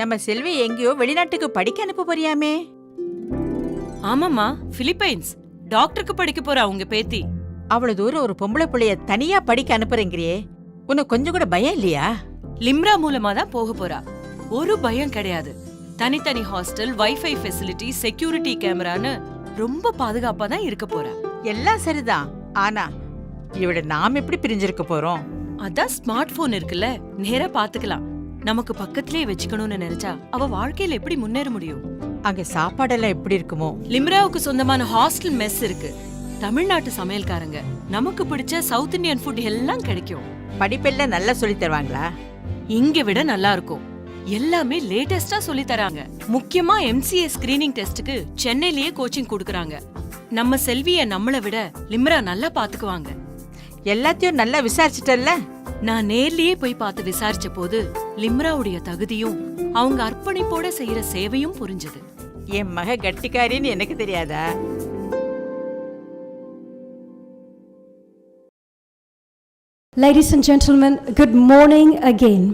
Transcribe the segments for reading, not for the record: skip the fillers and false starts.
நம்ம செல்வி எங்கேயோ வெளிநாட்டுக்கு படிக்க அனுப்ப போறியாமே? ஆமாமா, பிலிப்பைன்ஸ் டாக்டருக்கு படிக்க போறா உங்க பேத்தி. அவ்வளவு தூரம் ஒரு பொம்பளை பிள்ளைய தனியா படிக்க அனுப்புறேங்கிறியே, உனக்கு கொஞ்சம் கூட பயம் இல்லையா? லிம்ரா மூலமா தான் போக போறா. ஒரு பயம் கிடையாது. தனித்தனி ஹாஸ்டல், வைஃபை ஃபெசிலிட்டி, செக்யூரிட்டி கேமரான்னு ரொம்ப பாதுகாப்பா தான் இருக்க போறா. எல்லாம் சரிதான், ஆனா இவட நாம எப்படி பிரிஞ்சிருக்க போறோம்? அதான் ஸ்மார்ட் போன் இருக்குல்ல, நேரா பாத்துக்கலாம். நமக்கு பக்கத்திலே வச்சுக்கணும்னு நினைச்சா அவ வாழ்க்கையில எப்படி முன்னேற முடியும்? அங்க சாப்பாடெல்லாம் எப்படி இருக்குமோ? லிம்ராவுக்கு சொந்தமான ஹாஸ்டல் மெஸ் இருக்கு. தமிழ்நாட்டு சமையல்காரங்க, நமக்கு பிடிச்ச சவுத் இந்தியன் ஃபுட் எல்லாம் கிடைக்கும். படிப்பெல்லாம் நல்லா சொல்லி தருவாங்களா? இங்க விட நல்லா இருக்கும். எல்லாமே லேட்டஸ்டா சொல்லி தராங்க. முக்கியமா MCA ஸ்கிரீனிங் டெஸ்டுக்கு சென்னையிலேயே கோச்சிங் கொடுக்கறாங்க. நம்ம செல்விய நம்மளை விட லிம்ரா நல்லா பாத்துக்குவாங்க. எல்லாத்தையும் நல்லா விசாரிச்சிட்டல்ல? நான் நேர்லயே போய் பார்த்து விசாரிச்ச போது லிம்ராவுடைய தகுதியும் அவங்க அர்ப்பணிப்போட செய்யற சேவையும் புரிஞ்சது. என் மக கட்டிக்காரின்னு எனக்கு தெரியாதா? Ladies and gentlemen, good morning again.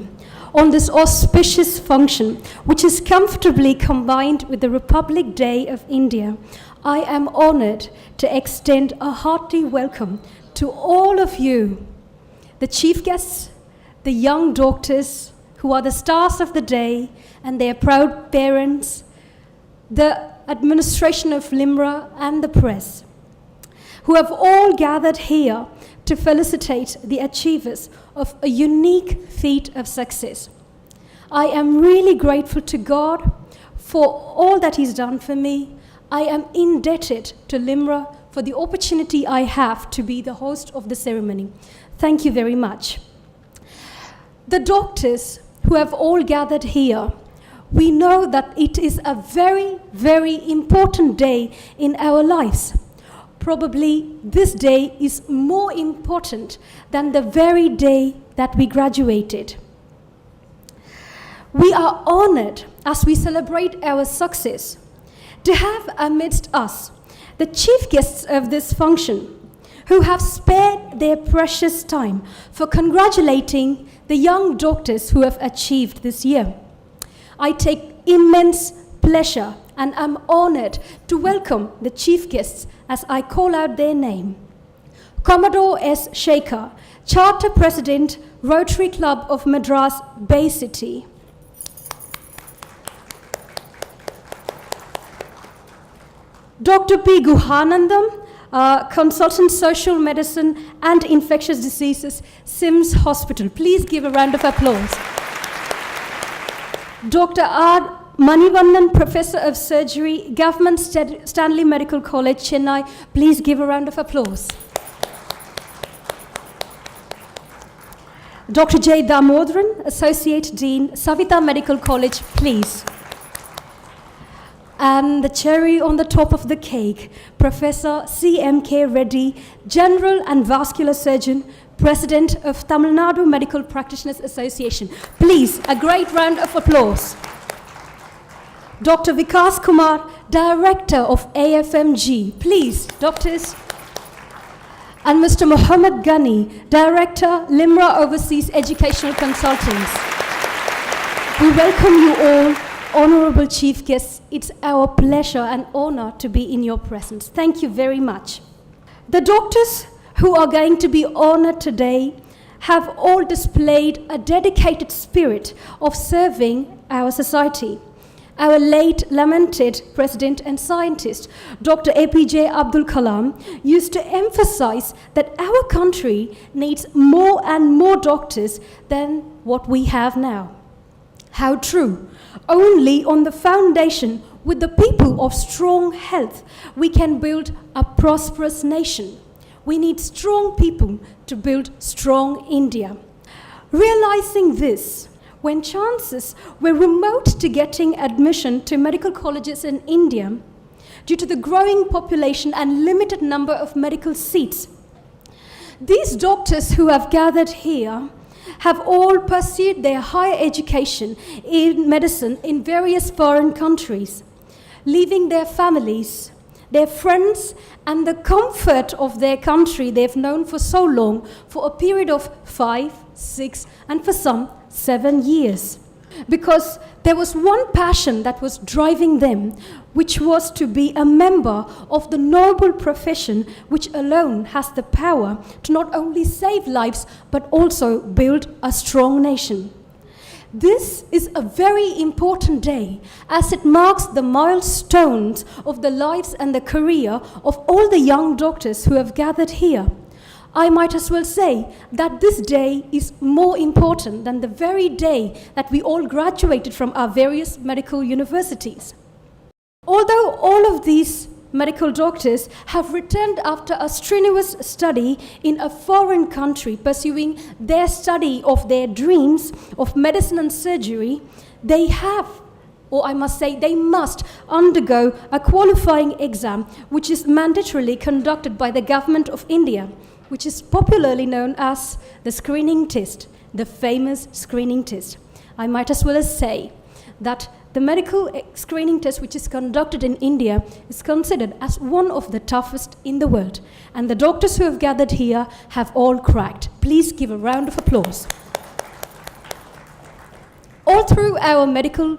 On this auspicious function, which is comfortably combined with the Republic Day of India, I am honored to extend a hearty welcome to all of you, the chief guests, the young doctors who are the stars of the day and their proud parents, the administration of Limra and the press, who have all gathered here to felicitate the achievers of a unique feat of success. I am really grateful to God for all that He's done for me. I am indebted to Limra for the opportunity I have to be the host of the ceremony. Thank you very much. The doctors who have all gathered here, we know that it is a very, very important day in our lives. Probably this day is more important than the very day that we graduated. We are honored as we celebrate our success to have amidst us the chief guests of this function who have spared their precious time for congratulating the young doctors who have achieved this year. I take immense pleasure and am honored to welcome the chief guests as I call out their name. Commodore S. Shaker, Charter President, Rotary Club of Madras, Bay City. Dr. P. Guhanandam, Consultant Social Medicine and Infectious Diseases, SIMS Hospital. Please give a round of applause. Dr. R. Manivannan, Professor of Surgery, Government Stanley Medical College, Chennai. Please give a round of applause. Dr. J. Damodaran, Associate Dean, Savita Medical College, please. And the cherry on the top of the cake, Professor C.M.K.Reddy, General and Vascular Surgeon, President of Tamil Nadu Medical Practitioners Association. Please, a great round of applause. Dr. Vikas Kumar, Director of AFMG. Please, doctors. And Mr. Muhammad Ghani, Director, Limra Overseas Educational Consultants. We welcome you all, honorable chief guests. It's our pleasure and honor to be in your presence. Thank you very much. The doctors who are going to be honored today have all displayed a dedicated spirit of serving our society. Our late lamented president and scientist, Dr. APJ Abdul Kalam, used to emphasize that our country needs more and more doctors than what we have now. How true! Only on the foundation with the people of strong health we can build a prosperous nation. We need strong people to build strong India. Realizing this, when chances were remote to getting admission to medical colleges in India due to the growing population and limited number of medical seats, these doctors who have gathered here have all pursued their higher education in medicine in various foreign countries, leaving their families, their friends, and the comfort of their country they've known for so long for a period of 5, 6, and for some 7 years. Because there was one passion that was driving them, which was to be a member of the noble profession which alone has the power to not only save lives but also build a strong nation. This is a very important day as it marks the milestones of the lives and the career of all the young doctors who have gathered here. I might as well say that this day is more important than the very day that we all graduated from our various medical universities. Although all of these medical doctors have returned after a strenuous study in a foreign country, pursuing their study of their dreams of medicine and surgery, they have, or I must say, they must undergo a qualifying exam which is mandatorily conducted by the government of India, which is popularly known as the screening test, the famous screening test. I might as well say that the medical screening test which is conducted in India is considered as one of the toughest in the world. And the doctors who have gathered here have all cracked. Please give a round of applause. All through our medical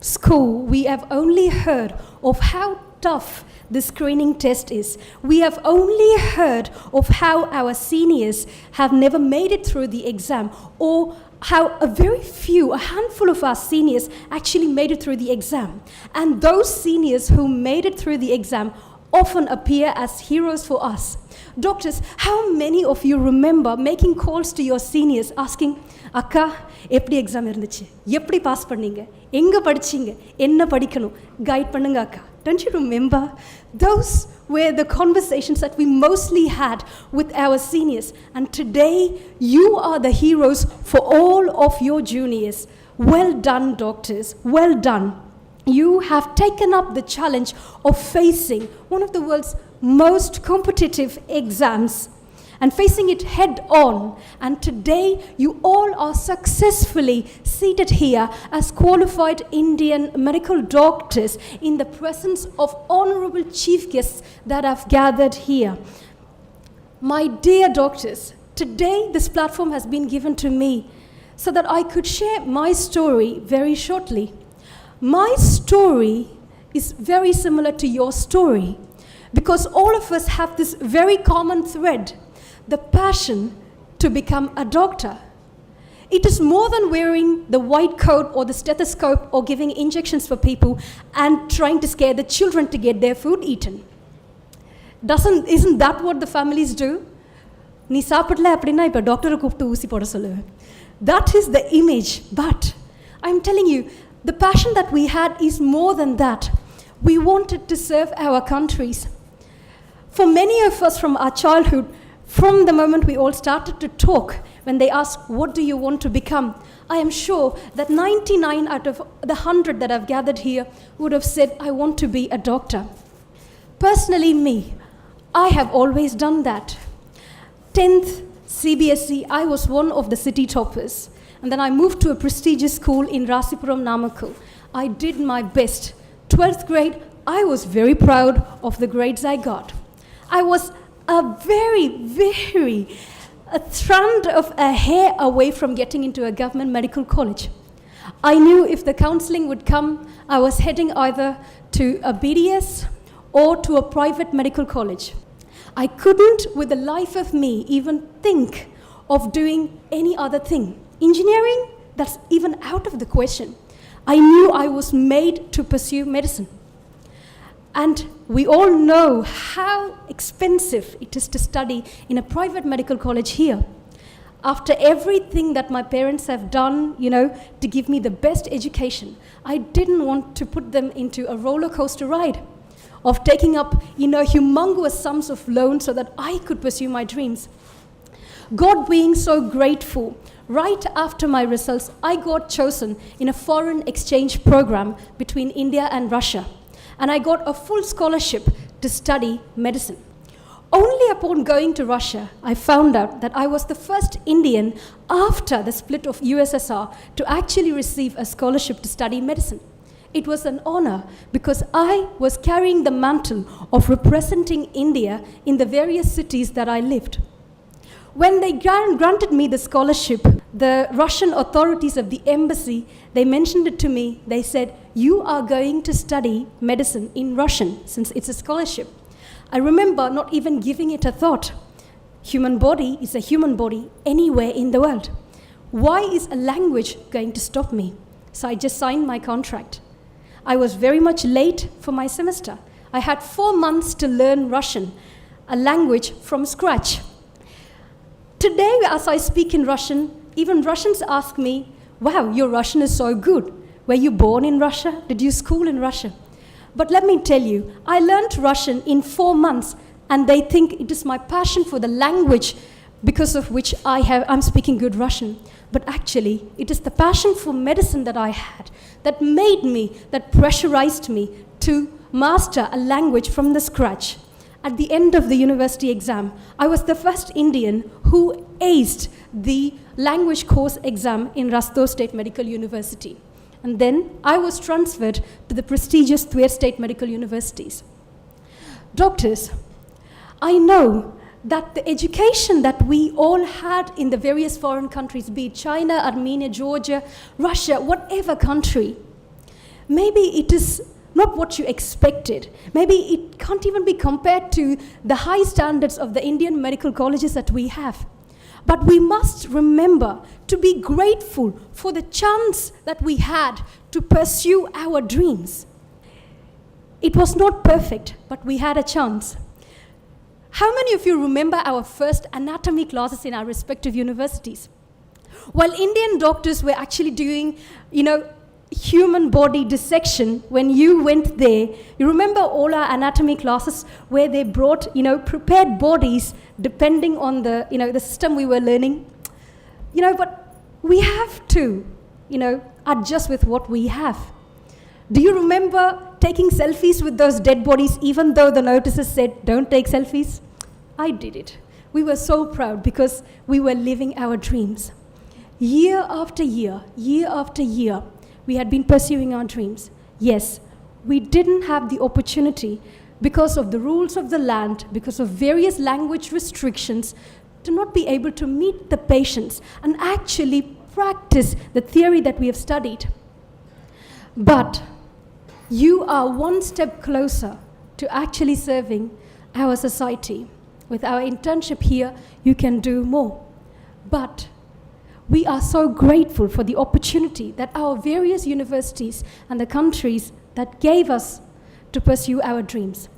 school, we have only heard of how tough the screening test is. We have only heard of how our seniors have never made it through the exam, or how a handful of our seniors actually made it through the exam. And those seniors who made it through the exam often appear as heroes for us. Doctors, how many of you remember making calls to your seniors asking, "Akka, eppadi exam irundhuchu? Eppadi pass panneenga? Enga padichinga? Enna padikkanum? Guide pannunga akka." Don't you remember? Those were the conversations that we mostly had with our seniors. And today, you are the heroes for all of your juniors. Well done, doctors. Well done. You have taken up the challenge of facing one of the world's most competitive exams and facing it head on. And today, you all are successfully seated here as qualified Indian medical doctors in the presence of honorable chief guests that have gathered here. My dear doctors, today this platform has been given to me so that I could share my story very shortly. My story is very similar to your story because all of us have this very common thread, the passion to become a doctor. It is more than wearing the white coat or the stethoscope or giving injections for people and trying to scare the children to get their food eaten. Isn't that what the families do? நீ சாப்பிடல அப்படின்னா இப்போ டாக்டரை கூப்பிட்டு ஊசி போட சொல்லுவேன். That is the image. But I'm telling you, the passion that we had is more than that. We wanted to serve our countries. For many of us from our childhood, from the moment we all started to talk, when they asked, "What do you want to become?" I am sure that 99 out of the 100 that have gathered here would have said, "I want to be a doctor." Personally, me, I have always done that. 10th CBSE, I was one of the city toppers. And then I moved to a prestigious school in Rasipuram, Namakkal. I did my best. 12th grade, I was very proud of the grades I got. I was a strand of a hair away from getting into a government medical college. I knew if the counseling would come, I was heading either to a BDS or to a private medical college. I couldn't, with the life of me, even think of doing any other thing. Engineering, that's even out of the question. I knew I was made to pursue medicine. And we all know how expensive it is to study in a private medical college here. After everything that my parents have done, to give me the best education, I didn't want to put them into a roller coaster ride of taking up, humongous sums of loans so that I could pursue my dreams. God being so grateful, right after my results, I got chosen in a foreign exchange program between India and Russia. And I got a full scholarship to study medicine. Only upon going to Russia, I found out that I was the first Indian after the split of USSR to actually receive a scholarship to study medicine. It was an honor because I was carrying the mantle of representing India in the various cities that I lived. When they granted me the scholarship, the Russian authorities of the embassy, they mentioned it to me. They said, you are going to study medicine in Russian since it's a scholarship. I remember not even giving it a thought. Human body is a human body anywhere in the world. Why is a language going to stop me? So I just signed my contract. I was very much late for my semester. I had 4 months to learn Russian, a language from scratch. Today, as I speak in Russian, even Russians ask me, wow, your Russian is so good. Were you born in Russia? Did you school in Russia? But let me tell you, I learned Russian in 4 months, and they think it is my passion for the language because of which I'm speaking good Russian. But actually, it is the passion for medicine that I had that made me, that pressurized me to master a language from the scratch. At the end of the university exam, I was the first Indian who aced the language course exam in Rostov State Medical University. And then I was transferred to the prestigious Tver State Medical Universities. Doctors, I know that the education that we all had in the various foreign countries, be it China, Armenia, Georgia, Russia, whatever country, maybe it is not what you expected. Maybe it can't even be compared to the high standards of the Indian medical colleges that we have. But we must remember to be grateful for the chance that we had to pursue our dreams. It was not perfect, but we had a chance. How many of you remember our first anatomy classes in our respective universities? While Indian doctors were actually doing, human body dissection, when you went there, you remember all our anatomy classes where they brought, prepared bodies depending on the, the system we were learning. But we have to, adjust with what we have. Do you remember taking selfies with those dead bodies even though the notices said, don't take selfies? I did it. We were so proud because we were living our dreams. Year after year, we had been pursuing our dreams. Yes, we didn't have the opportunity because of the rules of the land, because of various language restrictions, to not be able to meet the patients and actually practice the theory that we have studied. But you are one step closer to actually serving our society. With our internship here, you can do more. But we are so grateful for the opportunity that our various universities and the countries that gave us to pursue our dreams.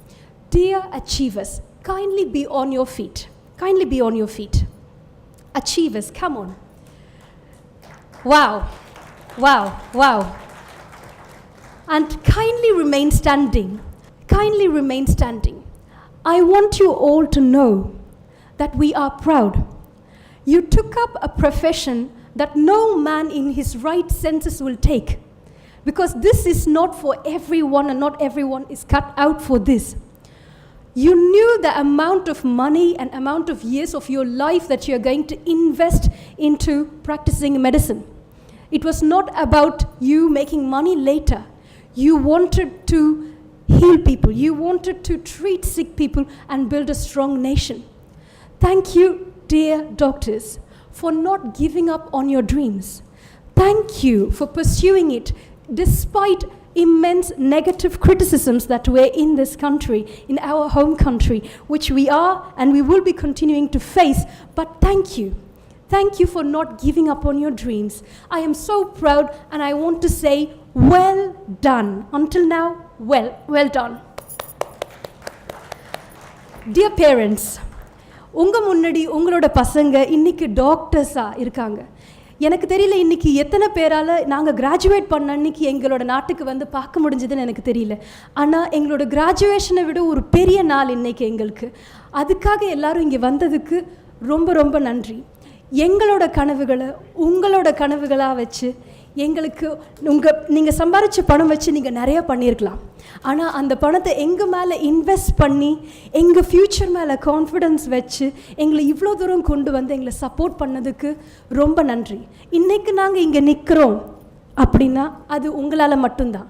Dear achievers, kindly be on your feet. Kindly be on your feet. Achievers, come on. Wow. And kindly remain standing. Kindly remain standing. I want you all to know that we are proud. You took up a profession that no man in his right senses will take, because this is not for everyone and not everyone is cut out for this. You knew the amount of money and amount of years of your life that you're going to invest into practicing medicine. It was not about you making money later. You wanted to heal people. You wanted to treat sick people and build a strong nation. Thank you, dear doctors, for not giving up on your dreams. Thank you for pursuing it despite immense negative criticisms that were in this country, in our home country, which we are and we will be continuing to face. But thank you. Thank you for not giving up on your dreams. I am so proud, and I want to say, well done. Until now, well done. Dear parents, உங்க முன்னாடி உங்களோட பசங்க இன்னைக்கு டாக்டர்ஸா இருக்காங்க. எனக்கு தெரியல இன்னைக்கு எத்தனை பேரால நாங்கள் கிராஜுவேட் பண்ண அன்னைக்கு எங்களோட நாட்டுக்கு வந்து பார்க்க முடிஞ்சதுன்னு எனக்கு தெரியல. ஆனால் எங்களோட கிராஜுவேஷனை விட ஒரு பெரிய நாள் இன்னைக்கு எங்களுக்கு. அதுக்காக எல்லாரும் இங்கே வந்ததுக்கு ரொம்ப ரொம்ப நன்றி. எங்களோட கனவுகளை உங்களோட கனவுகளாக வச்சு எங்களுக்கு நீங்கள் சம்பாதிச்ச பணம் வச்சு நீங்கள் நிறையா பண்ணியிருக்கலாம். ஆனால் அந்த பணத்தை எங்கள் மேலே இன்வெஸ்ட் பண்ணி எங்கள் ஃப்யூச்சர் மேலே கான்ஃபிடென்ஸ் வச்சு எங்களை இவ்வளோ தூரம் கொண்டு வந்து எங்களை சப்போர்ட் பண்ணதுக்கு ரொம்ப நன்றி. இன்றைக்கு நாங்கள் இங்கே நிற்கிறோம் அப்படின்னா அது உங்களால் மட்டும்தான்.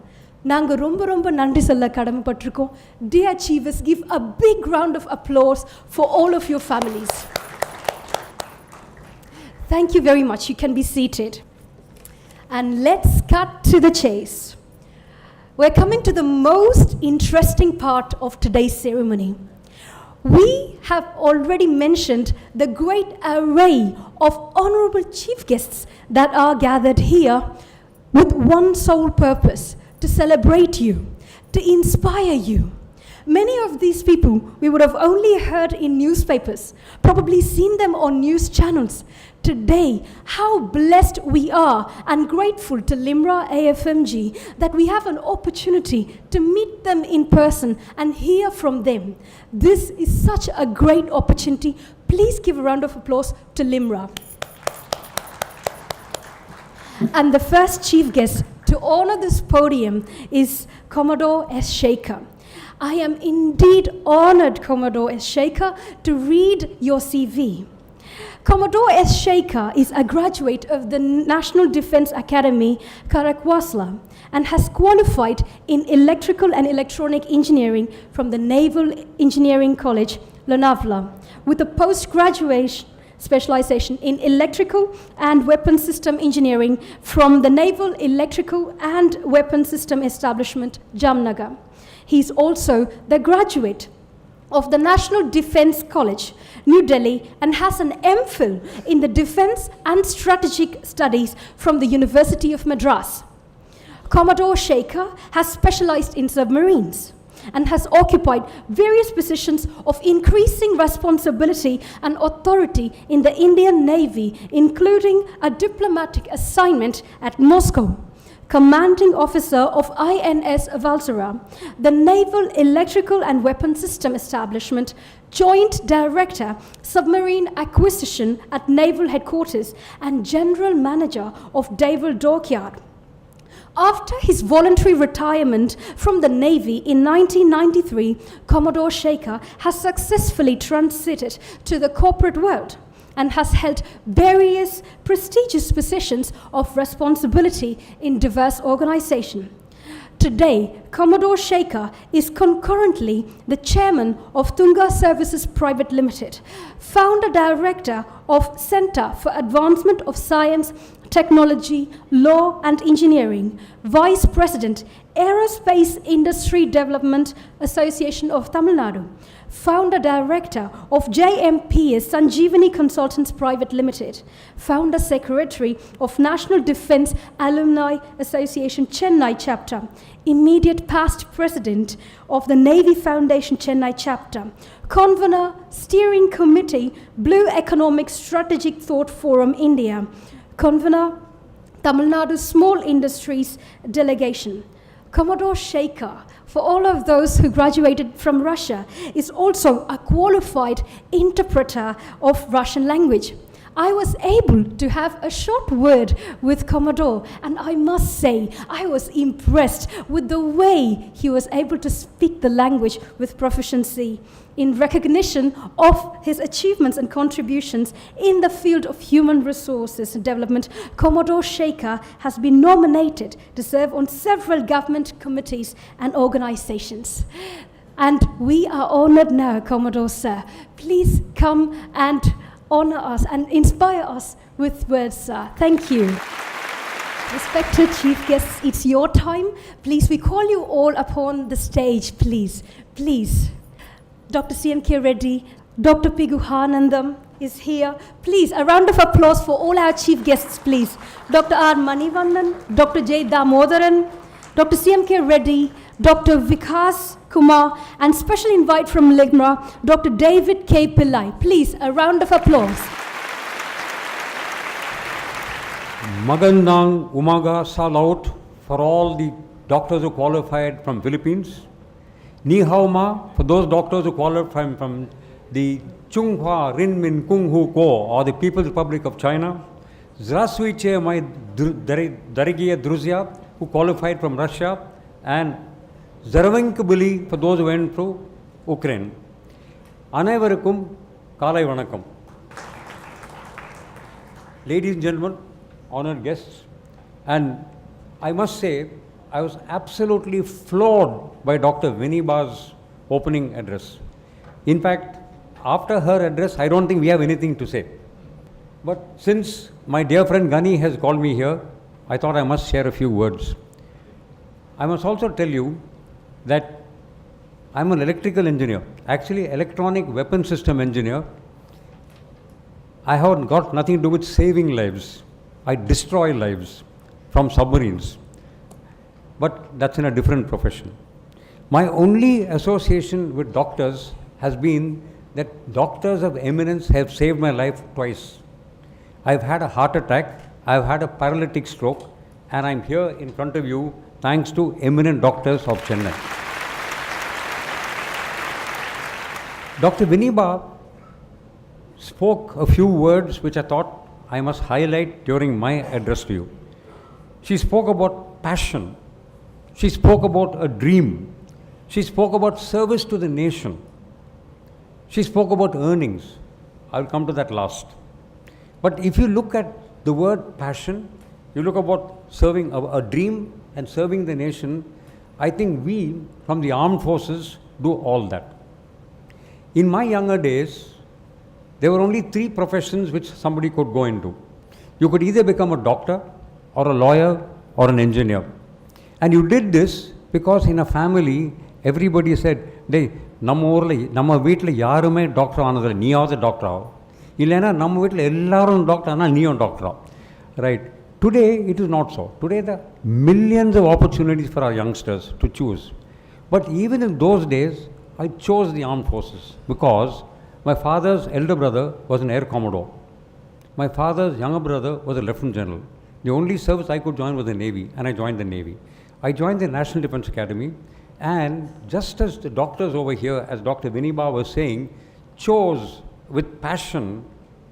நாங்கள் ரொம்ப ரொம்ப நன்றி சொல்ல கடமைப்பட்டிருக்கோம். Dear achievers, give a big round of applause for all of your families. Thank you very much. You can be seated. And let's cut to the chase. We're coming to the most interesting part of today's ceremony. We have already mentioned the great array of honorable chief guests that are gathered here with one sole purpose: to celebrate you, to inspire you. Many of these people we would have only heard in newspapers, probably seen them on news channels. Today, how blessed we are and grateful to Limra Afmg that we have an opportunity to meet them in person and hear from them. This is such a great opportunity. Please give a round of applause to Limra. And the first chief guest to honor this podium is Commodore S. Shaker. I am indeed honored, Commodore S. Shaker, to read your CV. Commodore S. Shaker is a graduate of the National Defense Academy, Karakwasla, and has qualified in Electrical and Electronic Engineering from the Naval Engineering College, Lonavala, with a postgraduate specialization in Electrical and Weapons System Engineering from the Naval Electrical and Weapons System Establishment, Jamnagar. He is also the graduate of the National Defense College, New Delhi, and has an MPhil in the Defense and Strategic Studies from the University of Madras. Commodore Shaker has specialized in submarines and has occupied various positions of increasing responsibility and authority in the Indian Navy, including a diplomatic assignment at Moscow, Commanding Officer of INS Valsera, the Naval Electrical and Weapons System Establishment, Joint Director, Submarine Acquisition at Naval Headquarters, and General Manager of Naval Dockyard. After his voluntary retirement from the Navy in 1993, Commodore Shaker has successfully transited to the corporate world and has held various prestigious positions of responsibility in diverse organizations. Today, Commodore Shaker is concurrently the chairman of Tunga Services Private Limited, founder director of Centre for Advancement of Science, Technology, Law and Engineering, vice president, Aerospace Industry Development Association of Tamil Nadu, founder director of JMPS Sanjeevani Consultants Private Limited, founder secretary of National Defense Alumni Association Chennai Chapter, immediate past president of the Navy Foundation Chennai Chapter, convener steering committee Blue Economic Strategic Thought Forum India, convener Tamil Nadu Small Industries Delegation. Commodore Shaker, for all of those who graduated from Russia, is also a qualified interpreter of Russian language. I was able to have a short word with Commodore, and I must say, I was impressed with the way he was able to speak the language with proficiency. In recognition of his achievements and contributions in the field of human resources and development, Commodore Shaker has been nominated to serve on several government committees and organizations. And we are honored now, Commodore Sir. Please come and honor us and inspire us with words, sir. Thank you. Respected chief guests, it's your time. Please, we call you all upon the stage, please. Please. Dr.C.M.K.Reddy, Dr. P. Guhanandam is here. Please, a round of applause for all our chief guests, please. Dr. R. Manivannan, Dr. J. Damodaran, Dr. C.M.K.Reddy, Dr. Vikas Kumar, and special invite from Limra, Dr. David Kay Pillai. Please, a round of applause. Magandang Umaga Salaut for all the doctors who qualified from Philippines. Ni hao ma for those doctors who qualified from the Chunghua Rinmin Kung Hu Ko or the People's Republic of China. Здравствуйте, my дорогие друзья who qualified from Russia, and Zaravinkabuli for those who went through Ukraine. Anaivarukkum Kalai Vanakkam. Ladies and gentlemen, honored guests, and I must say, I was absolutely floored by Dr. Viniba's opening address. In fact, after her address, I don't think we have anything to say. But since my dear friend Gani has called me here, I thought I must share a few words. I must also tell you that I'm an electrical engineer, actually electronic weapon system engineer. I have got nothing to do with saving lives. I destroy lives from submarines. But that's in a different profession. My only association with doctors has been that doctors of eminence have saved my life twice. I've had a heart attack, I've had a paralytic stroke, and I'm here in front of you thanks to eminent doctors of Chennai. Dr. Viniba spoke a few words which I thought I must highlight during my address to you. She spoke about passion. She spoke about a dream. She spoke about service to the nation. She spoke about earnings. I'll come to that last. But if you look at the word passion, you look about serving a dream and serving the nation, I think we from the armed forces do all that. In my younger days, there were only 3 professions which somebody could go into. You could either become a doctor or a lawyer or an engineer. And you did this because in a family, everybody said, "Hey, நம்ம வீட்டில் யாருமே doctor ஆனதில்லை, நீயாவது doctor ஆகும், இல்லைன்னா நம்ம வீட்டில் எல்லாரும் doctor ஆனால் நீயும் டாக்டர் ஆகும்." Right? Today, it is not so. Today, there are millions of opportunities for our youngsters to choose. But even in those days, I chose the armed forces because my father's elder brother was an air commodore. My father's younger brother was a lieutenant general. The only service I could join was the Navy, and I joined the Navy. I joined the National Defence Academy, and just as the doctors over here, as Dr. Viniba was saying, chose with passion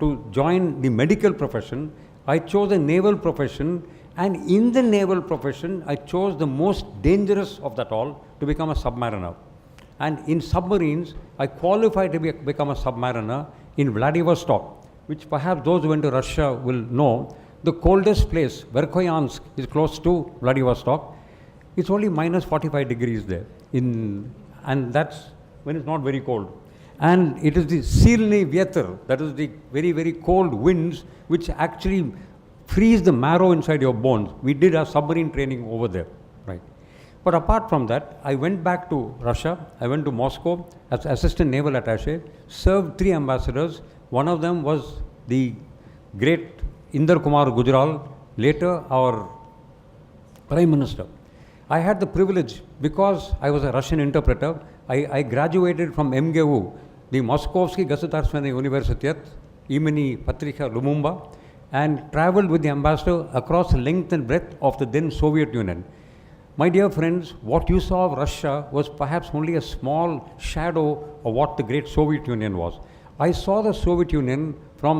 to join the medical profession, I chose the naval profession, and in the naval profession, I chose the most dangerous of that all, to become a submariner. And in submarines, I qualified to become a submariner in Vladivostok, which perhaps those who went to Russia will know. The coldest place, Verkhoyansk, is close to Vladivostok. It's only minus 45 degrees there, and that's when it's not very cold. And it is the silny vietar, that is the very, very cold winds, which actually freeze the marrow inside your bones. We did our submarine training over there, right? But apart from that, I went back to Russia. I went to Moscow as assistant naval attaché, served 3 ambassadors. One of them was the great Inder Kumar Gujral, later our Prime Minister. I had the privilege, because I was a Russian interpreter, I graduated from MGU, the Moskovsky Государственный университет имени Patrika Lumumba, and traveled with the ambassador across the length and breadth of the then Soviet Union. My dear friends, what you saw of Russia was perhaps only a small shadow of what the great Soviet Union was. I saw the Soviet Union from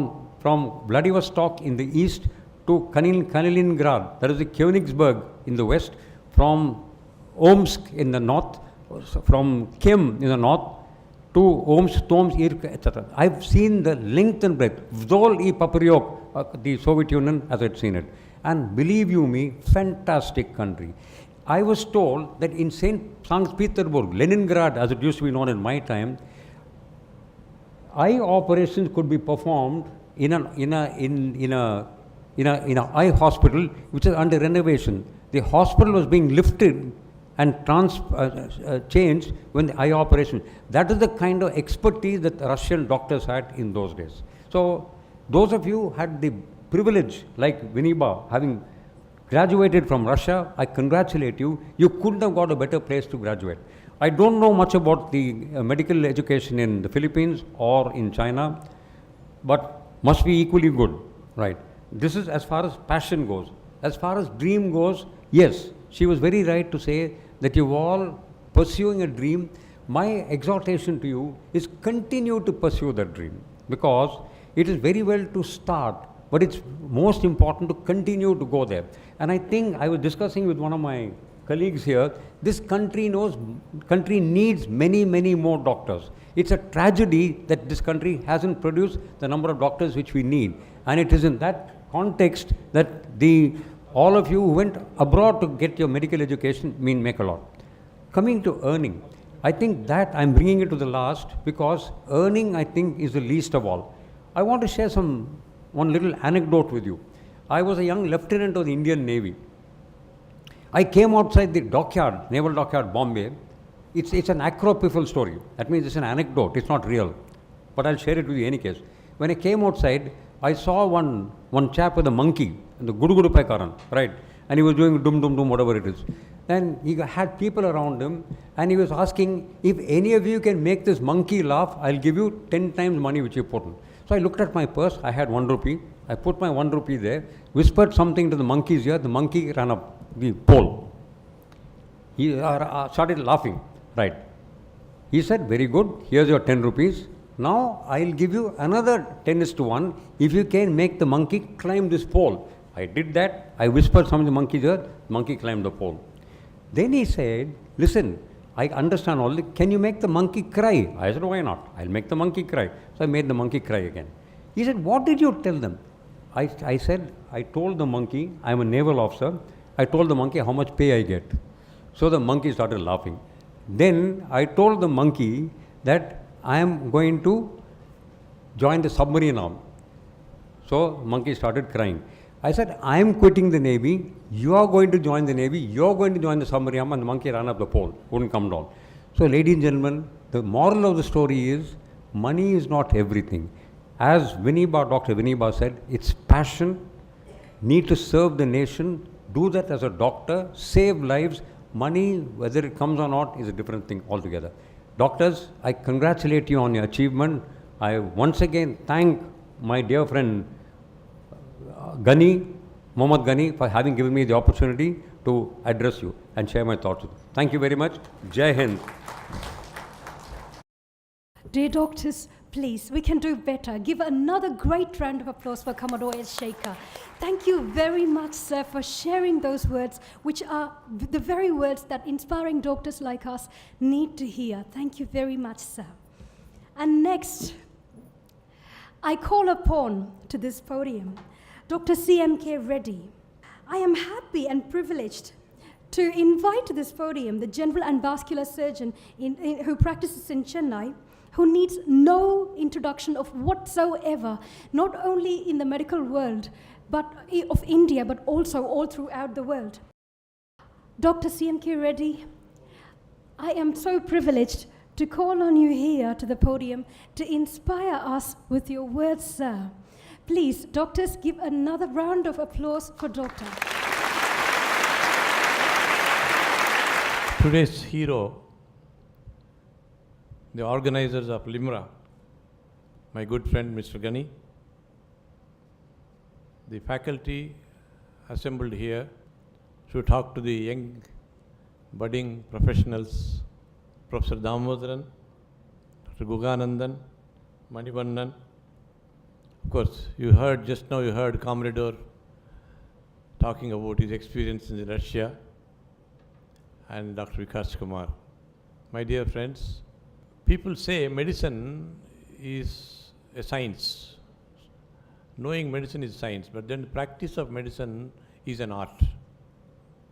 Vladivostok in the east to Kaliningrad, that is the Königsberg in the west, from Omsk in the north, from Kim in the north, to Omsk, Tomsk, Irk, etc. I've seen the length and breadth, Vdol I Papriok, the Soviet Union as I'd seen it. And believe you me, fantastic country. I was told that in St. Petersburg, Leningrad as it used to be known in my time, eye operations could be performed in an eye hospital which is under renovation. The hospital was being lifted and changed when the eye operation. That is the kind of expertise that Russian doctors had in those days. So those of you had the privilege, like Viniba, having graduated from Russia, I congratulate you. You couldn't have got a better place to graduate. I don't know much about the medical education in the Philippines or in China, but must be equally good, right? This is as far as passion goes. As far as dream goes, yes, she was very right to say that you're all pursuing a dream. My exhortation to you is continue to pursue that dream, because it is very well to start, but it's most important to continue to go there. And I think I was discussing with one of my colleagues here, this country needs many, many more doctors. It's a tragedy that this country hasn't produced the number of doctors which we need. And it is in that context that all of you who went abroad to get your medical education make a lot. Coming to earning, I think that I'm bringing it to the last, because earning, I think, is the least of all. I want to share some one little anecdote with you. I was a young lieutenant of the Indian Navy. I came outside the dockyard, Naval Dockyard, Bombay. It's an acropiphal story. That means it's an anecdote. It's not real. But I'll share it with you in any case. When I came outside, I saw one chap with a monkey, the Gudu Paikaran, right? And he was doing dum dum dum, whatever it is. Then he had people around him, and he was asking, if any of you can make this monkey laugh, I'll give you 10 times money which you put in. So I looked at my purse. I had 1 rupee. I put my 1 rupee there, whispered something to the monkey's ear. The monkey ran up the pole. He started laughing, right? He said, very good, here's your 10 rupees. Now I'll give you another 10:1 if you can make the monkey climb this pole. I did that. I whispered something to the monkey's ear. The monkey climbed the pole. Then he said, listen, I understand all this. Can you make the monkey cry? I said, why not? I'll make the monkey cry. So I made the monkey cry again. He said, what did you tell them? I said, I told the monkey, I'm a naval officer. I told the monkey how much pay I get. So the monkey started laughing. Then I told the monkey that I am going to join the submarine arm. So monkey started crying. I said, I am quitting the Navy. You are going to join the Navy. You are going to join the submarine arm. And the monkey ran up the pole. Wouldn't come down. So ladies and gentlemen, the moral of the story is money is not everything. As Dr. Viniba said, it's passion, need to serve the nation, do that as a doctor, save lives. Money, whether it comes or not, is a different thing altogether. Doctors, I congratulate you on your achievement. I once again thank my dear friend Mohammad Ghani, for having given me the opportunity to address you and share my thoughts with you. Thank you very much. Jai Hind. Dear doctors, please, we can do better. Give another great round of applause for Commodore Shaker. Thank you very much, sir, for sharing those words, which are the very words that inspiring doctors like us need to hear. Thank you very much, sir. And next, I call upon to this podium Dr.C.M.K.Reddy. I am happy and privileged to invite to this podium the general and vascular surgeon who practices in Chennai, who needs no introduction of whatsoever, not only in the medical world but of India, but also all throughout the world. Dr. C.M.K.Reddy, I am so privileged to call on you here to the podium to inspire us with your words, sir. Please, doctors, give another round of applause for Doctor. Today's hero, the organizers of Limra, my good friend Mr. Ghani, the faculty assembled here to talk to the young budding professionals, Professor Damodaran, Dr. Guganandan, Manivannan. Of course, just now you heard Commodore talking about his experience in Russia, and Dr. Vikas Kumar. My dear friends, people say medicine is a science. Knowing medicine is science, but then the practice of medicine is an art.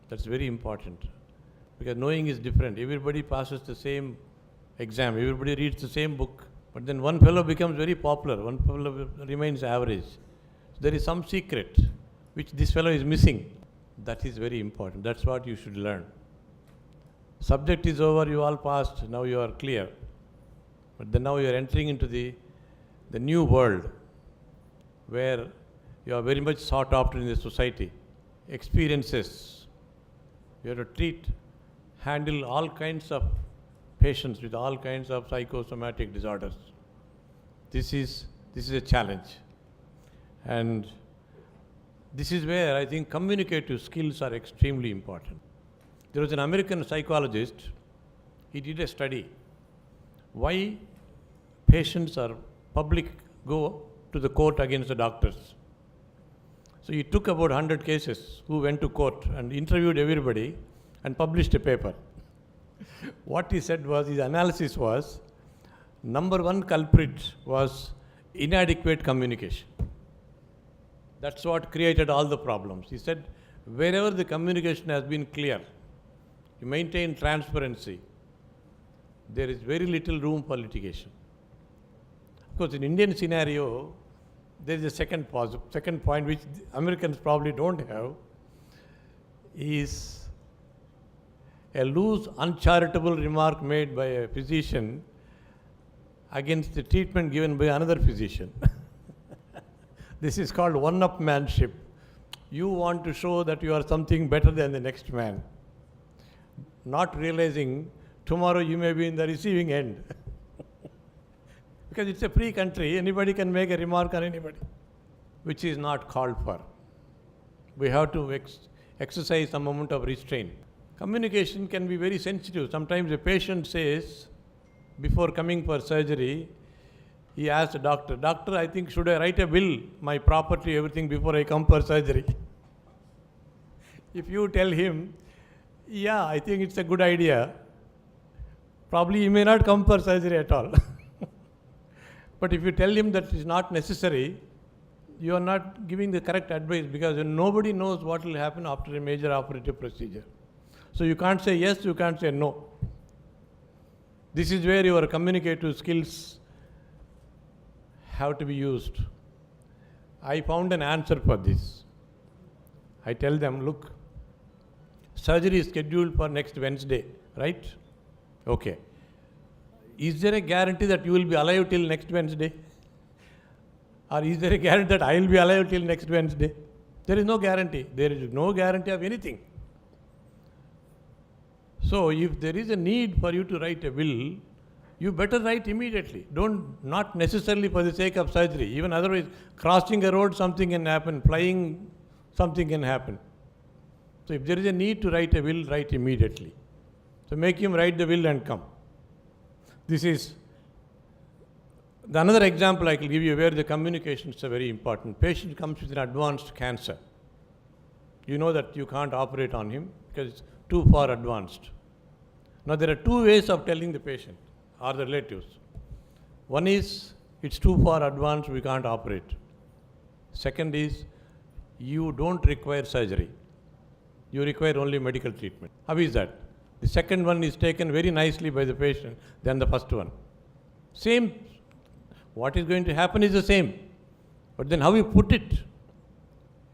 That's very important, because knowing is different. Everybody passes the same exam, everybody reads the same book, but then one fellow becomes very popular, one fellow remains average. So there is some secret which this fellow is missing. That is very important. That's what you should learn. Subject is over, you all passed, now you are clear. But then now you are entering into the new world where you are very much sought after in the society. Experiences. You have to handle all kinds of patients with all kinds of psychosomatic disorders. This is a challenge. And this is where I think communicative skills are extremely important. There was an American psychologist, he did a study. Why patients or public go to the court against the doctors. So he took about 100 cases who went to court and interviewed everybody and published a paper. What he said was, his analysis was, number one culprit was inadequate communication. That's what created all the problems. He said, wherever the communication has been clear, you maintain transparency, there is very little room for litigation. Of course, in Indian scenario, there is a second point which Americans probably don't have, is a loose, uncharitable remark made by a physician against the treatment given by another physician. This is called one-upmanship. You want to show that you are something better than the next man, not realizing tomorrow you may be in the receiving end. Because it's a free country, anybody can make a remark on anybody, which is not called for. We have to exercise some amount of restraint. Communication can be very sensitive. Sometimes a patient says, before coming for surgery, he asks the doctor, "Doctor, I think should I write a will, my property, everything before I come for surgery?" If you tell him, "Yeah, I think it's a good idea," probably he may not come for surgery at all. But if you tell him that it's not necessary, you are not giving the correct advice, because nobody knows what will happen after a major operative procedure. So you can't say yes, you can't say no. This is where your communicative skills have to be used. I found an answer for this. I tell them, look, surgery is scheduled for next Wednesday, right? Okay. Is there a guarantee that you will be alive till next Wednesday? Or is there a guarantee that I will be alive till next Wednesday? There is no guarantee. There is no guarantee of anything. So if there is a need for you to write a will, you better write immediately. Not necessarily for the sake of surgery. Even otherwise, crossing a road, something can happen. Flying, something can happen. So if there is a need to write a will, write immediately. So make him write the will and come. This is another example I can give you where the communications are very important. Patient comes with an advanced cancer. You know that you can't operate on him because it's too far advanced. Now there are two ways of telling the patient or the relatives. One is, it's too far advanced, we can't operate. Second is, you don't require surgery. You require only medical treatment. How is that? The second one is taken very nicely by the patient than the first one. Same, what is going to happen is the same. But then how you put it?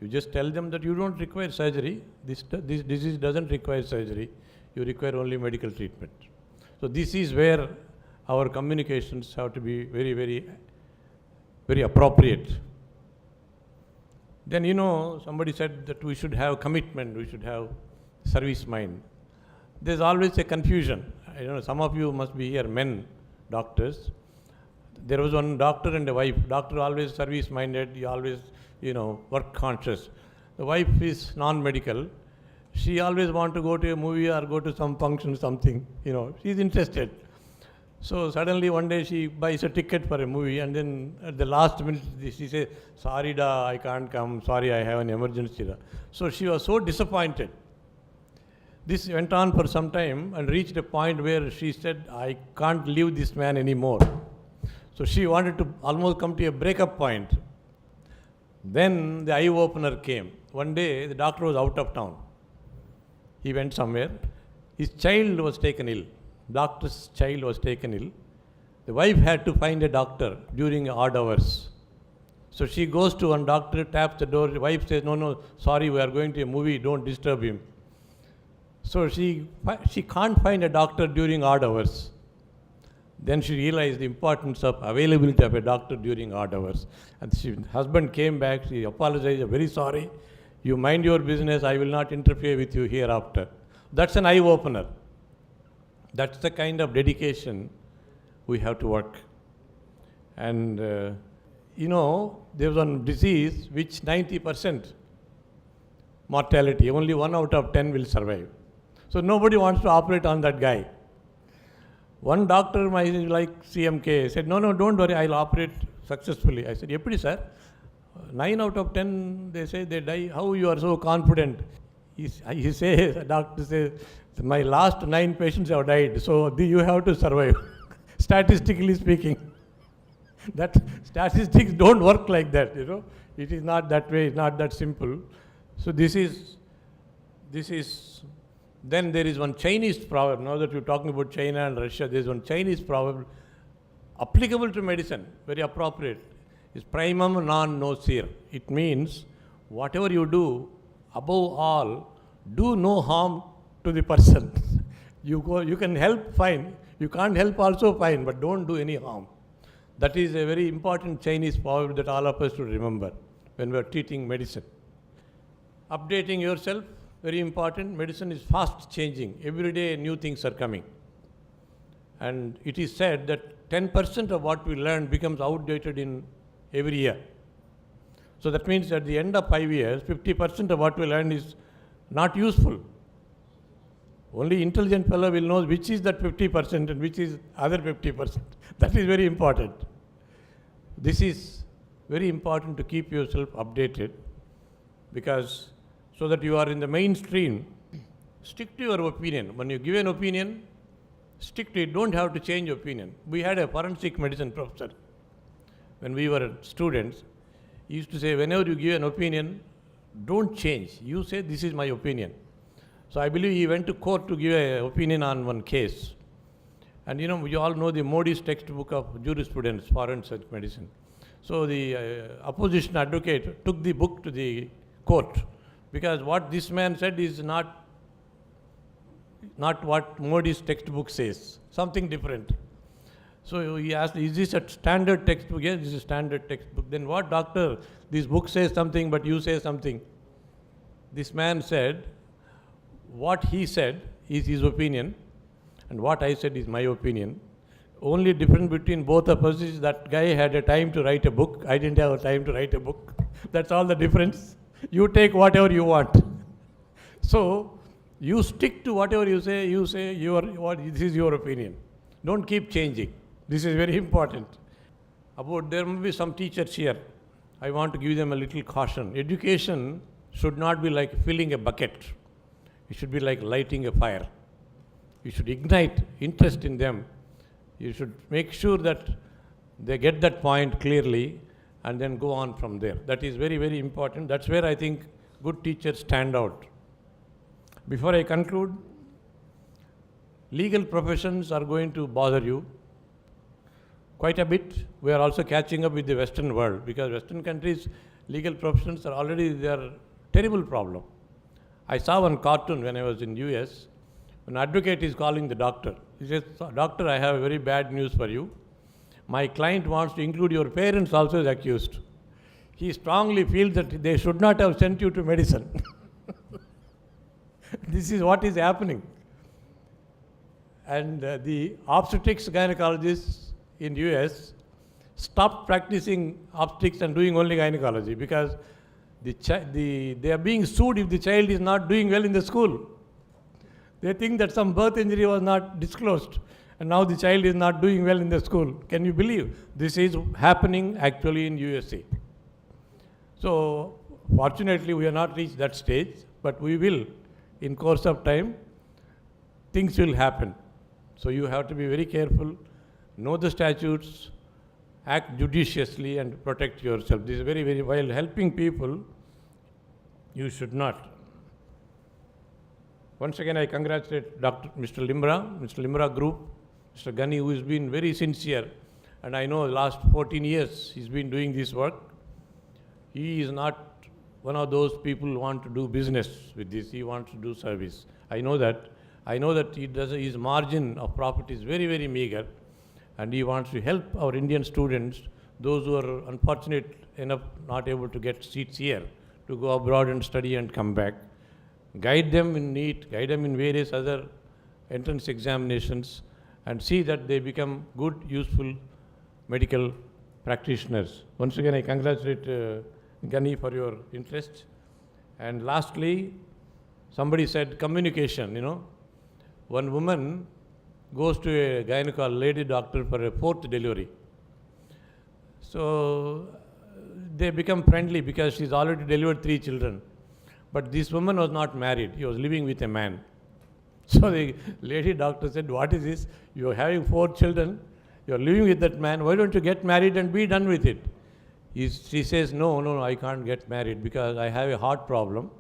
You just tell them that you don't require surgery. This disease doesn't require surgery. You require only medical treatment. So this is where our communications have to be very, very, very appropriate. Then, somebody said that we should have commitment, we should have service mind. There's always a confusion. I don't know, some of you must be here, men, doctors. There was one doctor and a wife. Doctor always service-minded, he always, work conscious. The wife is non-medical. She always wants to go to a movie or go to some function, something, she's interested. So suddenly one day she buys a ticket for a movie, and then at the last minute she says, "Sorry da, I can't come, sorry, I have an emergency da." So she was so disappointed. This went on for some time and reached a point where she said, "I can't leave this man anymore." So she wanted to almost come to a breakup point. Then the eye-opener came. One day the doctor was out of town. He went somewhere. His child was taken ill. Doctor's child was taken ill. The wife had to find a doctor during odd hours. So she goes to one doctor, taps the door. The wife says, "No, sorry, we are going to a movie, don't disturb him." So she can't find a doctor during odd hours. Then she realized the importance of availability of a doctor during odd hours. And husband came back, she apologized, "Very sorry, you mind your business, I will not interfere with you hereafter." That's an eye-opener. That's the kind of dedication we have to work. And, there was one disease which 90% mortality, only 1 out of 10 will survive. So nobody wants to operate on that guy. One doctor, like CMK, said, "No, don't worry, I'll operate successfully." I said, "Eppadi, sir? 9 out of 10, they say they die. How you are so confident?" He says, the doctor says, "My last 9 patients have died, so you have to survive." Statistically speaking. That statistics don't work like that, It is not that way, it's not that simple. So this is, then there is one Chinese proverb. Now that you're talking about China and Russia, there is one Chinese proverb applicable to medicine, very appropriate. is primum non nocere. It means whatever you do, above all, do no harm to the person. You can help, fine. You can't help also, fine, but don't do any harm. That is a very important Chinese proverb that all of us should remember when we are treating medicine. Updating yourself, very important. Medicine is fast changing. Every day new things are coming. And it is said that 10% of what we learn becomes outdated in every year. So that means at the end of 5 years, 50% of what we learn is not useful. Only intelligent fellow will know which is that 50% and which is other 50%. That is very important. This is very important to keep yourself updated, because so that you are in the mainstream. Stick to your opinion. When you give an opinion, stick to it. Don't have to change opinion. We had a forensic medicine professor when we were students. He used to say, whenever you give an opinion, don't change. You say, this is my opinion. So I believe he went to court to give an opinion on one case. And you all know the Modi's textbook of jurisprudence, forensic medicine. So the opposition advocate took the book to the court, because what this man said is not what Modi's textbook says, something different. So he asked, is this a standard textbook? Yes, this is a standard textbook. Then what, doctor? This book says something, but you say something. This man said, what he said is his opinion, and what I said is my opinion. Only difference between both of us is that guy had a time to write a book. I didn't have a time to write a book. That's all the difference. You take whatever you want. So you stick to whatever you say. You say this is your opinion. Don't keep changing. This is very important. There may be some teachers here. I want to give them a little caution. Education should not be like filling a bucket. It should be like lighting a fire. You should ignite interest in them. You should make sure that they get that point clearly and then go on from there. That is very, very important. That's where I think good teachers stand out. Before I conclude, legal professions are going to bother you quite a bit. We are also catching up with the Western world, because Western countries, legal professions are already their terrible problem. I saw one cartoon when I was in US. An advocate is calling the doctor. He says, doctor, I have very bad news for you. My client wants to include your parents also as accused. He strongly feels that they should not have sent you to medicine. This is what is happening. And the obstetrics gynecologists in US stopped practicing obstetrics and doing only gynecology, because they are being sued if the child is not doing well in the school. They think that some birth injury was not disclosed, and now the child is not doing well in the school. Can you believe? This is happening actually in USA. So fortunately we have not reached that stage, but we will. In course of time, things will happen. So you have to be very careful, know the statutes, act judiciously and protect yourself. This is very, very, while helping people, you should not. Once again, I congratulate Mr. Limra Group, Mr. Ghani, who has been very sincere. And I know the last 14 years he's been doing this work. He is not one of those people who want to do business with this. He wants to do service. I know that. I know that his margin of profit is very, very meager. And he wants to help our Indian students, those who are unfortunate enough not able to get seats here, to go abroad and study and come back. Guide them in NEET, guide them in various other entrance examinations, and see that they become good, useful medical practitioners. Once again, I congratulate Ghani for your interest. And lastly, somebody said communication, One woman goes to a gynecologist, lady doctor, for a 4th delivery. So they become friendly because she's already delivered 3 children. But this woman was not married. She was living with a man. So the lady doctor said, what is this? You're having 4 children. You're living with that man. Why don't you get married and be done with it? She says, no, I can't get married because I have a heart problem.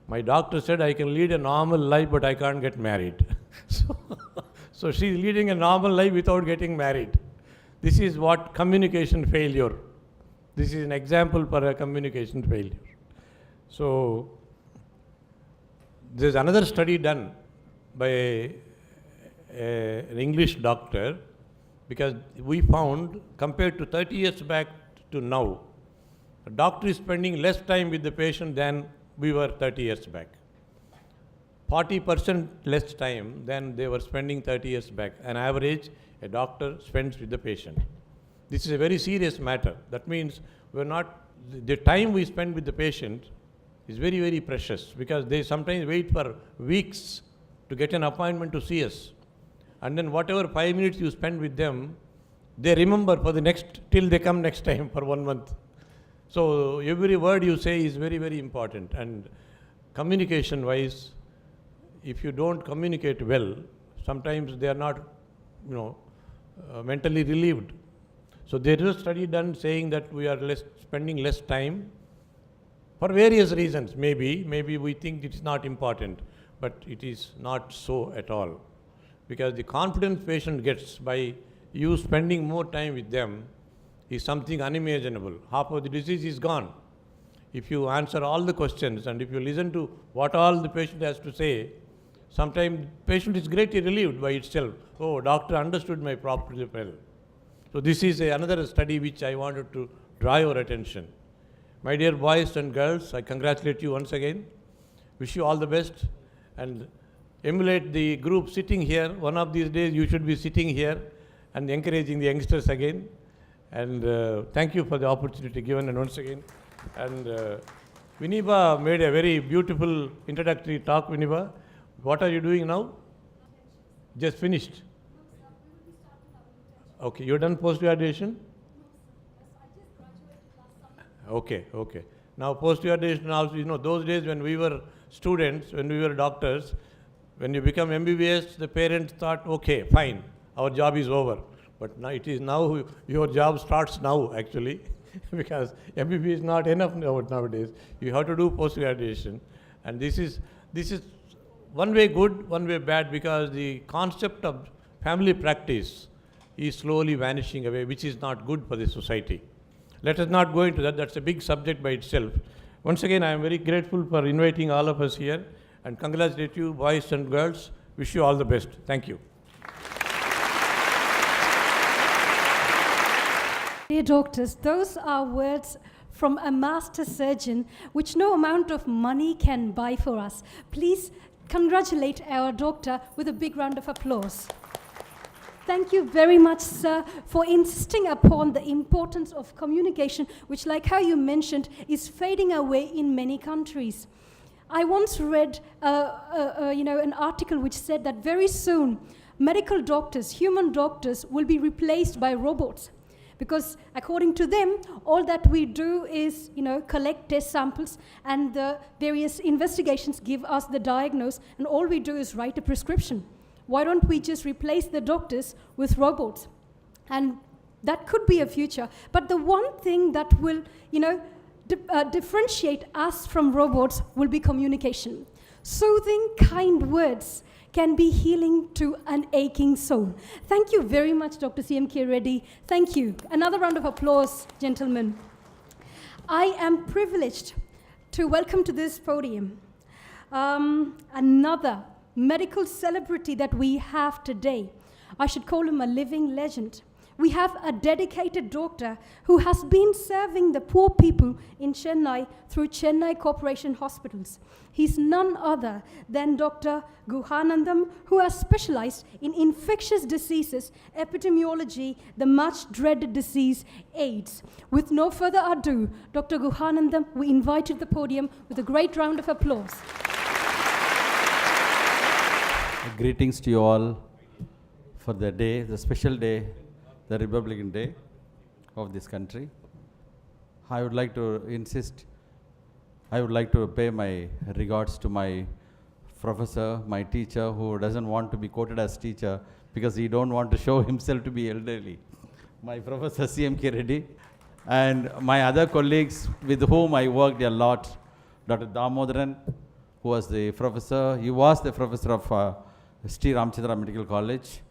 My doctor said I can lead a normal life, but I can't get married. So she's leading a normal life without getting married. This is what communication failure. This is an example for a communication failure. So, there's another study done by an English doctor, because we found, compared to 30 years back to now, a doctor is spending less time with the patient than we were 30 years back. 40% less time than they were spending 30 years back. On average, a doctor spends with the patient. This is a very serious matter. That means the time we spend with the patient is very, very precious, because they sometimes wait for weeks to get an appointment to see us. And then whatever 5 minutes you spend with them, they remember for till they come next time for 1 month. So every word you say is very, very important. And communication-wise, if you don't communicate well, sometimes they are not, mentally relieved. So there is a study done saying that we are spending less time for various reasons. Maybe we think it is not important, but it is not so at all. Because the confidence patient gets by you spending more time with them is something unimaginable. Half of the disease is gone. If you answer all the questions and if you listen to what all the patient has to say, sometimes patient is greatly relieved by itself. Oh, doctor understood my problem well. So this is another study which I wanted to draw your attention. My dear boys and girls, I congratulate you once again. Wish you all the best and emulate the group sitting here. One of these days you should be sitting here and encouraging the youngsters again. And thank you for the opportunity given, and once again. And Viniba made a very beautiful introductory talk. Viniba, what are you doing now? Just finished. Okay, you're done post-graduation? Okay. Now post-graduation also, those days when we were students, when we were doctors, when you become MBBS, the parents thought, okay, fine, our job is over. But now it is now, your job starts now actually, because MBBS is not enough nowadays. You have to do post-graduation. And this is one way good, one way bad, because the concept of family practice is slowly vanishing away, which is not good for the society. Let us not go into that. That's a big subject by itself. Once again, I am very grateful for inviting all of us here, and congratulate you, boys and girls. Wish you all the best. Thank you. Dear doctors, those are words from a master surgeon which no amount of money can buy for us. Please congratulate our doctor with a big round of applause. Thank you very much, sir, for insisting upon the importance of communication, which, like how you mentioned, is fading away in many countries. I once read an article which said that very soon medical doctors, human doctors, will be replaced by robots. Because according to them, all that we do is, collect test samples, and the various investigations give us the diagnosis, and all we do is write a prescription. Why don't we just replace the doctors with robots? And that could be a future. But the one thing that will, differentiate us from robots will be communication. Soothing, kind words can be healing to an aching soul. Thank you very much, Dr.C.M.K.Reddy. Thank you. Another round of applause, gentlemen. I am privileged to welcome to this podium another medical celebrity that we have today. I should call him a living legend. We have a dedicated doctor who has been serving the poor people in Chennai through Chennai Corporation Hospitals. He's none other than Dr. Guhanandam, who has specialized in infectious diseases, epidemiology, the much dreaded disease, AIDS. With no further ado, Dr. Guhanandam, we invite you to the podium with a great round of applause. Greetings to you all for the day, the special day, the Republican Day of this country. I would like to pay my regards to my professor, my teacher, who doesn't want to be quoted as teacher because he don't want to show himself to be elderly. My Professor C.M.K.Reddy, and my other colleagues with whom I worked a lot, Dr. Damodaran, who was the professor. He was the professor of Sri Ramchandra Medical College.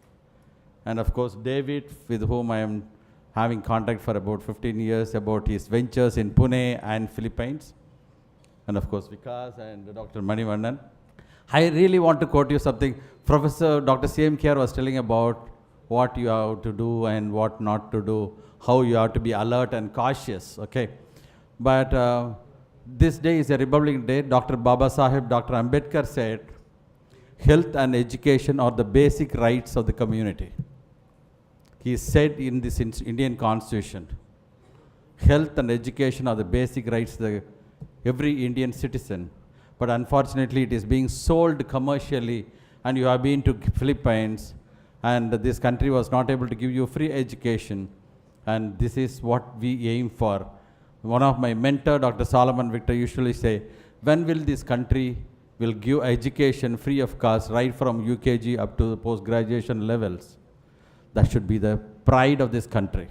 And of course, David, with whom I am having contact for about 15 years about his ventures in Pune and Philippines. And of course, Vikas and Dr. Manivannan. I really want to quote you something. Professor Dr.C.M.K.Reddy was telling about what you have to do and what not to do, how you have to be alert and cautious, okay? But this day is a Republic Day. Dr. Baba Sahib, Dr. Ambedkar said, health and education are the basic rights of the community. He said in this Indian Constitution, health and education are the basic rights of every Indian citizen. But unfortunately, it is being sold commercially, and you have been to Philippines, and this country was not able to give you free education, and this is what we aim for. One of my mentor, Dr. Solomon Victor, usually say, when will this country will give education free of cost, right from UKG up to the post-graduation levels? That should be the pride of this country.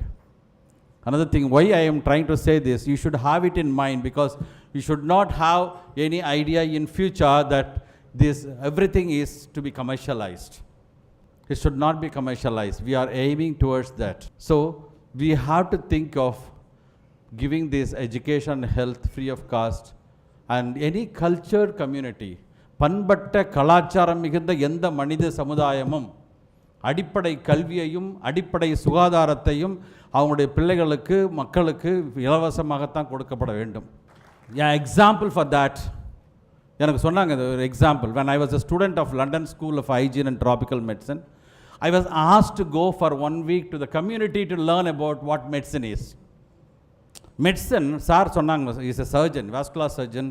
Another thing, why I am trying to say this, you should have it in mind, because you should not have any idea in future that this everything is to be commercialized. It should not be commercialized. We are aiming towards that. So we have to think of giving this education and health free of cost, and any cultured community, பண்பட்ட கலாச்சாரம் மிகுந்த எந்த மனித சமுதாயமும் அடிப்படை கல்வியையும் அடிப்படை சுகாதாரத்தையும் அவங்களுடைய பிள்ளைகளுக்கு மக்களுக்கு இலவசமாகத்தான் கொடுக்கப்பட வேண்டும். Example for that, எனக்கு சொன்னாங்க ஒரு example. When I was a student of London School of Hygiene and Tropical Medicine, I was asked to go for 1 week to the community to learn about what medicine is. Medicine, sir சொன்னாங்க, is a surgeon, vascular surgeon,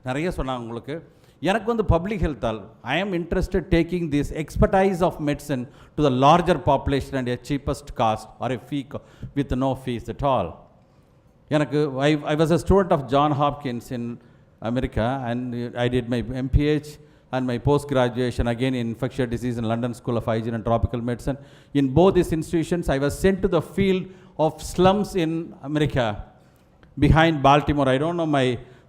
நிறைய சொன்னாங்க உங்களுக்கு. எனக்கு வந்து public ஹெல்த்தால் I am interested taking this expertise of medicine to the larger population and a cheapest cost or a fee with no fees at all. எனக்கு I was a student of John Hopkins in America, and I did my MPH and my post-graduation again in infectious disease in London School of Hygiene and Tropical Medicine. In both these institutions, I was sent to the field of slums in America, behind Baltimore. I don't know, my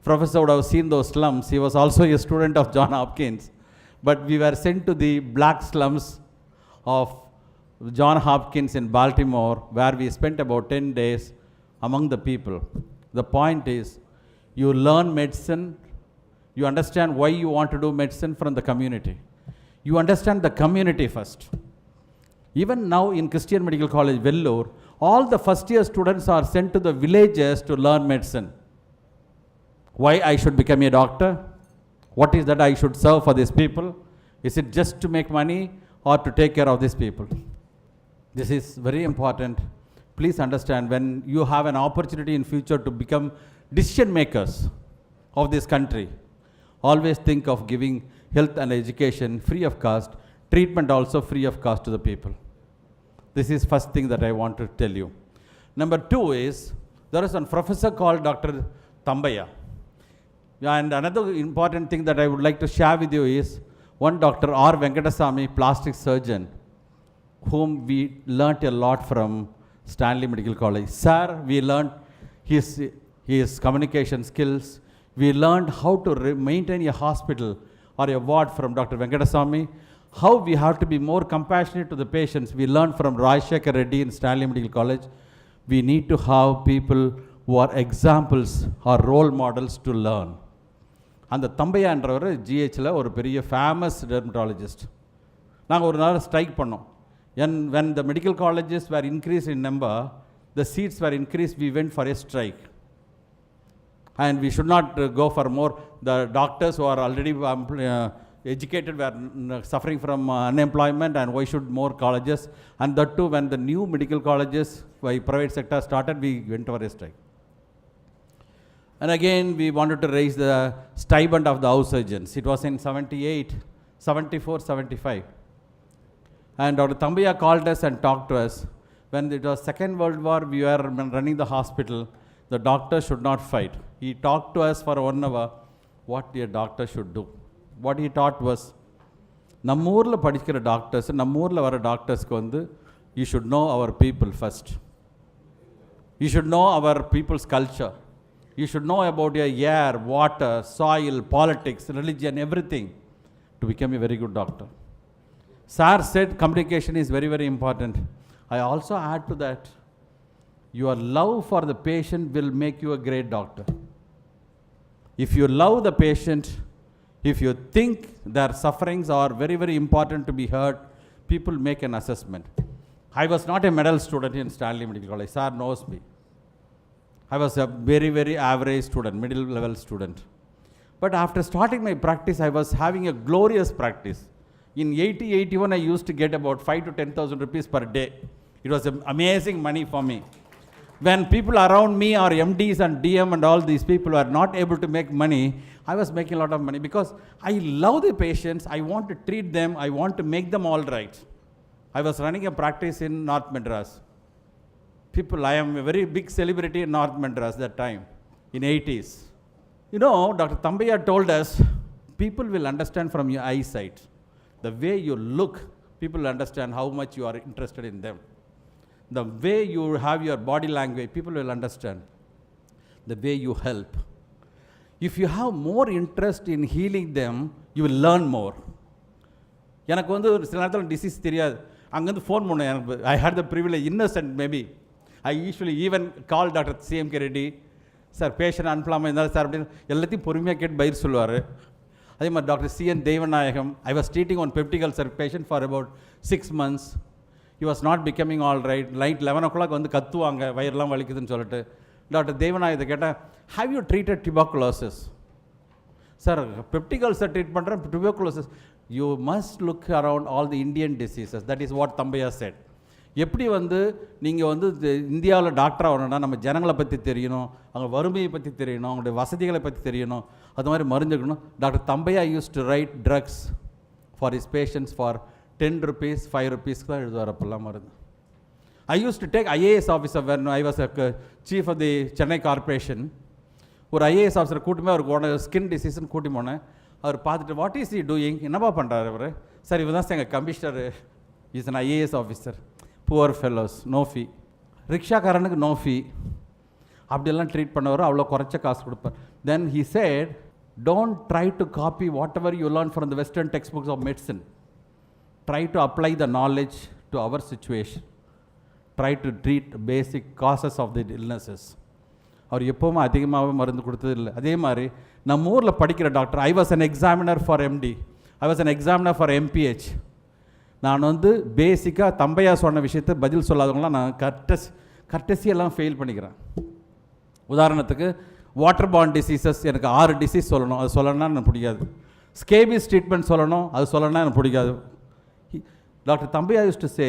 professor would have seen those slums. He was also a student of John Hopkins. But we were sent to the black slums of John Hopkins in Baltimore, where we spent about 10 days among the people. The point is, you learn medicine, you understand why you want to do medicine from the community. You understand the community first. Even now in Christian Medical College, Vellore, all the first year students are sent to the villages to learn medicine. Why I should become a doctor? What is that I should serve for these people? Is it just to make money or to take care of these people? This is very important. Please understand, when you have an opportunity in future to become decision makers of this country, always think of giving health and education free of cost, treatment also free of cost to the people. This is first thing that I want to tell you. Number 2 is, there is one professor called Dr. Thambaya. And another important thing that I would like to share with you is, one Dr. R. Venkatasamy, plastic surgeon, whom we learnt a lot from Stanley Medical College. Sir, we learned his communication skills. We learned how to maintain a hospital or a ward from Dr. Venkatasamy. How we have to be more compassionate to the patients. We learned from Jana Shaker in Stanley Medical College. We need to have people who are examples or role models to learn. அந்த தம்பையான்றவர் ஜிஹெச்சில் ஒரு பெரிய famous dermatologist. நாங்கள் ஒரு நாள் strike பண்ணோம். when the medical colleges were increased in number, the seats were increased, we went for a strike. And we should not go for more. The doctors who are already educated were suffering from unemployment, and why should more colleges? And that too, when the new medical colleges by private sector started, we went for a strike. And again, we wanted to raise the stipend of the house surgeons. It was in 78, 74, 75. And Dr. Thambaya called us and talked to us. When it was Second World War, we were running the hospital. The doctor should not fight. He talked to us for 1 hour what a doctor should do. What he taught was, நம்ம ஊரில் படிக்கிற doctors, நம்ம ஊரில் வர டாக்டர்ஸ்க்கு வந்து, you should know our people first. You should know our people's culture. You should know about your air, water, soil, politics, religion, everything to become a very good doctor. Sir said communication is very, very important. I also add to that, your love for the patient will make you a great doctor. If you love the patient, if you think their sufferings are very, very important to be heard, people make an assessment. I was not a medal student in Stanley Medical College. Sir knows me. I was a very, very average student, middle level student. But after starting my practice, I was having a glorious practice. In 80-81, I used to get about 5 to 10,000 rupees per day. It was amazing money for me. When people around me or MDs and DM and all these people were not able to make money, I was making a lot of money because I love the patients, I want to treat them, I want to make them all right. I was running a practice in North Madras. People, I am a very big celebrity in North Madras that time, in 80s. You know, Dr. Thambaiah told us, people will understand from your eyesight. The way you look, people will understand how much you are interested in them. The way you have your body language, people will understand. The way you help. If you have more interest in healing them, you will learn more. எனக்கு வந்து சில நேரத்தில் disease தெரியாது, அங்கேருந்து phone பண்ணேன். எனக்கு I had the privilege, innocent maybe. I usually even call Dr.C.M.K.Reddy, sir patient அனுப்பலாமல் இருந்தாலும் சார் அப்படின்னு எல்லாத்தையும் பொறுமையாக கேட்டு பயிர் சொல்லுவார். அதே மாதிரி doctor C.N. Deivanayagam, I was treating one peptic ulcer patient for about 6 months. He was not becoming all right. Night 11 o'clock வந்து கத்துவாங்க, வயிறுலாம் வலிக்குதுன்னு சொல்லிட்டு. டாக்டர் தெய்வநாயகத்தை கேட்டேன், have you treated tuberculosis? Sir peptic ulcer treat பண்ணுறேன், tuberculosis. You must look around all the Indian diseases. That is what Thambaiah said. எப்படி வந்து நீங்கள் வந்து இந்தியாவில் டாக்டராக வரணும்னா நம்ம ஜனங்களை பற்றி தெரியணும், அவங்க வறுமையை பற்றி தெரியணும், அவங்களுடைய வசதிகளை பற்றி தெரியணும், அது மாதிரி மருந்துக்கணும். Doctor Thambaiah used to write drugs for his patients for 10 rupees, 5 rupees தான் எழுதுவார் அப்பெல்லாம் மருந்து. I used to take IAS officer when I was a chief of the Chennai corporation. ஒரு IAS ஆஃபீஸர் கூட்டிமே அவருக்கு ஸ்கின் டிசீஸ்ன்னு கூட்டி போனேன். அவர் பார்த்துட்டு, வாட் இஸ் ஹி டூயிங், என்னப்பா பண்ணுறாரு அவர்? சார் இவர் தான் சார் எங்கள் commissioner, is an IAS officer. Poor fellows, no fee. ரிக்ஷாக்காரனுக்கு நோ ஃபீ. அப்படியெல்லாம் ட்ரீட் பண்ணவர், அவ்வளோ குறைச்ச காசு கொடுப்பார். Then he said, don't try to copy whatever you learn from the western text books of medicine. Try to apply the knowledge to our situation. Try to treat basic causes of the illnesses. அவர் எப்போவுமே அதிகமாக மருந்து கொடுத்தது இல்லை. அதே மாதிரி நம்ம ஊரில் படிக்கிற doctor, I was an examiner for MD, I was an examiner for MPH. நான் வந்து பேசிக்காக Thambaiah சொன்ன விஷயத்தை பதில் சொல்லாதவங்களாம் நான் கர்டசியெல்லாம் ஃபெயில் பண்ணிக்கிறேன். உதாரணத்துக்கு வாட்டர் பார்ன் டிசீசஸ், எனக்கு 6 டிசீஸ் சொல்லணும், அது சொல்லணும்னா எனக்கு பிடிக்காது. ஸ்கேபிஸ் ட்ரீட்மெண்ட் சொல்லணும், அது சொல்லணும்னா எனக்கு பிடிக்காது. Doctor Thambaiah used to say,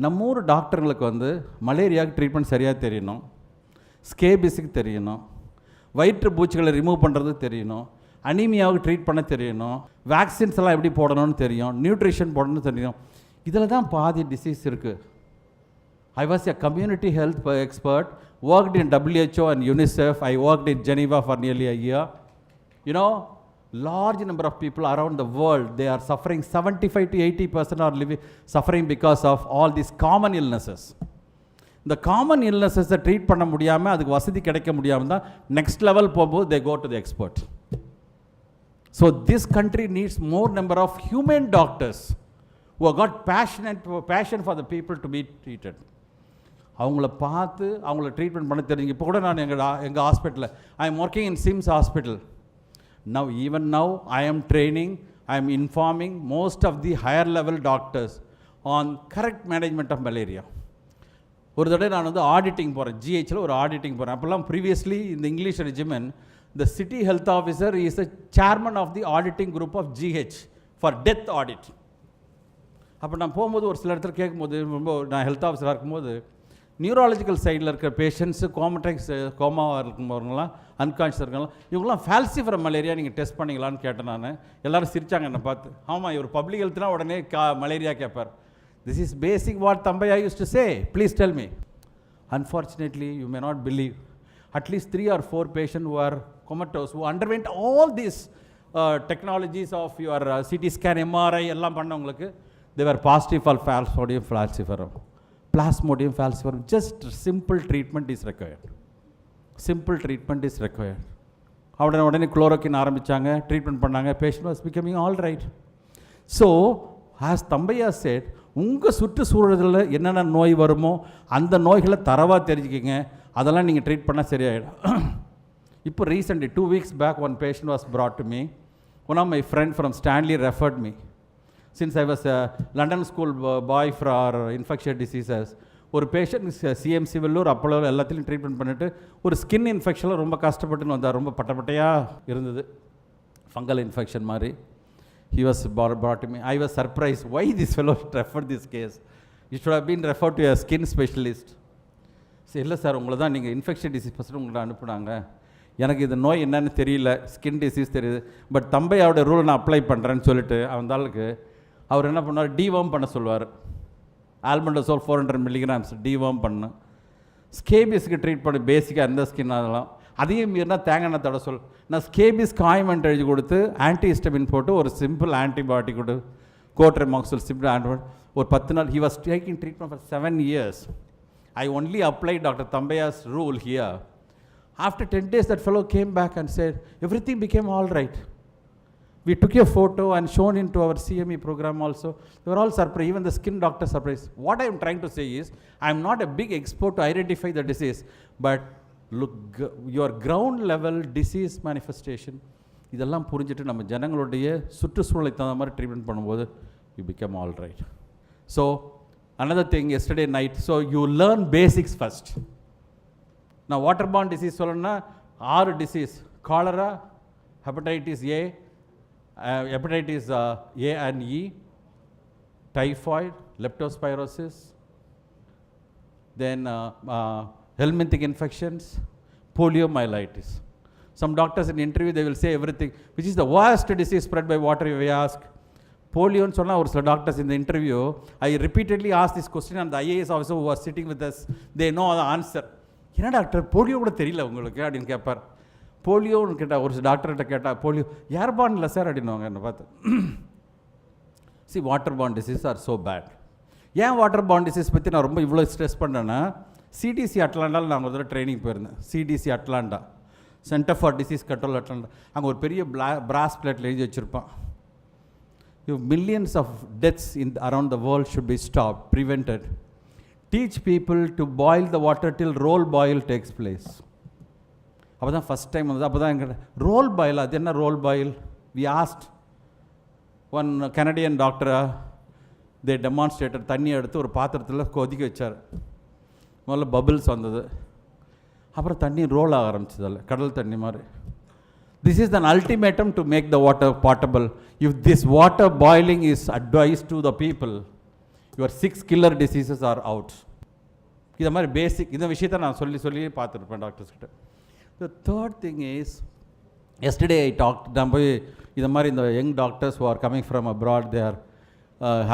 நம்ம ஊர் டாக்டர்களுக்கு வந்து மலேரியாவுக்கு ட்ரீட்மெண்ட் சரியாக தெரியணும், ஸ்கேபிஸுக்கு தெரியணும், வயிற்று பூச்சிகளை ரிமூவ் பண்ணுறது தெரியணும், அனீமியாவுக்கு ட்ரீட் பண்ண தெரியணும், வேக்சின்ஸ் எல்லாம் எப்படி போடணும்னு தெரியும், நியூட்ரிஷன் போடணும்னு தெரியும். இதில் தான் பாதி டிசீஸ் இருக்குது. I was a community health expert, worked in WHO and UNICEF. I worked in Geneva for nearly a year. You know, large number of people around the world, they are suffering, 75 to 80% are suffering because of all these common illnesses. The common illnesses treat பண்ண முடியாமல், அதுக்கு வசதி கிடைக்க முடியாமல் தான் next level போகும்போது they go to the expert. So this country needs more number of human doctors who have got passion for the people to be treated. அவங்கள பார்த்து அவங்கள ட்ரீட்மெண்ட் பண்ண தெரியுங்க. இப்போ கூட நான் எங்கள் ஹாஸ்பிட்டலில் I am working in Sims hospital. Even now, I am training, I am informing most of the higher level doctors on correct management of malaria. ஒரு தடவை நான் வந்து ஆடிட்டிங் போகிறேன், ஜிஹெச்சில் ஒரு ஆடிட்டிங் போகிறேன். அப்போல்லாம் ப்ரீவியஸ்லி இந்த English regimen, the city health officer is the chairman of the auditing group of GH for death audit. அப்போ நான் போகும்போது ஒரு சில இடத்துல கேட்கும்போது, ரொம்ப நான் ஹெல்த் ஆஃபீஸராக இருக்கும்போது, நியூராலஜிக்கல் சைடில் இருக்கிற பேஷண்ட்ஸு, கோமாவாக இருக்கும்போதுலாம், அன்கான்ஷியஸ் இருக்கலாம், இவங்களாம் ஃபால்சிஃபரம் மலேரியா நீங்கள் டெஸ்ட் பண்ணிங்களான்னு கேட்டேன் நான். எல்லோரும் சிரித்தாங்க என்னை பார்த்து. ஆமாம், இவர் பப்ளிக் ஹெல்த்னா உடனே மலேரியா கேட்பார். This is basic what Thambaiah used to say. Please tell me. Unfortunately, you may not believe, at least 3 or 4 patients who are comatose, who underwent all these technologies of your CT scan, MRI எல்லாம் பண்ணவங்களுக்கு, they were positive for Plasmodium falciparum. Plasmodium falciparum. Just simple treatment is required. Simple treatment is required. உடனே chloroquine ஆரம்பித்தாங்க, treatment பண்ணாங்க, patient was becoming all right. So, as Thambaiah said, உங்கள் சுற்றுச்சூழலில் என்னென்ன நோய் வருமோ அந்த நோய்களை தரவாக தெரிஞ்சுக்கிங்க, அதெல்லாம் நீங்கள் ட்ரீட் பண்ணால் சரியாயிடும். இப்போ recently 2 weeks back one patient was brought to me. One of my friend from Stanley referred me. Since I was a London school boy for infectious diseases, ஒரு பேஷண்ட் சிஎம்சி வெல்லூர் அப்போலோ எல்லாத்துலேயும் treatment பண்ணிவிட்டு ஒரு skin இன்ஃபெக்ஷனில் ரொம்ப கஷ்டப்பட்டுன்னு வந்தார். ரொம்ப பட்டையாக இருந்தது, fungal infection மாதிரி. He was brought to me. I was surprised. Why this fellow referred this case? You should have been referred to a skin specialist. சரி, இல்லை சார், உங்களை தான் நீங்கள் இன்ஃபெக்ஷன் டிசீஸ் ஃபஸ்ட்டு உங்களை அனுப்புனாங்க. எனக்கு இது நோய் என்னன்னு தெரியல, ஸ்கின் டிசீஸ் தெரியுது, பட் தம்பையோட ரூல் நான் அப்ளை பண்ணுறேன்னு சொல்லிட்டு அவந்தாளுக்கு அவர் என்ன பண்ணுவார், டிவார்ம் பண்ண சொல்லுவார். ஆல்பண்டசோல் 400 mg டிவார்ம் பண்ணு. ஸ்கேபிஸ்க்கு ட்ரீட் பண்ணி பேசிக்காக இருந்த ஸ்கின் அதெல்லாம். அதையும் மீறினா தேங்காய் எண்ணெய் தட சொல். நான் ஸ்கேபிஸ் காய்மெண்ட் எழுதி கொடுத்து ஆன்டிஹிஸ்டமின் போட்டு ஒரு சிம்பிள் ஆன்டிபயோட்டிக் கொடு, கோட்ரெமாக்சோல் சிம்பிள் ஆன்டிபயோட்டிக் ஒரு 10 நாள். He was taking treatment for 7 years. I only applied Dr. Thambaya's rule here. After 10 days, that fellow came back and said, everything became all right. We took a photo and shown into our CME program also. They were all surprised, even the skin doctor surprised. What I am trying to say is, I am not a big expert to identify the disease, but look, your ground level disease manifestation, இதெல்லாம் புரிஞ்சுட்டு நம்ம ஜனங்களுடைய சுற்றுச்சூழலை தகுந்த மாதிரி treatment பண்ணும்போது you become all right. So, another thing, yesterday night, so you learn basics first. Now, waterborne disease சொல்லணும்னா 6 disease, cholera, hepatitis A, hepatitis A and E, typhoid, leptospirosis, then helminthic infections, poliomyelitis. Some doctors in interview, they will say everything, which is the worst disease spread by water, we ask. Polio சொன்னா ஒரு சில doctors இந்த interview, I repeatedly asked this question and the IAS officer who was sitting with us, they know the answer. என்ன doctor polio கூட தெரியல உங்களுக்கு அப்படின்னு கேட்பார். போலியோன்னு கேட்டால் ஒரு டாக்டர்கிட்ட கேட்டால் போலியோ ஏர்பான் இல்லை சார் அப்படின்னுவாங்க என்னை பார்த்து. Water borne disease are so bad. ஏன் வாட்டர் பார்ன் டிசீஸ் பற்றி நான் ரொம்ப இவ்வளோ ஸ்ட்ரெஸ் பண்ணேன்னா, சிடிசி அட்லாண்டாவில் நான் ஒரு தடவை ட்ரைனிங் போயிருந்தேன். CDC Atlanta, center for disease control Atlanta. அங்கே ஒரு பெரிய பிராஸ் பிளேட்டில் எழுதி வச்சுருப்பான், millions of deaths around the world should be stopped, prevented. Teach people to boil the water till roll boil takes place. அப்போ தான் ஃபஸ்ட் டைம் வந்தது. அப்போ தான் எங்கிட்ட ரோல் பாயில், அது என்ன roll boil? We asked one Canadian டாக்டரை, they demonstrator தண்ணி எடுத்து ஒரு பாத்திரத்தில் கொதிக்க வச்சார். முதல்ல பபிள்ஸ் வந்தது, அப்புறம் தண்ணி ரோல் ஆக ஆரம்பிச்சதில்ல, கடல் தண்ணி மாதிரி. This is an ultimatum to make the water potable. If this water boiling is advised to the people, your 6 killer diseases are out. இதை மாதிரி பேசிக் இந்த விஷயத்தை நான் சொல்லி பார்த்துருப்பேன் டாக்டர்ஸ் கிட்ட. The third thing is, yesterday I talked, நான் போய் இதை மாதிரி இந்த young doctors who are coming from abroad, they are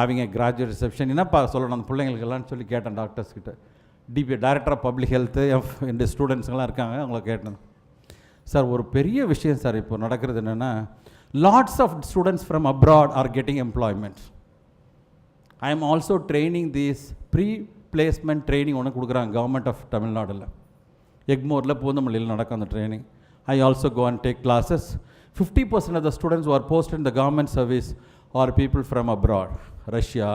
having a graduate reception, என்னப்பா சொல்லணும் அந்த பிள்ளைங்களுக்கெல்லாம் சொல்லி கேட்டேன் டாக்டர்ஸ் கிட்ட. DP director of public health இந்த ஸ்டூடெண்ட்ஸுங்கெல்லாம் இருக்காங்க, அவங்கள கேட்டேன். சார் ஒரு பெரிய விஷயம் சார் இப்போ நடக்கிறது என்னென்னா, lots of students from abroad are getting employment. I am also training these pre placement training ஒன்று கொடுக்குறாங்க கவர்மெண்ட் ஆஃப் தமிழ்நாடில். எக்மோரில் பூந்தமல்லியில் நடக்கும் அந்த training. I also go and take classes. 50% of the students are post in the government service are people from abroad, Russia,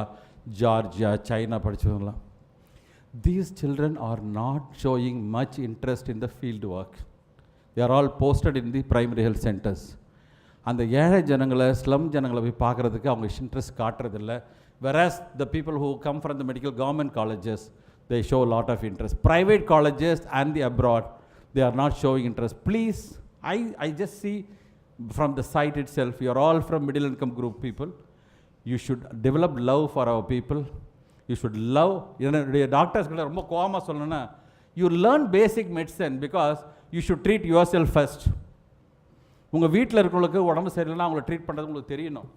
Georgia, China படித்தவங்களாம். These children are not showing much interest in the field work. They are all posted in the primary health centers. அந்த ஏழை ஜனங்களை, slum ஜனங்களை போய் பார்க்குறதுக்கு அவங்க interest காட்டுறதில்ல. Whereas the people who come from the medical government colleges, they show a lot of interest. Private colleges and the abroad, they are not showing interest. Please, I just see from the site itself, you are all from middle income group people. You should develop love for our people. You should love. என்னுடைய டாக்டர்ஸ்கிட்ட ரொம்ப கோவமாக சொல்லணும்னா, you learn basic medicine because you should treat yourself first. உங்கள் வீட்டில் இருக்கிறவங்களுக்கு உடம்பு சரியில்லைன்னா அவங்கள ட்ரீட் பண்ணுறது உங்களுக்கு தெரியணும்.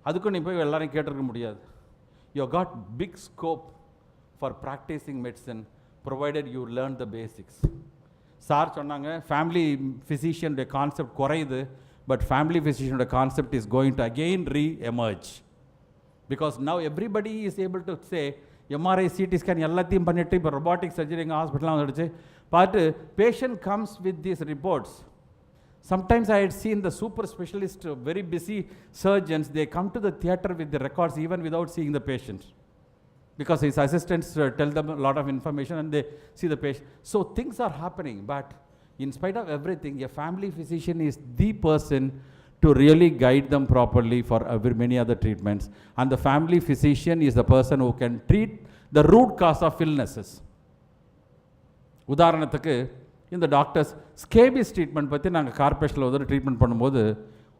அதுக்கும் நீ போய் எல்லாரையும் கேட்டிருக்க முடியாது. You got big scope for practising medicine provided you learn the basics. Sir சொன்னாங்க ஃபேமிலி ஃபிசிஷியனுடைய கான்செப்ட் குறையுது, பட் ஃபேமிலி ஃபிசிஷியனுடைய concept is going to again reemerge. Because now everybody is able to say MRI, CT scan எல்லாத்தையும் பண்ணிவிட்டு இப்போ robotic surgery எங்கள் ஹாஸ்பிட்டலாம் வந்துடுச்சு பார்த்து patient comes with these reports. Sometimes I had seen the super specialist, very busy surgeons, they come to the theatre with the records even without seeing the patient. Because his assistants tell them a lot of information and they see the patient. So things are happening, but in spite of everything, a family physician is the person to really guide them properly for many other treatments. And the family physician is the person who can treat the root cause of illnesses. உதாரணத்துக்கு இந்த doctors scabies treatment பற்றி நாங்கள் கார்பரேஷனில் வந்து treatment பண்ணும்போது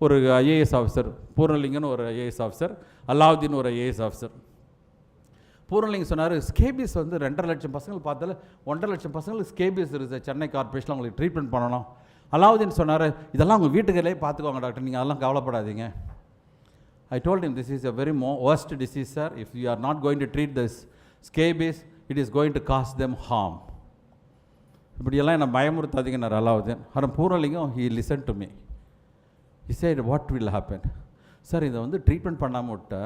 ஒரு IAS officer, பூர்ணலிங்கன்னு ஒரு IAS officer, Alauddin ஒரு IAS officer. பூர்ணலிங்கம் சொன்னார், ஸ்கேபிஸ் வந்து 2.5 லட்சம் பசங்கள் பார்த்தால 1.5 லட்சம் பசங்களுக்கு ஸ்கேபிஸ் இருக்குது, சென்னை கார்பரேஷனில் அவங்களுக்கு ட்ரீட்மெண்ட் பண்ணணும். அலாவுதீன் சொன்னார், இதெல்லாம் உங்கள் வீட்டுகளே பார்த்துக்குவாங்க டாக்டர், நீங்கள் அதெல்லாம் கவலைப்படாதீங்க. I told him, this is a very worst disease, sir. If you are not going to treat this scabies, it is going to cause them harm. இப்படியெல்லாம் என்னை பயமுறுத்தாதீங்கன்னார் அலாவுதீன். ஆனால் பூர்ணலிங்கம், he listened to me. He said, what will happen? Sir, இதை வந்து treatment பண்ணாமல் விட்ட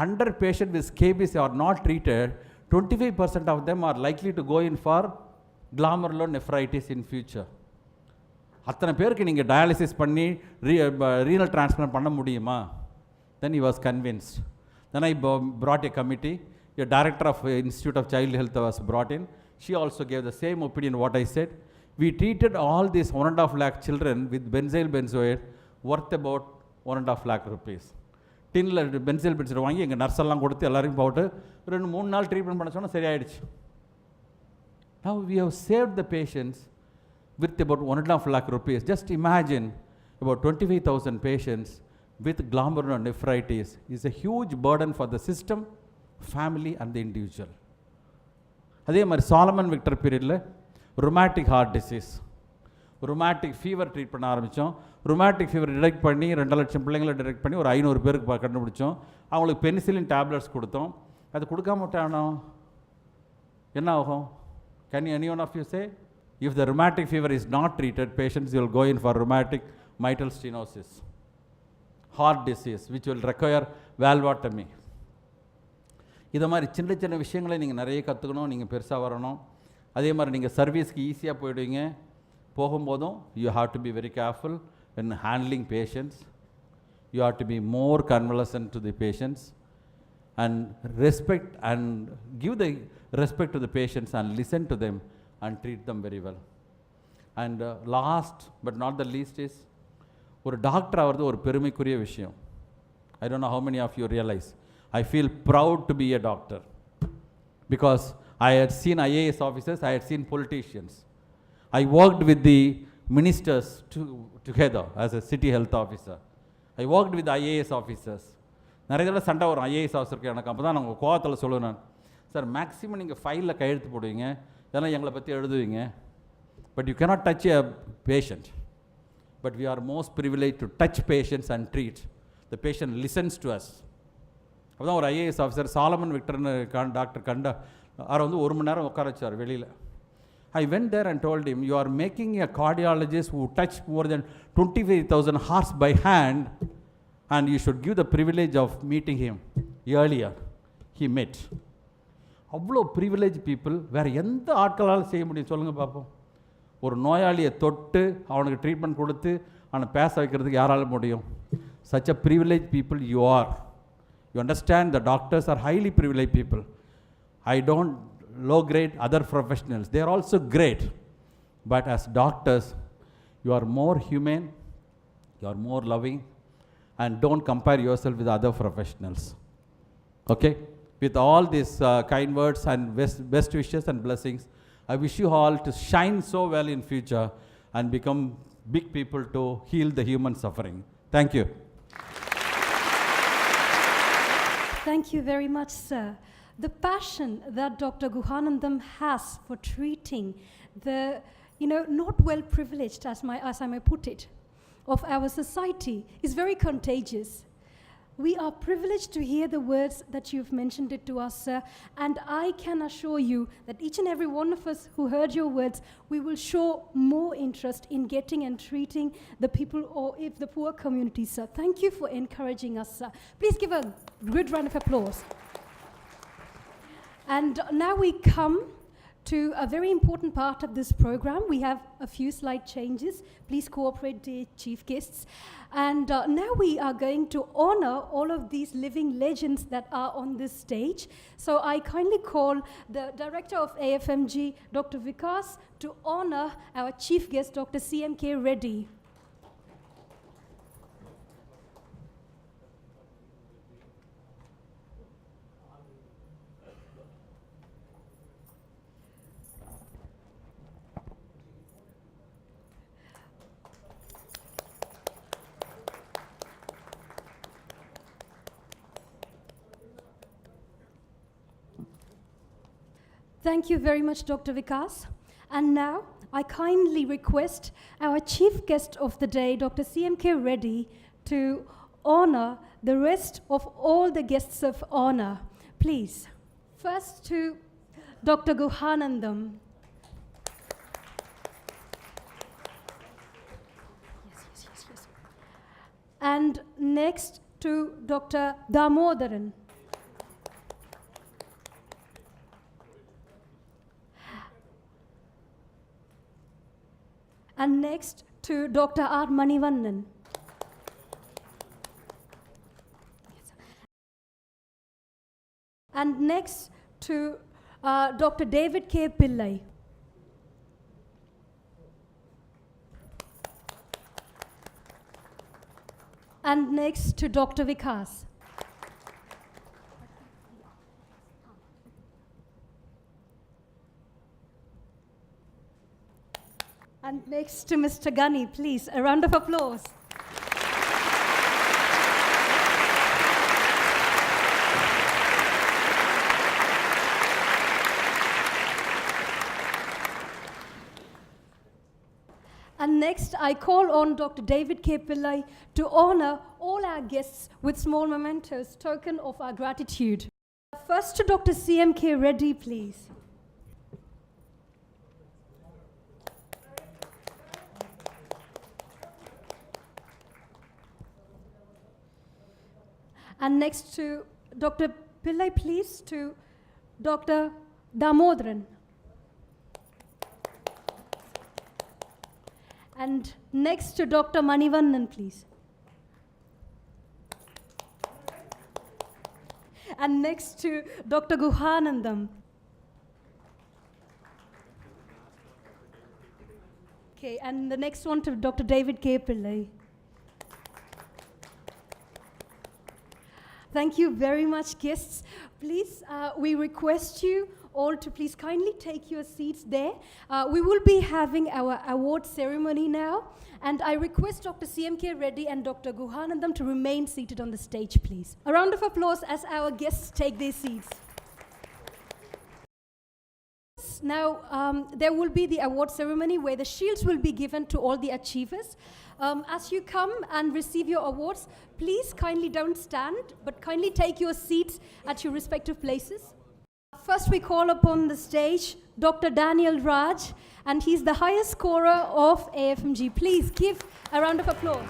100 patients with scabies are not treated, 25% of them are likely to go in for glomerulonephritis in future. அத்தனை பேருக்கு நீங்கள் டயாலிசிஸ் பண்ணி ரீனல் டிரான்ஸ்பிளான்ட் பண்ண முடியுமா? Then he was convinced. Then I brought a committee. A director of Institute of Child Health was brought in. She also gave the same opinion what I said. We treated all these 1.5 lakh children with benzyl benzoate worth about 1.5 lakh rupees. டின்னில் pencil pencil வாங்கி எங்கள் நர்ஸெல்லாம் கொடுத்து எல்லாரையும் போட்டு 2-3 நாள் treatment பண்ண சொன்னால் சரியாயிடுச்சு. Now we have saved the patients with about 1.5 lakh rupees. Just imagine about 25,000 patients with glomerulonephritis is a huge burden for the system, family and the individual. அதே மாதிரி சாலமன் விக்டர் பீரியடில் rheumatic heart disease, rheumatic fever treat பண்ண ஆரம்பித்தோம். Rheumatic fever detect பண்ணி 2 லட்சம் பிள்ளைங்களை detect பண்ணி ஒரு 500 பேருக்கு கண்டுபிடிச்சோம். அவங்களுக்கு பெனிசிலின் டேப்லெட்ஸ் கொடுத்தோம். அது கொடுக்காம விட்டானோ என்ன ஆகும்? Can any one of you say? If the rheumatic fever is not treated, patients will go in for rheumatic mitral stenosis, heart disease, which will require valvotomy. இதை மாதிரி சின்ன சின்ன விஷயங்களை நீங்கள் நிறைய கற்றுக்கணும், நீங்கள் பெருசாக வரணும். அதே மாதிரி நீங்கள் சர்வீஸ்க்கு ஈஸியாக போயிடுவீங்க. போகும்போதும் you have to be very careful in handling patients. You have to be more convalescent to the patients and respect and give the respect to the patients and listen to them and treat them very well. And last but not the least is, ஒரு doctor ஆகிறது ஒரு பெருமைக்குரிய விஷயம். I don't know how many of you realize. I feel proud to be a doctor because I had seen IAS officers, I had seen politicians. I worked with the ministers together as a city health officer. I worked with IAS officers. நிறைய தடவை சண்டை வரும் IAS ஆஃபீஸருக்கு எனக்கு. அப்போ தான் நான் உங்கள் கோவத்தில் சொல்லுவேன், சார் மேக்ஸிமம் நீங்கள் ஃபைலில் கையெழுத்து போடுவீங்க, இதெல்லாம் எங்களை பற்றி எழுதுவீங்க, but you cannot touch a patient. But we are most privileged to touch patients and treat. The patient listens to us. அப்போ தான் ஒரு ஐஏஎஸ் ஆஃபீஸர் சாலமன் விக்டர்னு டாக்டர் அவரை வந்து 1 மணி நேரம் உட்கார வச்சார் வெளியில். I went there and told him, you are making a cardiologist who touched more than 25,000 hearts by hand, and you should give the privilege of meeting him earlier. He met. அவ்வளோ privilege people வேறு எந்த ஆட்களால் செய்ய முடியும் சொல்லுங்கள் பார்ப்போம். ஒரு நோயாளியை தொட்டு அவனுக்கு ட்ரீட்மெண்ட் கொடுத்து அவனை பேச வைக்கிறதுக்கு யாரால் முடியும்? Such a privileged people you are. You understand, the doctors are highly privileged people. I don't low grade other professionals. They are also great. But as doctors, you are more humane, you are more loving, and don't compare yourself with other professionals. Okay? With all these kind words and best wishes and blessings, I wish you all to shine so well in future and become big people to heal the human suffering. Thank you. Thank you very much, sir. The passion that Dr. Guhanandam has for treating the, not well privileged, as I may put it, of our society is very contagious. We are privileged to hear the words that you've mentioned it to us, sir, and I can assure you that each and every one of us who heard your words, we will show more interest in getting and treating the people or if the poor community, sir. Thank you for encouraging us, sir. Please give a good round of applause. And now we come to a very important part of this program. We have a few slight changes. Please cooperate, dear chief guests. And now we are going to honor all of these living legends that are on this stage. So I kindly call the director of AFMG, Dr. Vikas, to honor our chief guest, Dr. C.M.K.Reddy. Thank you very much, Dr. Vikas. And now, I kindly request our chief guest of the day, Dr. C.M.K.Reddy, to honor the rest of all the guests of honor. Please. First to Dr. Guhanandam. Yes. And next to Dr. Damodaran. And next to Dr. R. Manivannan. And next to Dr. David Kay Pillai. And next to Dr. Vikas. And next to Mr. Gunny, please, a round of applause. And next, I call on Dr. David Kay Pillai to honor all our guests with small mementos, token of our gratitude. First to Dr. C.M.K.Reddy, please. And next to Dr. Pillai, please, to Dr. Damodaran. And next to Dr. Manivannan, please. And next to Dr. Guhanandam. Okay, and the next one to Dr. David Kay Pillai. Thank you very much, guests. Please, we request you all to please kindly take your seats there. We will be having our award ceremony now, and I request Dr. C.M.K.Reddy and Dr. Guhanandam to remain seated on the stage, please. A round of applause as our guests take their seats. Now, there will be the award ceremony where the shields will be given to all the achievers. As you come and receive your awards, please kindly don't stand, but kindly take your seats at your respective places. First, we call upon the stage Dr. Daniel Raj, and he's the highest scorer of AFMG. Please give a round of applause.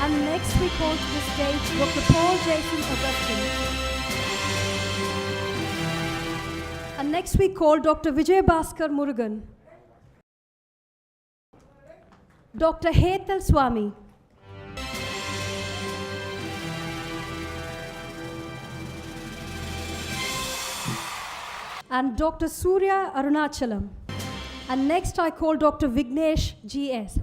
And next, we call to the stage Dr. Paul Jason Augustine. And next, we call Dr. Vijay Bhaskar Murugan. Dr. Hetal Swami. And Dr. Surya Arunachalam. And next I call Dr. Vignesh G.S.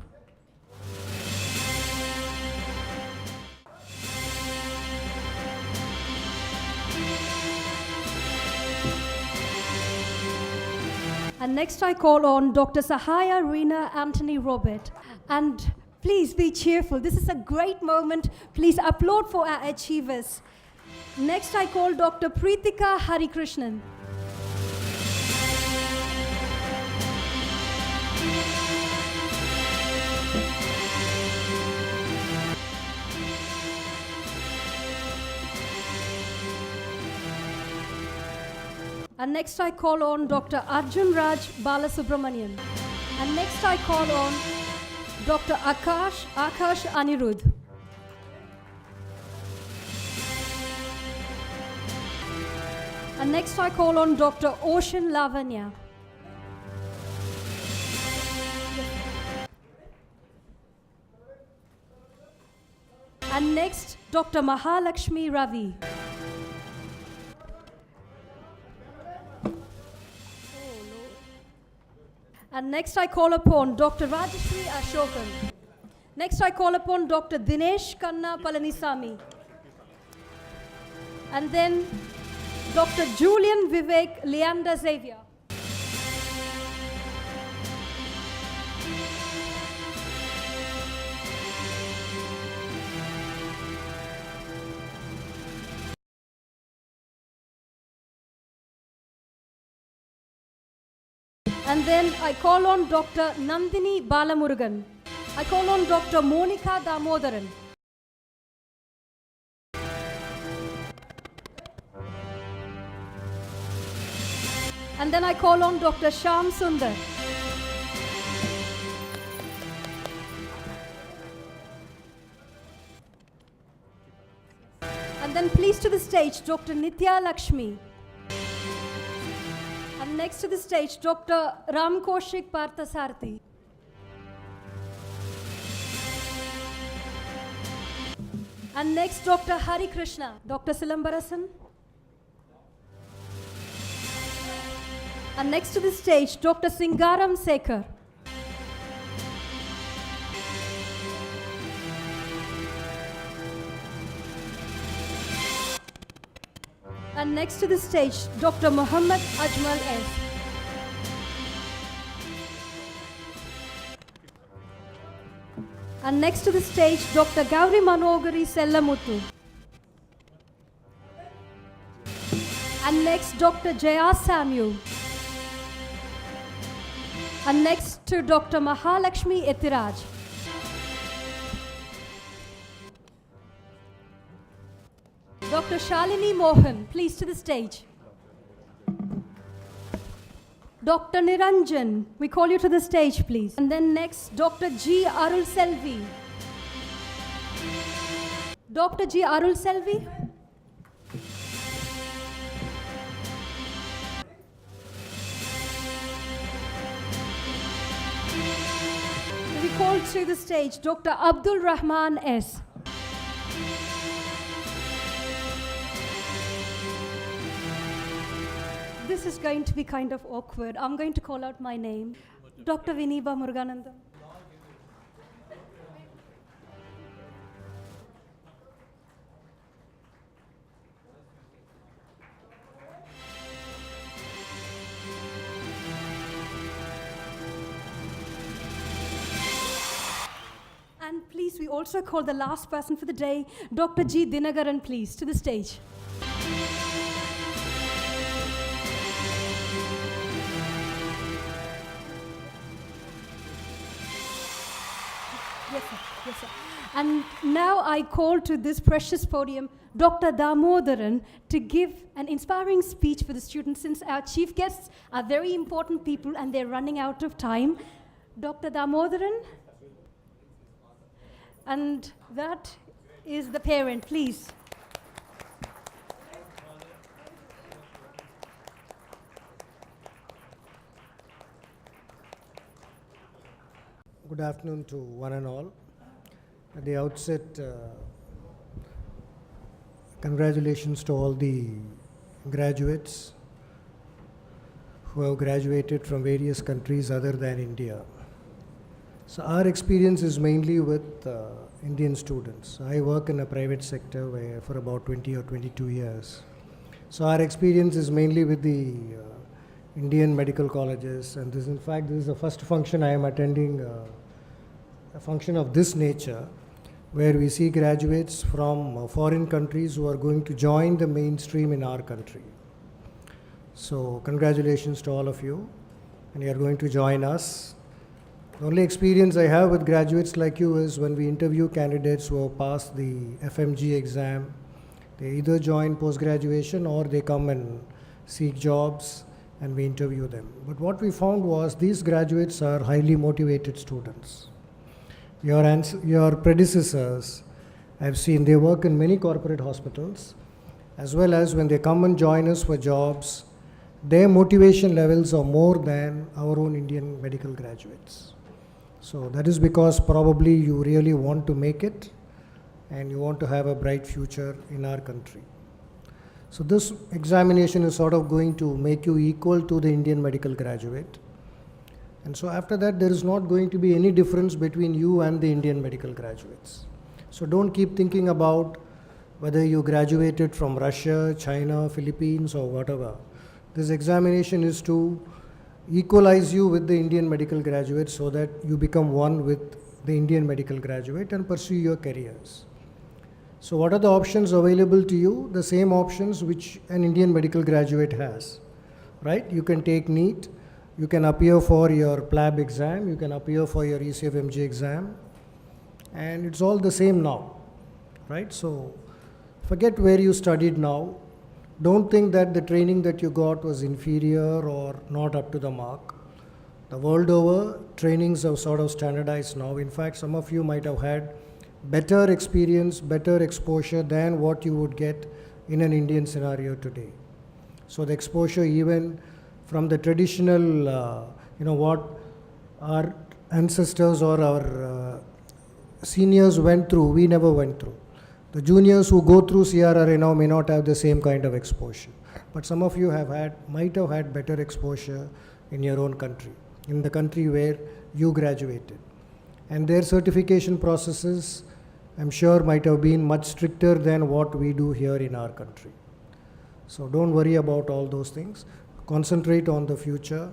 And next I call on Dr. Sahaya Reena Anthony Robert. And please be cheerful. This is a great moment. Please applaud for our achievers. Next I call Dr. Preetika Harikrishnan. And next I call on Dr. Arjun Raj Balasubramanian. And next I call on Dr. Akash Anirudh. And next I call on Dr. Ocean Lavanya. And next, Dr. Mahalakshmi Ravi. And next I call upon Dr. Rajashri Ashokan. Next I call upon Dr. Dinesh Kanna Palanisamy. And then Dr. Julian Vivek Leander Xavier. And then I call on Dr. Nandini Balamurugan. I call on Dr. Monica Damodaran. And then I call on Dr. Shyam Sundar. And then please to the stage, Dr. Nitya Lakshmi. And next to the stage, Dr. Ram Koshik Parthasarthi. And next, Dr. Hari Krishna, Dr. Silambarasan. And next to the stage, Dr. Singaram Sekar. And next to the stage, Dr. Muhammad Ajmal S. And next to the stage, Dr. Gauri Manogari Sellamuthu. And next, Dr. Jaya Samuel. And next to Dr. Mahalakshmi Etiraj. Dr. Shalini Mohan, please to the stage. Dr. Niranjan, we call you to the stage, please. And then next, Dr. G. Arul Selvi. Dr. G. Arul Selvi. We call to the stage Dr. Abdul Rahman S. This is going to be kind of awkward. I'm going to call out my name. Dr. Viniba Muruganandam. And please, we also call the last person for the day, Dr. G. Dinagaran, please, to the stage. Yes, sir. Yes, sir. And now I call to this precious podium Dr. Damodaran to give an inspiring speech for the students, since our chief guests are very important people and they're running out of time. Dr. Damodaran? And that is the parent, please. Good afternoon to one and all. At the outset, congratulations to all the graduates who have graduated from various countries other than India. So our experience is mainly with Indian students. I work in a private sector where for about 20 or 22 years. So our experience is mainly with the Indian medical colleges, and this, in fact, this is the first function I am attending, a function of this nature, where we see graduates from foreign countries who are going to join the mainstream in our country. So congratulations to all of you, and you are going to join us. The only experience I have with graduates like you is when we interview candidates who have passed the FMG exam. They either join post-graduation or they come and seek jobs, and we interview them. But what we found was these graduates are highly motivated students. Your predecessors, I've seen, they work in many corporate hospitals, as well as when they come and join us for jobs, their motivation levels are more than our own Indian medical graduates. So that is because probably you really want to make it and you want to have a bright future in our country. So this examination is sort of going to make you equal to the Indian medical graduate. And so after that, there is not going to be any difference between you and the Indian medical graduates. So don't keep thinking about whether you graduated from Russia, China, Philippines or whatever. This examination is to equalize you with the Indian medical graduate so that you become one with the Indian medical graduate and pursue your careers. So what are the options available to you? The same options which an Indian medical graduate has, right? You can take NEET, you can appear for your PLAB exam, you can appear for your ECFMG exam, and it's all the same now, right? So forget where you studied now. Don't think that the training that you got was inferior or not up to the mark. The world over, trainings have sort of standardized now. In fact, some of you might have had better experience, better exposure than what you would get in an Indian scenario today. So the exposure even from the traditional, what our ancestors or our seniors went through, we never went through. The juniors who go through CRRA now may not have the same kind of exposure. But some of you might have had better exposure in your own country, in the country where you graduated. And their certification processes, I'm sure, might have been much stricter than what we do here in our country. So don't worry about all those things. Concentrate on the future.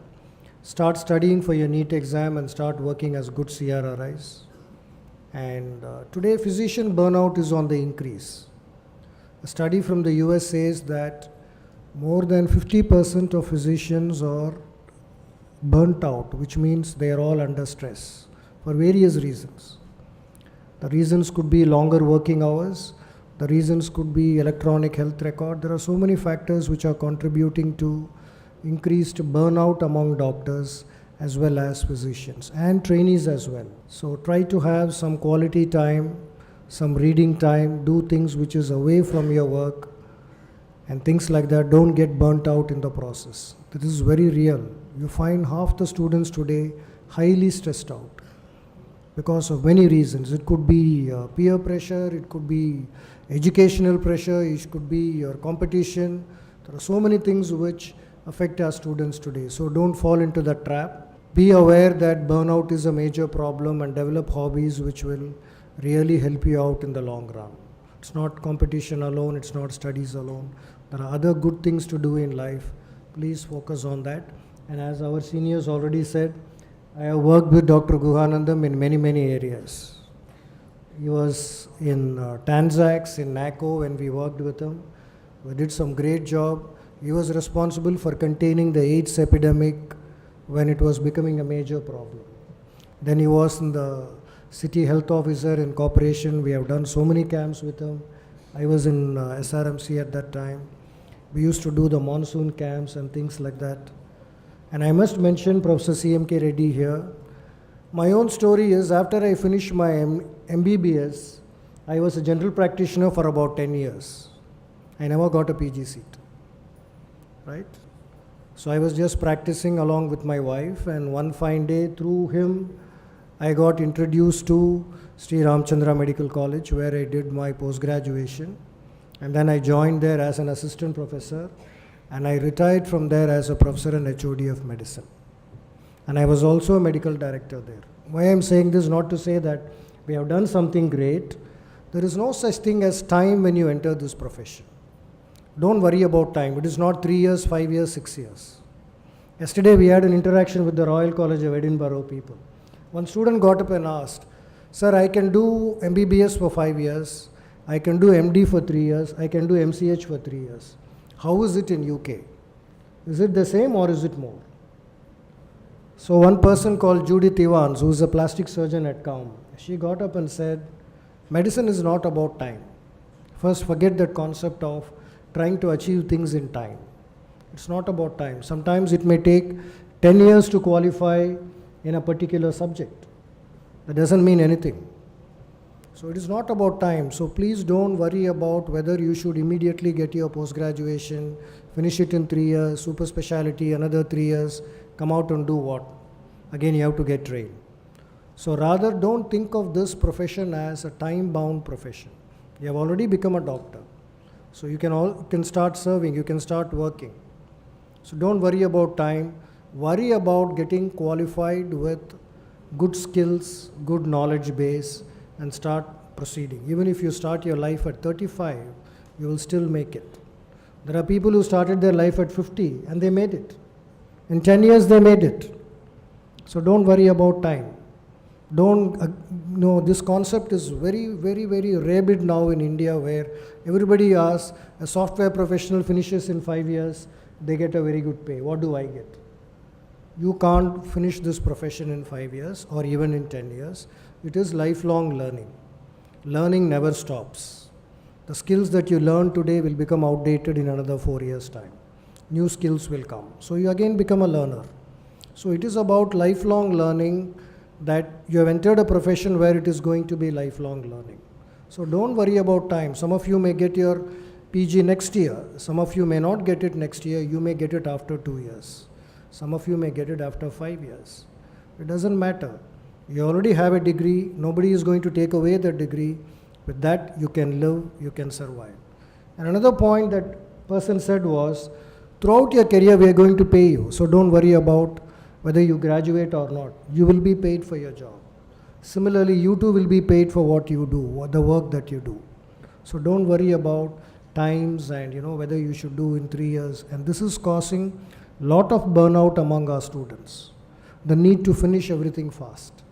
Start studying for your NEET exam and start working as good CRRIs. And today, physician burnout is on the increase. A study from the US says that more than 50% of physicians are burnt out, which means they are all under stress for various reasons. The reasons could be longer working hours. The reasons could be electronic health record. There are so many factors which are contributing to increased burnout among doctors as well as physicians and trainees as well. So try to have some quality time, some reading time, do things which is away from your work and things like that. Don't get burnt out in the process. This is very real. You find half the students today highly stressed out because of many reasons. It could be peer pressure, it could be educational pressure, it could be your competition. There are so many things which affect our students today. So don't fall into that trap. Be aware that burnout is a major problem and develop hobbies which will really help you out in the long run. It's not competition alone, it's not studies alone. There are other good things to do in life. Please focus on that. And as our seniors already said, I have worked with Dr. Guhanandam in many, many areas. He was in TANZACS, in NACO when we worked with him. We did some great job. He was responsible for containing the AIDS epidemic when it was becoming a major problem. Then he was in the city health officer in corporation. We have done so many camps with him. I was in SRMC at that time. We used to do the monsoon camps and things like that. And I must mention Professor C.M.K.Reddy here. My own story is after I finished my MBBS, I was a general practitioner for about 10 years. I never got a PG seat, right? So I was just practicing along with my wife, and one fine day through him, I got introduced to Sri Ramchandra Medical College where I did my post-graduation. And then I joined there as an assistant professor, and I retired from there as a professor and HOD of medicine. And I was also a medical director there. Why I'm saying this, not to say that we have done something great. There is no such thing as time when you enter this profession. Don't worry about time. It is not 3 years, 5 years, 6 years. Yesterday we had an interaction with the Royal College of Edinburgh people. One student got up and asked, "Sir, I can do MBBS for 5 years. I can do MD for 3 years. I can do MCH for 3 years. How is it in UK? Is it the same or is it more?" So one person called Judith Evans, who is a plastic surgeon at COM, she got up and said, "Medicine is not about time. First, forget that concept of trying to achieve things in time. It's not about time. Sometimes it may take 10 years to qualify in a particular subject. That doesn't mean anything. So it is not about time. So please don't worry about whether you should immediately get your post-graduation, finish it in 3 years, super specialty, another 3 years, come out and do what? Again, you have to get trained. So rather, don't think of this profession as a time-bound profession. You have already become a doctor. So you can start serving, you can start working. So don't worry about time. Worry about getting qualified with good skills, good knowledge base, and start proceeding. Even if you start your life at 35, you will still make it. There are people who started their life at 50 and they made it. In 10 years, they made it. So don't worry about time. This concept is very, very, very rabid now in India, where everybody asks, a software professional finishes in 5 years, they get a very good pay. What do I get? You can't finish this profession in 5 years or even in 10 years. It is lifelong learning. Learning never stops. The skills that you learn today will become outdated in another 4 years' time. New skills will come. So you again become a learner. So it is about lifelong learning, that you have entered a profession where it is going to be lifelong learning. So don't worry about time. Some of you may get your PG next year. Some of you may not get it next year. You may get it after 2 years. Some of you may get it after 5 years. It doesn't matter. You already have a degree. Nobody is going to take away the degree. With that, you can live, you can survive. And another point that person said was, throughout your career, we are going to pay you. So don't worry about whether you graduate or not. You will be paid for your job. Similarly, you too will be paid for what you do, the work that you do. So don't worry about times and whether you should do in 3 years. And this is causing a lot of burnout among our students. The need to finish everything fast.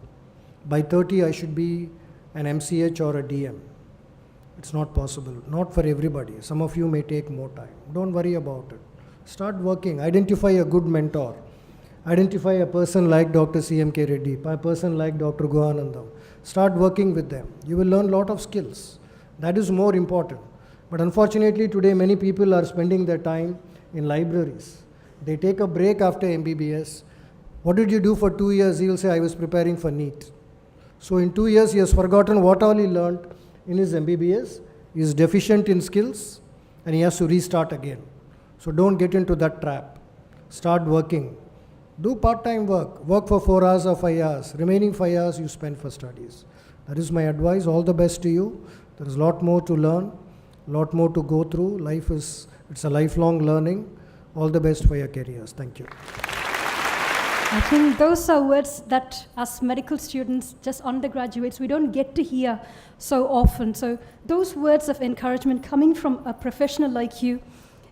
By 30, I should be an MCH or a DM. It's not possible. Not for everybody. Some of you may take more time. Don't worry about it. Start working. Identify a good mentor. Identify a person like Dr.C.M.K.Reddy, a person like Dr. Guhanandam. Start working with them. You will learn a lot of skills. That is more important. But unfortunately, today many people are spending their time in libraries. They take a break after MBBS. What did you do for 2 years? He will say, I was preparing for NEET. So in 2 years, he has forgotten what all he learned in his MBBS. He is deficient in skills and he has to restart again. So don't get into that trap. Start working. Do part-time work. Work for 4 hours or 5 hours. Remaining 5 hours you spend for studies. That is my advice. All the best to you. There is a lot more to learn, a lot more to go through. It's a lifelong learning. All the best for your careers. Thank you. I think those are words that as medical students, just undergraduates, we don't get to hear so often. So those words of encouragement coming from a professional like you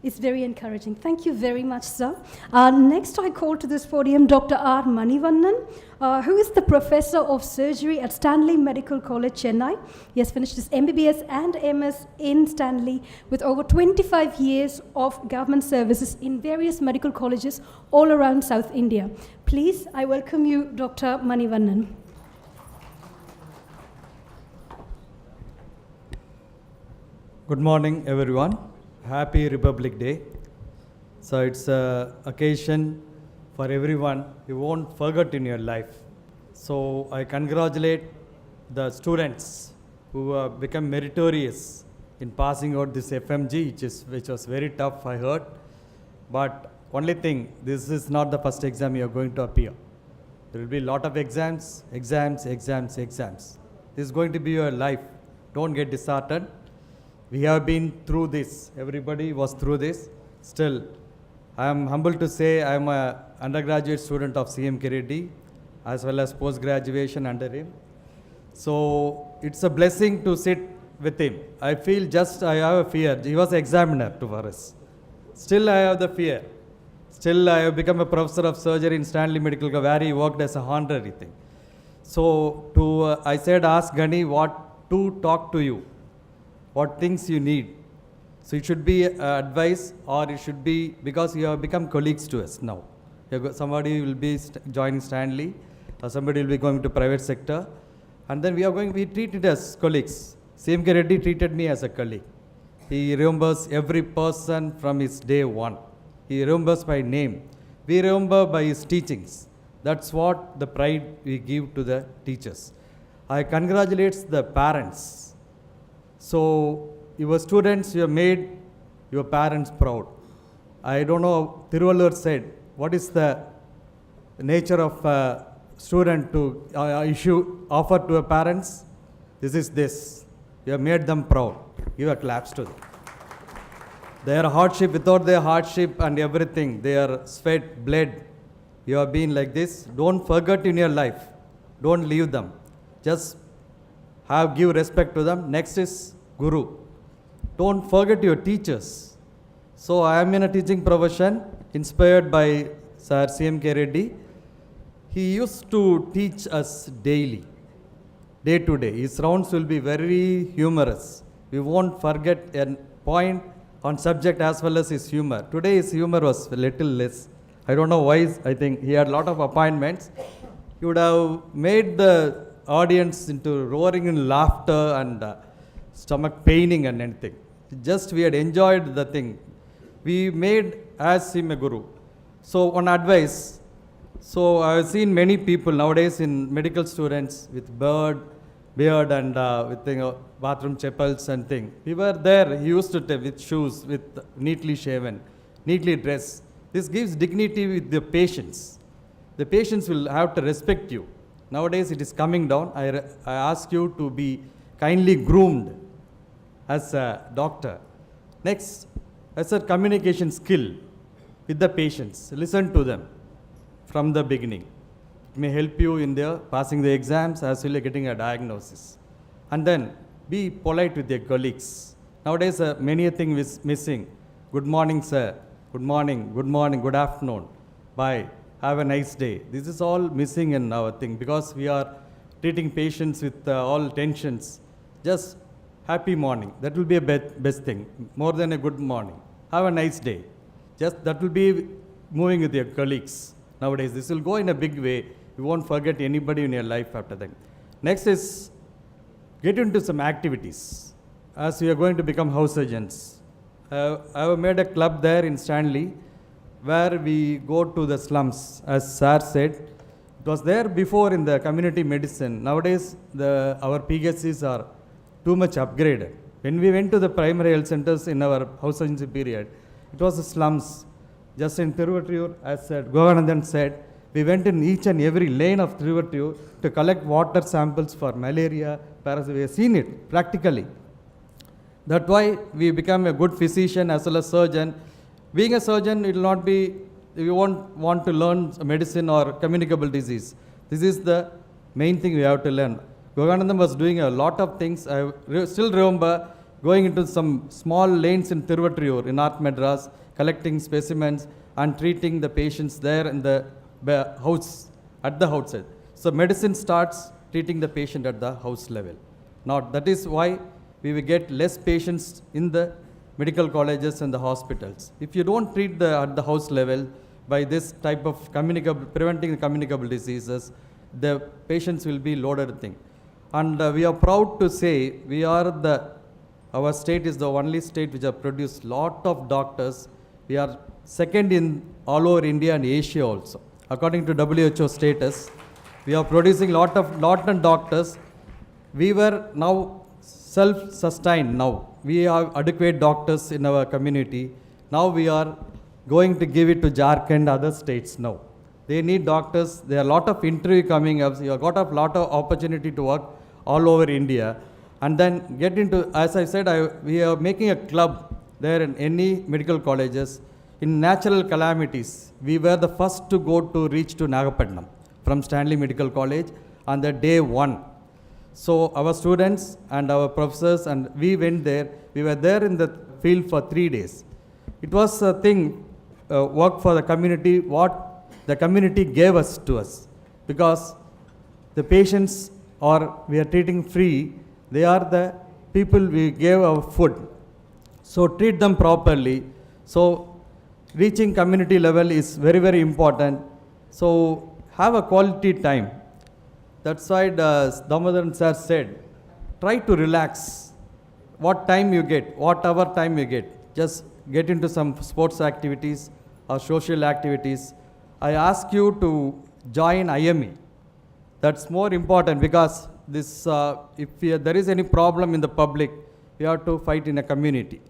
is very encouraging. Thank you very much, sir. Next, I call to this podium Dr. R. Manivannan, who is the Professor of Surgery at Stanley Medical College, Chennai. He has finished his MBBS and MS in Stanley with over 25 years of government services in various medical colleges all around South India. Please, I welcome you, Dr. Manivannan. Good morning, everyone. Happy Republic Day. So it's an occasion for everyone you won't forget in your life. So I congratulate the students who have become meritorious in passing out this FMG, which was very tough, I heard. But only thing, this is not the first exam you are going to appear. There will be a lot of exams. This is going to be your life. Don't get disheartened. We have been through this. Everybody was through this. Still, I am humble to say I am an undergraduate student of C.M.K.Reddy as well as post-graduation under him. So it's a blessing to sit with him. I feel I have a fear. He was an examiner to us. Still I have the fear. Still I have become a professor of surgery in Stanley Medical College where he worked as a honorary thing. So I said, ask Gani what to talk to you. What things you need. So it should be advice, or it should be because you have become colleagues to us now. Somebody will be joining Stanley, or somebody will be going to private sector, and then we treat it as colleagues. C.M.K.Reddy treated me as a colleague. He remembers every person from his day one. He remembers by name. We remember by his teachings. That's what the pride we give to the teachers. I congratulate the parents. So, your students, you have made your parents proud. I don't know, Thiruvalur said, what is the nature of a student to offer to a parents? This is this. You have made them proud. Give a claps to them. Their hardship, without their hardship and everything, their sweat, blood, you have been like this. Don't forget in your life. Don't leave them. Just give respect to them. Next is Guru. Don't forget your teachers. So I am in a teaching profession inspired by Sir C.M.K.Reddy. He used to teach us daily, day to day. His rounds will be very humorous. We won't forget a point on subject as well as his humor. Today his humor was a little less. I don't know why. I think he had a lot of appointments. He would have made the audience into roaring in laughter and stomach paining and anything. Just we had enjoyed the thing. We made as him a guru. So one advice. So I have seen many people nowadays in medical students with beard and with bathroom chapels and thing. We were there. He used to take with shoes, with neatly shaven, neatly dressed. This gives dignity with the patients. The patients will have to respect you. Nowadays it is coming down. I ask you to be kindly groomed as a doctor. Next, as a communication skill with the patients. Listen to them from the beginning. It may help you in their passing the exams as well as getting a diagnosis. And then be polite with your colleagues. Nowadays many things is missing. Good morning, sir. Good morning, good afternoon. Bye. Have a nice day. This is all missing in our thing because we are treating patients with all tensions. Just happy morning. That will be a best thing. More than a good morning. Have a nice day. Just that will be moving with your colleagues. Nowadays, this will go in a big way. You won't forget anybody in your life after that. Next is get into some activities. As we are going to become house surgeons. I have made a club there in Stanley where we go to the slums, as Sir said. It was there before in the community medicine. Nowadays, our PHCs are too much upgraded. When we went to the primary health centers in our house surgency period, it was the slums. Just in Thiruvattur, as Goganandan said, we went in each and every lane of Thiruvattur to collect water samples for malaria, parasites. We have seen it practically. That's why we become a good physician as well as surgeon. Being a surgeon, it will not be, you won't want to learn medicine or communicable disease. This is the main thing we have to learn. Goganandan was doing a lot of things. I still remember going into some small lanes in Thiruvattur in North Madras, collecting specimens and treating the patients there in the house, at the outside. So medicine starts treating the patient at the house level. Now that is why we will get less patients in the medical colleges and the hospitals. If you don't treat at the house level by this type of preventing the communicable diseases, the patients will be loaded thing. And we are proud to say our state is the only state which has produced lot of doctors. We are second in all over India and Asia also. According to WHO status, we are producing lot of doctors. We were now self-sustained now. We have adequate doctors in our community. Now we are going to give it to Jharkhand, other states now. They need doctors. There are a lot of interview coming up. You have got a lot of opportunity to work all over India. And then get into, as I said, we are making a club there in any medical colleges. In natural calamities, we were the first to reach to Nagapattinam from Stanley Medical College on the day 1. So our students and our professors and we went there. We were there in the field for 3 days. It was a thing, work for the community, what the community gave us to us. Because the patients we are treating free, they are the people we gave our food. So treat them properly. So reaching community level is very, very important. So have a quality time. That's why Damodaran sir said, try to relax. Whatever time you get, just get into some sports activities or social activities. I ask you to join IME. That's more important because this, there is any problem in the public, we have to fight in a community,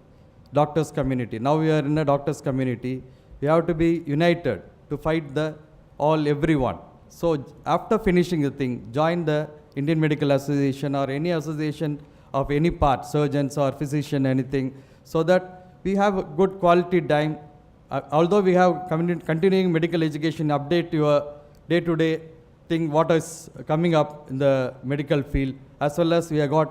doctors community. Now we are in a doctors community. We have to be united to fight everyone. So after finishing the thing, join the Indian Medical Association or any association of any part, surgeons or physician, anything, so that we have a good quality time. Although we have continuing medical education, update your day-to-day thing, what is coming up in the medical field, as well as we have got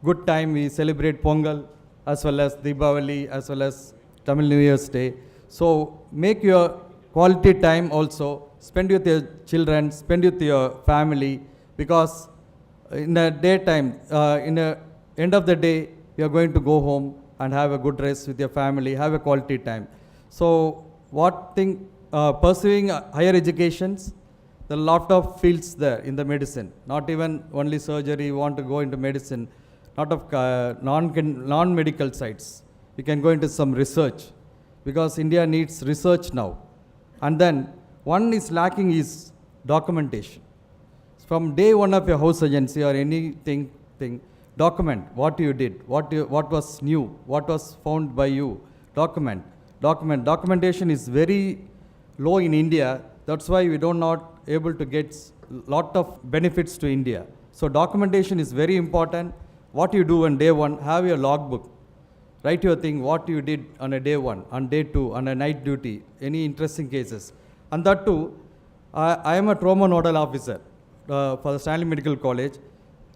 good time. We celebrate Pongal, as well as Deepavali, as well as Tamil New Year's Day. So make your quality time also, spend with your children, spend with your family, because in the daytime, in the end of the day, you are going to go home and have a good rest with your family, have a quality time. So pursuing higher educations, there are a lot of fields there in the medicine, not even only surgery. You want to go into medicine, lot of non-medical sites. You can go into some research, because India needs research now. And then one is lacking is documentation. From day one of your house agency or anything, document what you did, what was new, what was found by you. Documentation is very low in India. That's why we don't not able to get lot of benefits to India. So documentation is very important. What you do on day one, have your logbook. Write your thing, what you did on a day one, on day two, on a night duty, any interesting cases. And that too, I am a trauma nodal officer for the Stanley Medical College.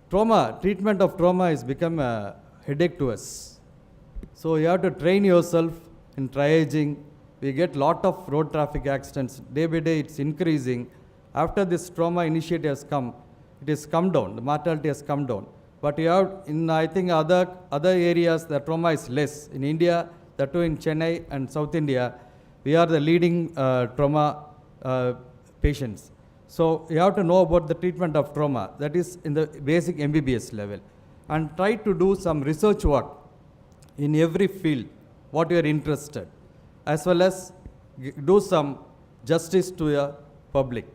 Treatment of trauma has become a headache to us. So you have to train yourself in triaging. We get lot of road traffic accidents. Day by day it's increasing. After this trauma initiative has come, it has come down, the mortality has come down. But you have, in I think other areas, the trauma is less. In India, that too in Chennai and South India, we are the leading trauma patients. So you have to know about the treatment of trauma. That is in the basic MBBS level. And try to do some research work in every field, what you are interested, as well as do some justice to your public.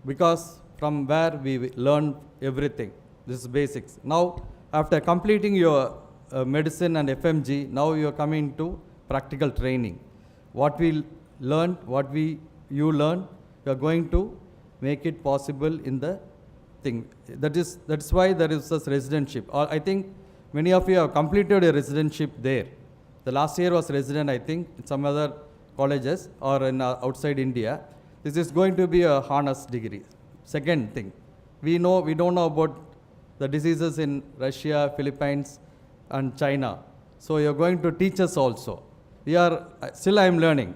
Because from where we learn everything. This is basics. Now, after completing your medicine and FMG, now you are coming to practical training. What we learned, you learn, you are going to make it possible in the thing. That's why there is this residentship. I think many of you have completed a residentship there. The last year was resident, I think, in some other colleges or in outside India. This is going to be a honors degree. Second thing, we don't know about the diseases in Russia, Philippines, and China. So you're going to teach us also. Still I am learning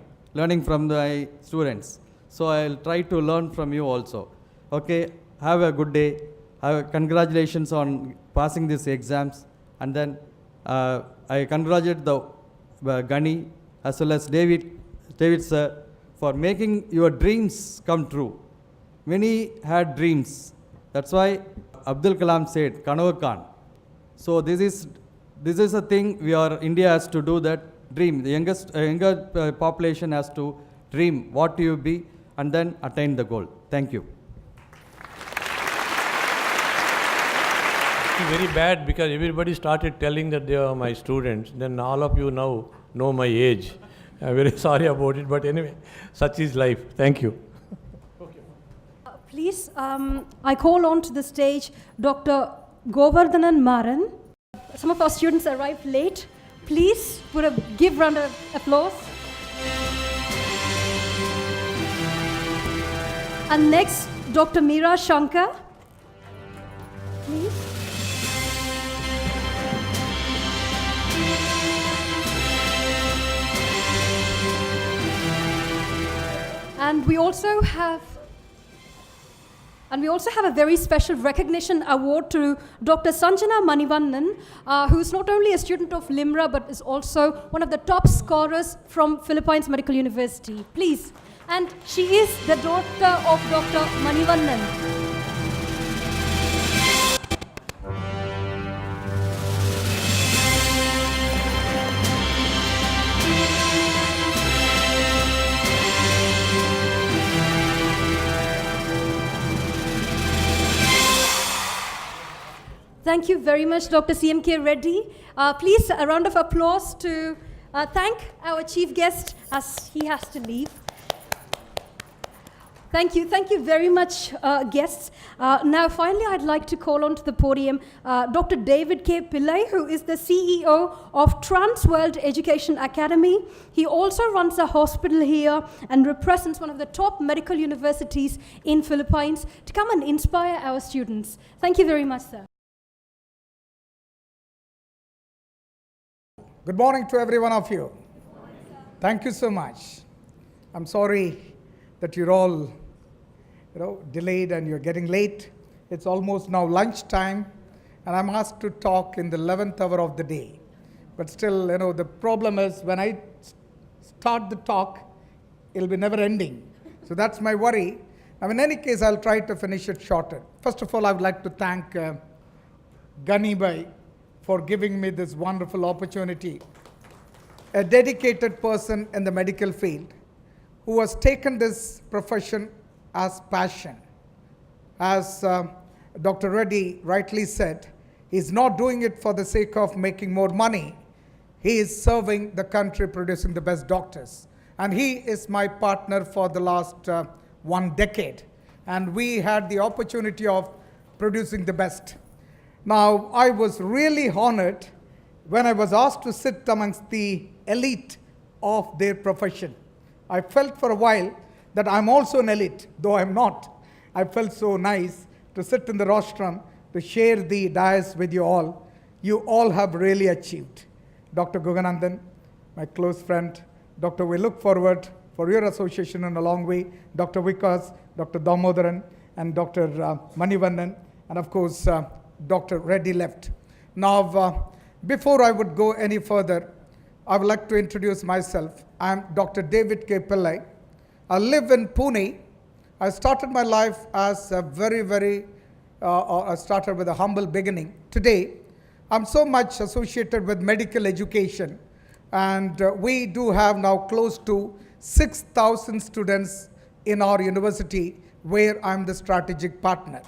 from my students. So I'll try to learn from you also. Okay, have a good day. Congratulations on passing these exams. And then I congratulate the Gani as well as David sir for making your dreams come true. Many had dreams. That's why Abdul Kalam said, Kanavu Khan. So this is a thing India has to do, that dream. The younger population has to dream what you be and then attain the goal. Thank you. It's very bad because everybody started telling that they are my students. Then all of you now know my age. I'm very sorry about it, but anyway, such is life. Thank you. Please, I call on to the stage Dr. Govardhanan Maran. Some of our students arrived late. Please give round of applause. And next, Dr. Meera Shankar. Please. And we also have a very special recognition award to Dr. Sanjana Manivannan, who is not only a student of Limra, but is also one of the top scorers from Philippines Medical University. Please. And she is the daughter of Dr. Manivannan. Thank you very much, Dr.C.M.K.Reddy. Please, a round of applause to thank our chief guest as he has to leave. Thank you very much, guests. Now, finally, I'd like to call on to the podium Dr. David Kay Pillai, who is the CEO of Trans World Education Academy. He also runs a hospital here and represents one of the top medical universities in Philippines to come and inspire our students. Thank you very much, sir. Good morning to every one of you. Thank you so much. I'm sorry that you're all delayed and you're getting late. It's almost now lunchtime and I'm asked to talk in the 11th hour of the day. But still, the problem is when I start the talk, it'll be never ending. So that's my worry. Now, in any case, I'll try to finish it shorter. First of all, I would like to thank Gunny Bhai for giving me this wonderful opportunity. A dedicated person in the medical field who has taken this profession as passion. As Dr. Reddy rightly said, he's not doing it for the sake of making more money. He is serving the country, producing the best doctors. And he is my partner for the last 1 decade. And we had the opportunity of producing the best. Now, I was really honored when I was asked to sit amongst the elite of their profession. I felt for a while that I'm also an elite, though I'm not. I felt so nice to sit in the rostrum, to share the dais with you all. You all have really achieved. Dr. Guganandan, my close friend, Doctor, we look forward for your association in a long way. Dr. Vikas, Dr. Damodaran, and Dr. Manivannan, and of course, Dr. Reddy left. Now, before I would go any further, I would like to introduce myself. I'm Dr. David Kay Pillai. I live in Pune. I started my life as a I started with a humble beginning. Today, I'm so much associated with medical education, and we do have now close to 6,000 students in our university where I'm the strategic partner.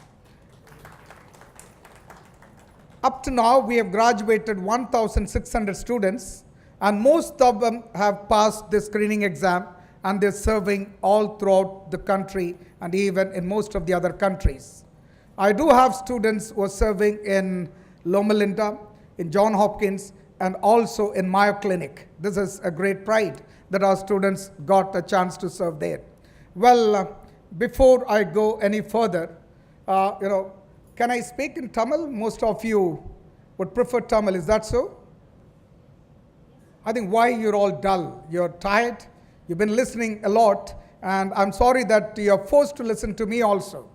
Up to now, we have graduated 1,600 students, and most of them have passed the screening exam, and they're serving all throughout the country and even in most of the other countries. I do have students who are serving in Loma Linda, in John Hopkins, and also in Mayo Clinic. This is a great pride that our students got a chance to serve there. Well, before I go any further, can I speak in Tamil? Most of you would prefer Tamil, is that so? I think why you're all dull? You're tired, you've been listening a lot, and I'm sorry that you're forced to listen to me also.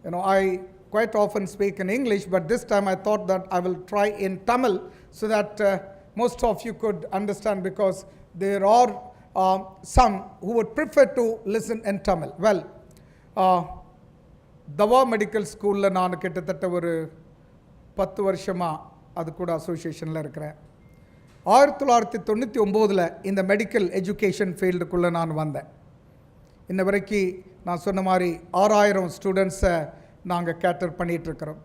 I quite often speak in English, but this time I thought that I will try in Tamil so that most of you could understand, because there are some who would prefer to listen in Tamil. Well, Dava Medical School la naan kittatta oru 10 varshama adu kuda association la irukken. 1999 la இந்த medical education ஃபீல்டுக்குள்ள நான் வந்தேன். இன்ன வரைக்கும் நான் சொன்ன மாதிரி 6000 ஸ்டூடெண்ட்ஸை நாங்கள் கேட்டர் பண்ணிட்டு இருக்கிறோம்.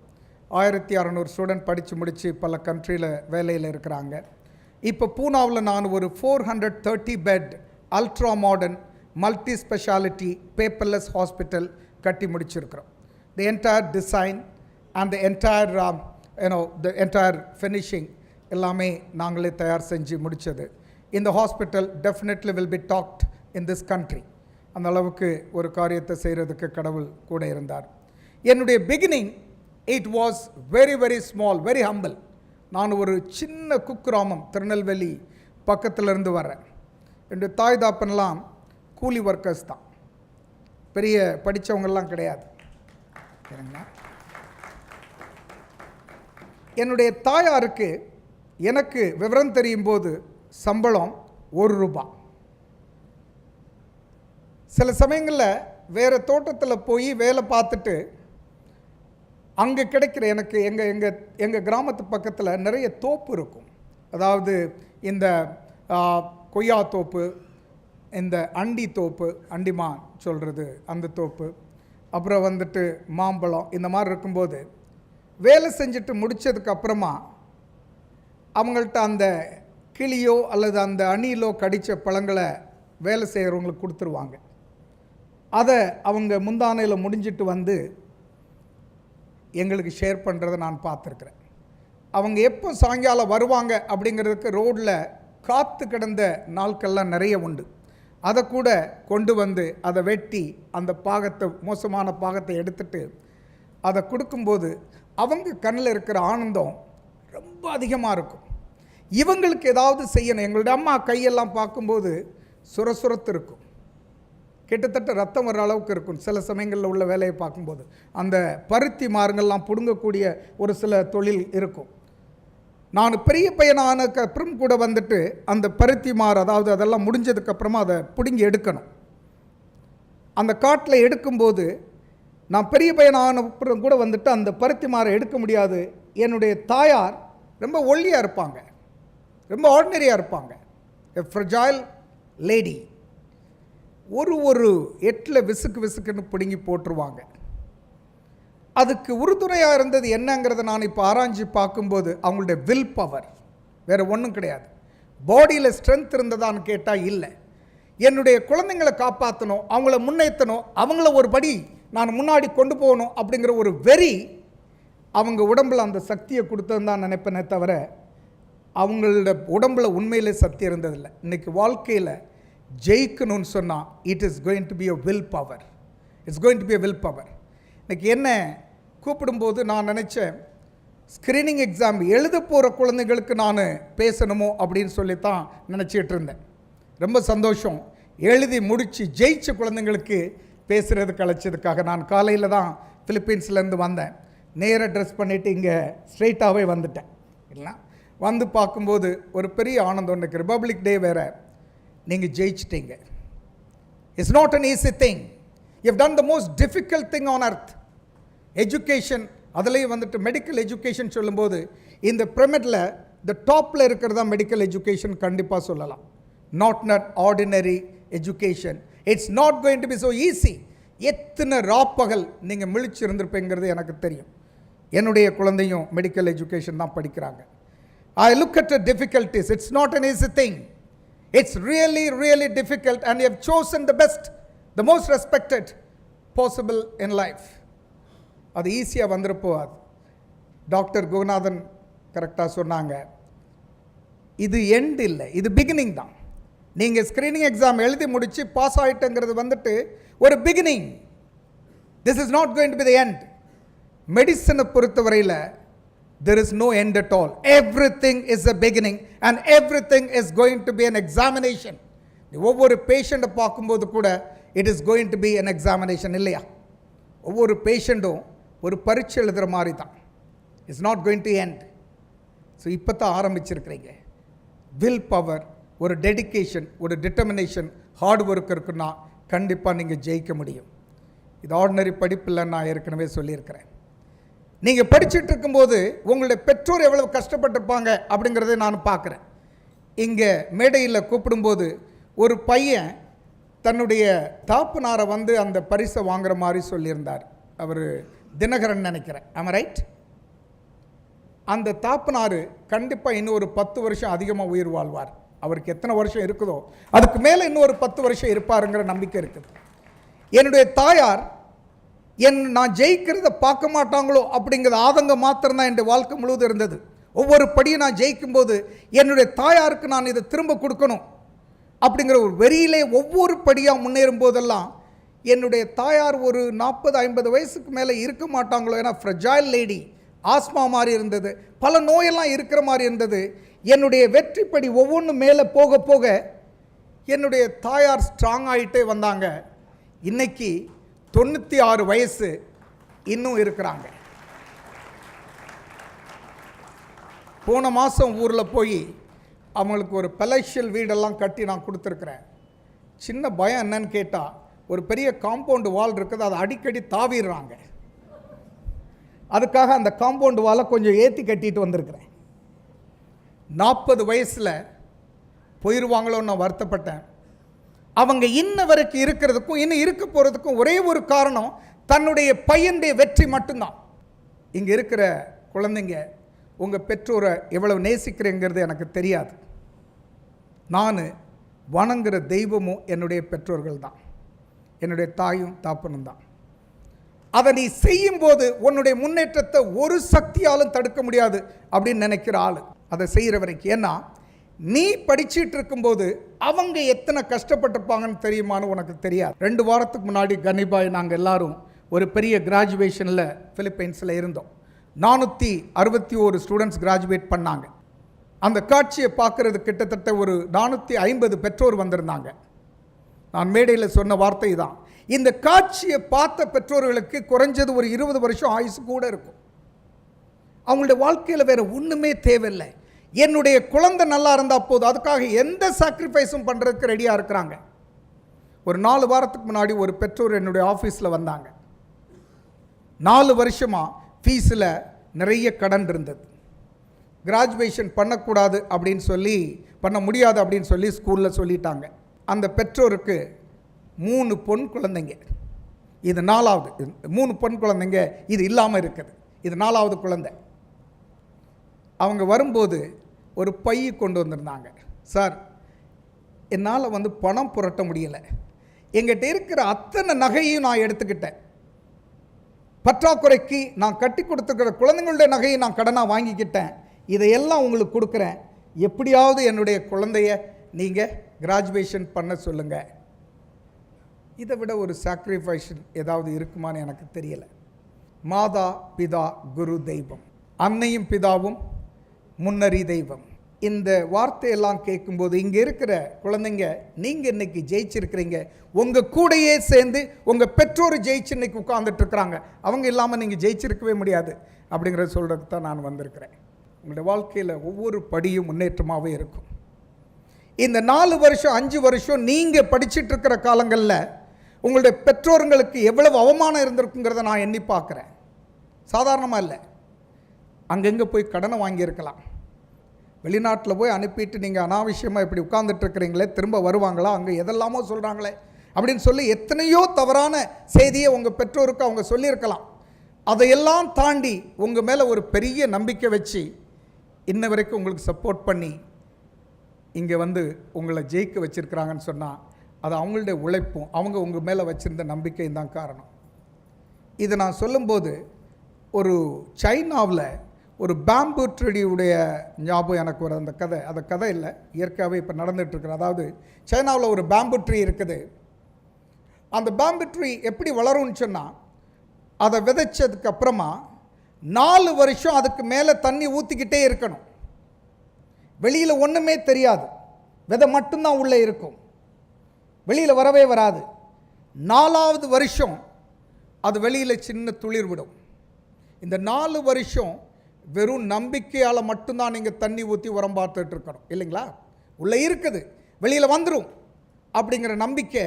1600 ஸ்டூடெண்ட் படித்து முடித்து பல கண்ட்ரியில் வேலையில் இருக்கிறாங்க. இப்போ பூனாவில் நான் ஒரு 430 bed ultra modern multi specialty paperless hospital கட்டி முடிச்சிருக்கிறோம். The entire design and the entire finishing எல்லாமே நாங்களே தயார் செஞ்சு முடித்தது. இந்த hospital definitely will be talked in this country. அந்த அளவுக்கு ஒரு காரியத்தை செய்கிறதுக்கு கடவுள் கூட இருந்தார். என்னுடைய beginning it was very very small, very humble. நான் ஒரு சின்ன குக்கிராமம் திருநெல்வேலி பக்கத்தில் இருந்து வரேன். என்னுடைய தாய் தாப்பன்லாம் கூலி ஒர்க்கர்ஸ் தான், பெரிய படித்தவங்கள்லாம் கிடையாது. சரிங்களா? என்னுடைய தாயாருக்கு எனக்கு விவரம் தெரியும் போது சம்பளம் ₹1. சில சமயங்களில் வேறு தோட்டத்தில் போய் வேலை பார்த்துட்டு அங்கே கிடைக்கிற எனக்கு எங்கள் கிராமத்து பக்கத்தில் நிறைய தோப்பு இருக்கும். அதாவது இந்த கொய்யா தோப்பு, இந்த அண்டி தோப்பு, அண்டிமா சொல்கிறது அந்த தோப்பு, அப்புறம் வந்துட்டு மாம்பழம், இந்த மாதிரி இருக்கும்போது வேலை செஞ்சுட்டு முடித்ததுக்கு அப்புறமா அவங்கள்ட்ட அந்த கிளியோ அல்லது அந்த அணிலோ கடித்த பழங்களை வேலை செய்கிறவங்களுக்கு கொடுத்துருவாங்க. அதை அவங்க முந்தானையில் முடிஞ்சிட்டு வந்து எங்களுக்கு ஷேர் பண்ணுறதை நான் பார்த்துருக்குறேன். அவங்க எப்போ சாயங்காலம் வருவாங்க அப்படிங்கிறதுக்கு ரோட்டில் காத்து கிடந்த நாட்கள்லாம் நிறைய உண்டு. அதை கூட கொண்டு வந்து அதை வெட்டி அந்த பாகத்தை, மோசமான பாகத்தை எடுத்துட்டு அதை கொடுக்கும்போது அவங்க கண்ணில் இருக்கிற ஆனந்தம் ரொம்ப அதிகமாக இருக்கும். இவங்களுக்கு ஏதாவது செய்யணும். எங்களுடைய அம்மா கையெல்லாம் பார்க்கும்போது சுரசுரத்து இருக்கும், கிட்டத்தட்ட ரத்தம் வர அளவுக்கு இருக்கும். சில சமயங்களில் உள்ள வேலையை பார்க்கும்போது அந்த பருத்தி மாருங்கள்லாம் பிடுங்கக்கூடிய ஒரு சில தொழில் இருக்கும். நான் பெரிய பையனானதுக்கு அப்புறம் கூட வந்துட்டு அந்த பருத்தி மாறு, அதாவது அதெல்லாம் முடிஞ்சதுக்கப்புறமா அதை பிடுங்கி எடுக்கணும். அந்த காட்டில் எடுக்கும்போது நான் பெரிய பையனான அப்புறம் கூட வந்துட்டு அந்த பருத்தி மாறை எடுக்க முடியாது. என்னுடைய தாயார் ரொம்ப ஒல்லியாக இருப்பாங்க, ரொம்ப ஆர்டினரியாக இருப்பாங்க, எ ஃப்ரெஜைல் லேடி. ஒரு எட்டில் விசுக்குன்னு பிடுங்கி போட்டுருவாங்க. அதுக்கு உறுதுணையாக இருந்தது என்னங்கிறத நான் இப்போ ஆராய்ச்சி பார்க்கும்போது அவங்களுடைய வில் பவர், வேறு ஒன்றும் கிடையாது. பாடியில் ஸ்ட்ரென்த் இருந்ததான்னு கேட்டால் இல்லை. என்னுடைய குழந்தைங்களை காப்பாற்றணும், அவங்கள முன்னேற்றணும், அவங்கள ஒரு படி நான் முன்னாடி கொண்டு போகணும் அப்படிங்கிற ஒரு வெறி அவங்க உடம்பில் அந்த சக்தியை கொடுத்ததுன்னு தான் நினைப்பேனே தவிர அவங்களோட உடம்பில் உண்மையிலே சக்தி இருந்ததில்லை. இன்றைக்கி வாழ்க்கையில் ஜெயிக்கணும்னு சொன்னால் it is going to be a will power. It's going to be a will power. இன்றைக்கி என்ன கூப்பிடும்போது நான் நினச்சேன், ஸ்க்ரீனிங் எக்ஸாம் எழுத போகிற குழந்தைங்களுக்கு நான் பேசணுமோ அப்படின்னு சொல்லித்தான் நினச்சிட்டு இருந்தேன். ரொம்ப சந்தோஷம், எழுதி முடித்து ஜெயிச்ச குழந்தைங்களுக்கு பேசுகிறது கழிச்சதுக்காக நான் காலையில் தான் ஃபிலிப்பீன்ஸ்லேருந்து வந்தேன். நேராக ட்ரெஸ் பண்ணிவிட்டு இங்கே ஸ்ட்ரெயிட்டாகவே வந்துட்டேன். இல்லை வந்து பார்க்கும்போது ஒரு பெரிய ஆனந்தம். இன்றைக்கி ரிபப்ளிக் டே வேறு, நீங்கள் ஜெயிச்சிட்டீங்க. It's not an easy thing. You have done the most difficult thing on earth. Education, அதுலேயும் வந்துட்டு மெடிக்கல் எஜுகேஷன் சொல்லும்போது இந்த பிரமிடில் த டாப்பில் இருக்கிறதா மெடிக்கல் எஜுகேஷன் கண்டிப்பாக சொல்லலாம். Not ordinary education. It's not going to be so easy. எத்தனை ராப்பகல் நீங்கள் முழிச்சிருந்திருப்பேங்கிறது எனக்கு தெரியும். என்னுடைய குழந்தையும் மெடிக்கல் எஜுகேஷன் தான் படிக்கிறாங்க. I look at the difficulties. It's not an easy thing. It's really difficult and you have chosen the best, the most respected possible in life. அது ஈஸியாக வந்துருப்போவாது. டாக்டர் குகநாதன் கரெக்டாக சொன்னாங்க, இது எண்ட் இல்லை, இது பிகினிங் தான். நீங்கள் ஸ்க்ரீனிங் எக்ஸாம் எழுதி முடித்து பாஸ் ஆகிட்டுங்கிறது வந்துட்டு ஒரு beginning. This is not going to be the end. மெடிசனை பொறுத்தவரையில் there is no end at all. Everything is a beginning and everything is going to be an examination. ஒவ்வொரு பேஷண்ட்டை பார்க்கும்போது கூட it is going to be an examination இல்லையா? ஒவ்வொரு பேஷண்ட்டும் ஒரு பரீட்சை எழுதுகிற மாதிரி தான். It's not going to end. So இப்போ தான் ஆரம்பிச்சிருக்கிறீங்க. வில் பவர், ஒரு டெடிக்கேஷன், ஒரு டிட்டர்மினேஷன், ஹார்ட் ஒர்க் இருக்குன்னா கண்டிப்பாக நீங்கள் ஜெயிக்க முடியும். இது ஆர்டினரி படிப்பில் நான் ஏற்கனவே சொல்லியிருக்கிறேன். நீங்கள் படிச்சுட்டு இருக்கும்போது உங்களுடைய பெற்றோர் எவ்வளவு கஷ்டப்பட்டிருப்பாங்க அப்படிங்கிறத நான் பார்க்குறேன். இங்கே மேடையில் கூப்பிடும்போது ஒரு பையன் தன்னுடைய தாப்புனாரை வந்து அந்த பரிசை வாங்குற மாதிரி சொல்லியிருந்தார். அவர் தினகரன் நினைக்கிறேன். ஆம் ரைட்? அந்த தாப்புனார் கண்டிப்பாக இன்னும் ஒரு 10 வருஷம் அதிகமாக உயிர் வாழ்வார். அவருக்கு எத்தனை வருஷம் இருக்குதோ அதுக்கு மேலே இன்னும் ஒரு 10 வருஷம் இருப்பாருங்கிற நம்பிக்கை இருக்குது. என்னுடைய தாயார் நான் ஜெயிக்கிறத பார்க்க மாட்டாங்களோ அப்படிங்கிற ஆதங்கம் மாத்திரம்தான் என் வாழ்க்கை முழுவதும் இருந்தது. ஒவ்வொரு படியும் நான் ஜெயிக்கும்போது என்னுடைய தாயாருக்கு நான் இதை திரும்ப கொடுக்கணும் அப்படிங்கிற ஒரு வெறியிலே ஒவ்வொரு படியாக முன்னேறும் போதெல்லாம் என்னுடைய தாயார் ஒரு 40-50 வயசுக்கு மேலே இருக்க மாட்டாங்களோ, ஏன்னா ஃப்ரெஜைல் லேடி, ஆஸ்மா மாதிரி இருந்தது, பல நோயெல்லாம் இருக்கிற மாதிரி இருந்தது. என்னுடைய வெற்றிப்படி ஒவ்வொன்றும் மேலே போக போக என்னுடைய தாயார் ஸ்ட்ராங் ஆகிட்டே வந்தாங்க. இன்னைக்கு 96 வயசு இன்னும் இருக்கிறாங்க. போன மாதம் ஊரில் போய் அவங்களுக்கு ஒரு பெலஷியல் வீடெல்லாம் கட்டி நான் கொடுத்துருக்குறேன். சின்ன பயம் என்னன்னு கேட்டால், ஒரு பெரிய காம்பவுண்டு வால் இருக்குது, அதை அடிக்கடி தாவிடுறாங்க. அதுக்காக அந்த காம்பவுண்டு வாலை கொஞ்சம் ஏற்றி கட்டிட்டு வந்திருக்கிறேன். 40 வயசில் போயிடுவாங்களோன்னு நான் வருத்தப்பட்டேன். அவங்க இன்ன வரைக்கும் இருக்கிறதுக்கும் இன்னும் இருக்க போகிறதுக்கும் ஒரே ஒரு காரணம், தன்னுடைய பையனுடைய வெற்றி மட்டும்தான். இங்கே இருக்கிற குழந்தைங்க உங்கள் பெற்றோரை எவ்வளவு நேசிக்கிறேங்கிறது எனக்கு தெரியாது. நான் வணங்குகிற தெய்வமும் என்னுடைய பெற்றோர்கள் தான், என்னுடைய தாயும் தாப்பனும் தான். அதை நீ செய்யும்போது உன்னுடைய முன்னேற்றத்தை ஒரு சக்தியாலும் தடுக்க முடியாது அப்படின்னு நினைக்கிற ஆள் அதை செய்கிற வரைக்கும். ஏன்னா நீ படிச்சுட்டு இருக்கும்போது அவங்க எத்தனை கஷ்டப்பட்டிருப்பாங்கன்னு தெரியுமான்னு உனக்கு தெரியாது. 2 வாரத்துக்கு முன்னாடி கனிபாய் நாங்கள் எல்லாரும் ஒரு பெரிய கிராஜுவேஷனில் பிலிப்பைன்ஸில் இருந்தோம். 461 ஸ்டூடெண்ட்ஸ் கிராஜுவேட் பண்ணாங்க. அந்த காட்சியை பார்க்குறது கிட்டத்தட்ட ஒரு 450 பெற்றோர் வந்திருந்தாங்க. நான் மேடையில் சொன்ன வார்த்தை தான், இந்த காட்சியை பார்த்த பெற்றோர்களுக்கு குறைஞ்சது ஒரு 20 வருஷம் ஆயுசு கூட இருக்கும். அவங்களுடைய வாழ்க்கையில் வேறு ஒன்றுமே தேவையில்லை, என்னுடைய குழந்தை நல்லா இருந்தால் போதும், அதுக்காக எந்த சாக்ரிஃபைஸும் பண்ணுறதுக்கு ரெடியாக இருக்கிறாங்க. ஒரு 4 வாரத்துக்கு முன்னாடி ஒரு பெற்றோர் என்னுடைய ஆஃபீஸில் வந்தாங்க. 4 வருஷமாக ஃபீஸில் நிறைய கடன் இருந்தது. கிராஜுவேஷன் பண்ணக்கூடாது அப்படின்னு சொல்லி, பண்ண முடியாது அப்படின்னு சொல்லி ஸ்கூலில் சொல்லிட்டாங்க. அந்த பெற்றோருக்கு 3 பொன் குழந்தைங்க, இது 4வது. 3 பொன் குழந்தைங்க, இது இல்லாமல் இருக்குது, இது 4வது குழந்தை. அவங்க வரும்போது ஒரு பை கொண்டு வந்திருந்தாங்க. சார், என்னால் பணம் புரட்ட முடியலை, எங்கிட்ட இருக்கிற அத்தனை நகையும் நான் எடுத்துக்கிட்டேன், பற்றாக்குறைக்கு நான் கட்டி கொடுத்துக்கிற குழந்தைங்களுடைய நகையை நான் கடனாக வாங்கிக்கிட்டேன், இதையெல்லாம் உங்களுக்கு கொடுக்குறேன், எப்படியாவது என்னுடைய குழந்தைய நீங்கள் கிராஜுவேஷன் பண்ண சொல்லுங்கள். இதை விட ஒரு சாக்ரிஃபைஷன் ஏதாவது இருக்குமான்னு எனக்கு தெரியலை. மாதா பிதா குரு தெய்வம், அன்னையும் பிதாவும் முன்னறி தெய்வம். இந்த வார்த்தையெல்லாம் கேட்கும்போது இங்கே இருக்கிற குழந்தைங்க, நீங்கள் இன்றைக்கி ஜெயிச்சிருக்கிறீங்க, உங்கள் கூடையே சேர்ந்து உங்கள் பெற்றோர் ஜெயிச்சு இன்றைக்கி உட்கார்ந்துட்டுருக்குறாங்க, அவங்க இல்லாமல் நீங்கள் ஜெயிச்சிருக்கவே முடியாது அப்படிங்கிறத சொல்கிறதுக்கு தான் நான் வந்திருக்கிறேன். உங்களுடைய வாழ்க்கையில் ஒவ்வொரு படியும் முன்னேற்றமாகவே இருக்கும். இந்த 4 வருஷம் 5 வருஷம் நீங்கள் படிச்சுட்ருக்கிற காலங்களில் உங்களுடைய பெற்றோர்களுக்கு எவ்வளவு அவமானம் இருந்திருக்குங்கிறத நான் எண்ணி பார்க்குறேன். சாதாரணமாக இல்லை, அங்கங்கே போய் கடனை வாங்கியிருக்கலாம், வெளிநாட்டில் போய் அனுப்பிட்டு நீங்கள் அனாவசியமாக இப்படி உட்கார்ந்துட்டுருக்கிறீங்களே, திரும்ப வருவாங்களா, அங்கே எதெல்லாமோ சொல்கிறாங்களே அப்படின்னு சொல்லி எத்தனையோ தவறான செய்தியை உங்கள் பெற்றோருக்கு அவங்க சொல்லியிருக்கலாம். அதையெல்லாம் தாண்டி உங்கள் மேலே ஒரு பெரிய நம்பிக்கை வச்சு இன்ன வரைக்கும் உங்களுக்கு சப்போர்ட் பண்ணி இங்கே உங்களை ஜெயிக்க வச்சுருக்கிறாங்கன்னு சொன்னால் அது அவங்களுடைய உழைப்பும் அவங்க உங்கள் மேலே வச்சுருந்த நம்பிக்கையும் தான் காரணம். இது நான் சொல்லும்போது ஒரு சைனாவில் ஒரு பேம்பு ட்ரெடியுடைய ஞாபகம் எனக்கு வர அந்த கதை, அந்த கதை இல்லை, இயற்கையாகவே இப்போ நடந்துகிட்ருக்குற. அதாவது சைனாவில் ஒரு பேம்பு ட்ரீ இருக்குது. அந்த பேம்பு ட்ரீ எப்படி வளரும்னு சொன்னால், அதை விதைச்சதுக்கு அப்புறமா 4 வருஷம் அதுக்கு மேலே தண்ணி ஊற்றிக்கிட்டே இருக்கணும். வெளியில் ஒன்றுமே தெரியாது, விதை மட்டும்தான் உள்ளே இருக்கும், வெளியில் வரவே வராது. 4வது வருஷம் அது வெளியில் சின்ன துளிர் விடும். இந்த 4 வருஷம் வெறும் நம்பிக்கையால் மட்டும்தான் நீங்கள் தண்ணி ஊற்றி உரம் பார்த்துட்டு இருக்கணும், இல்லைங்களா? உள்ளே இருக்குது, வெளியில் வந்துடும் அப்படிங்கிற நம்பிக்கை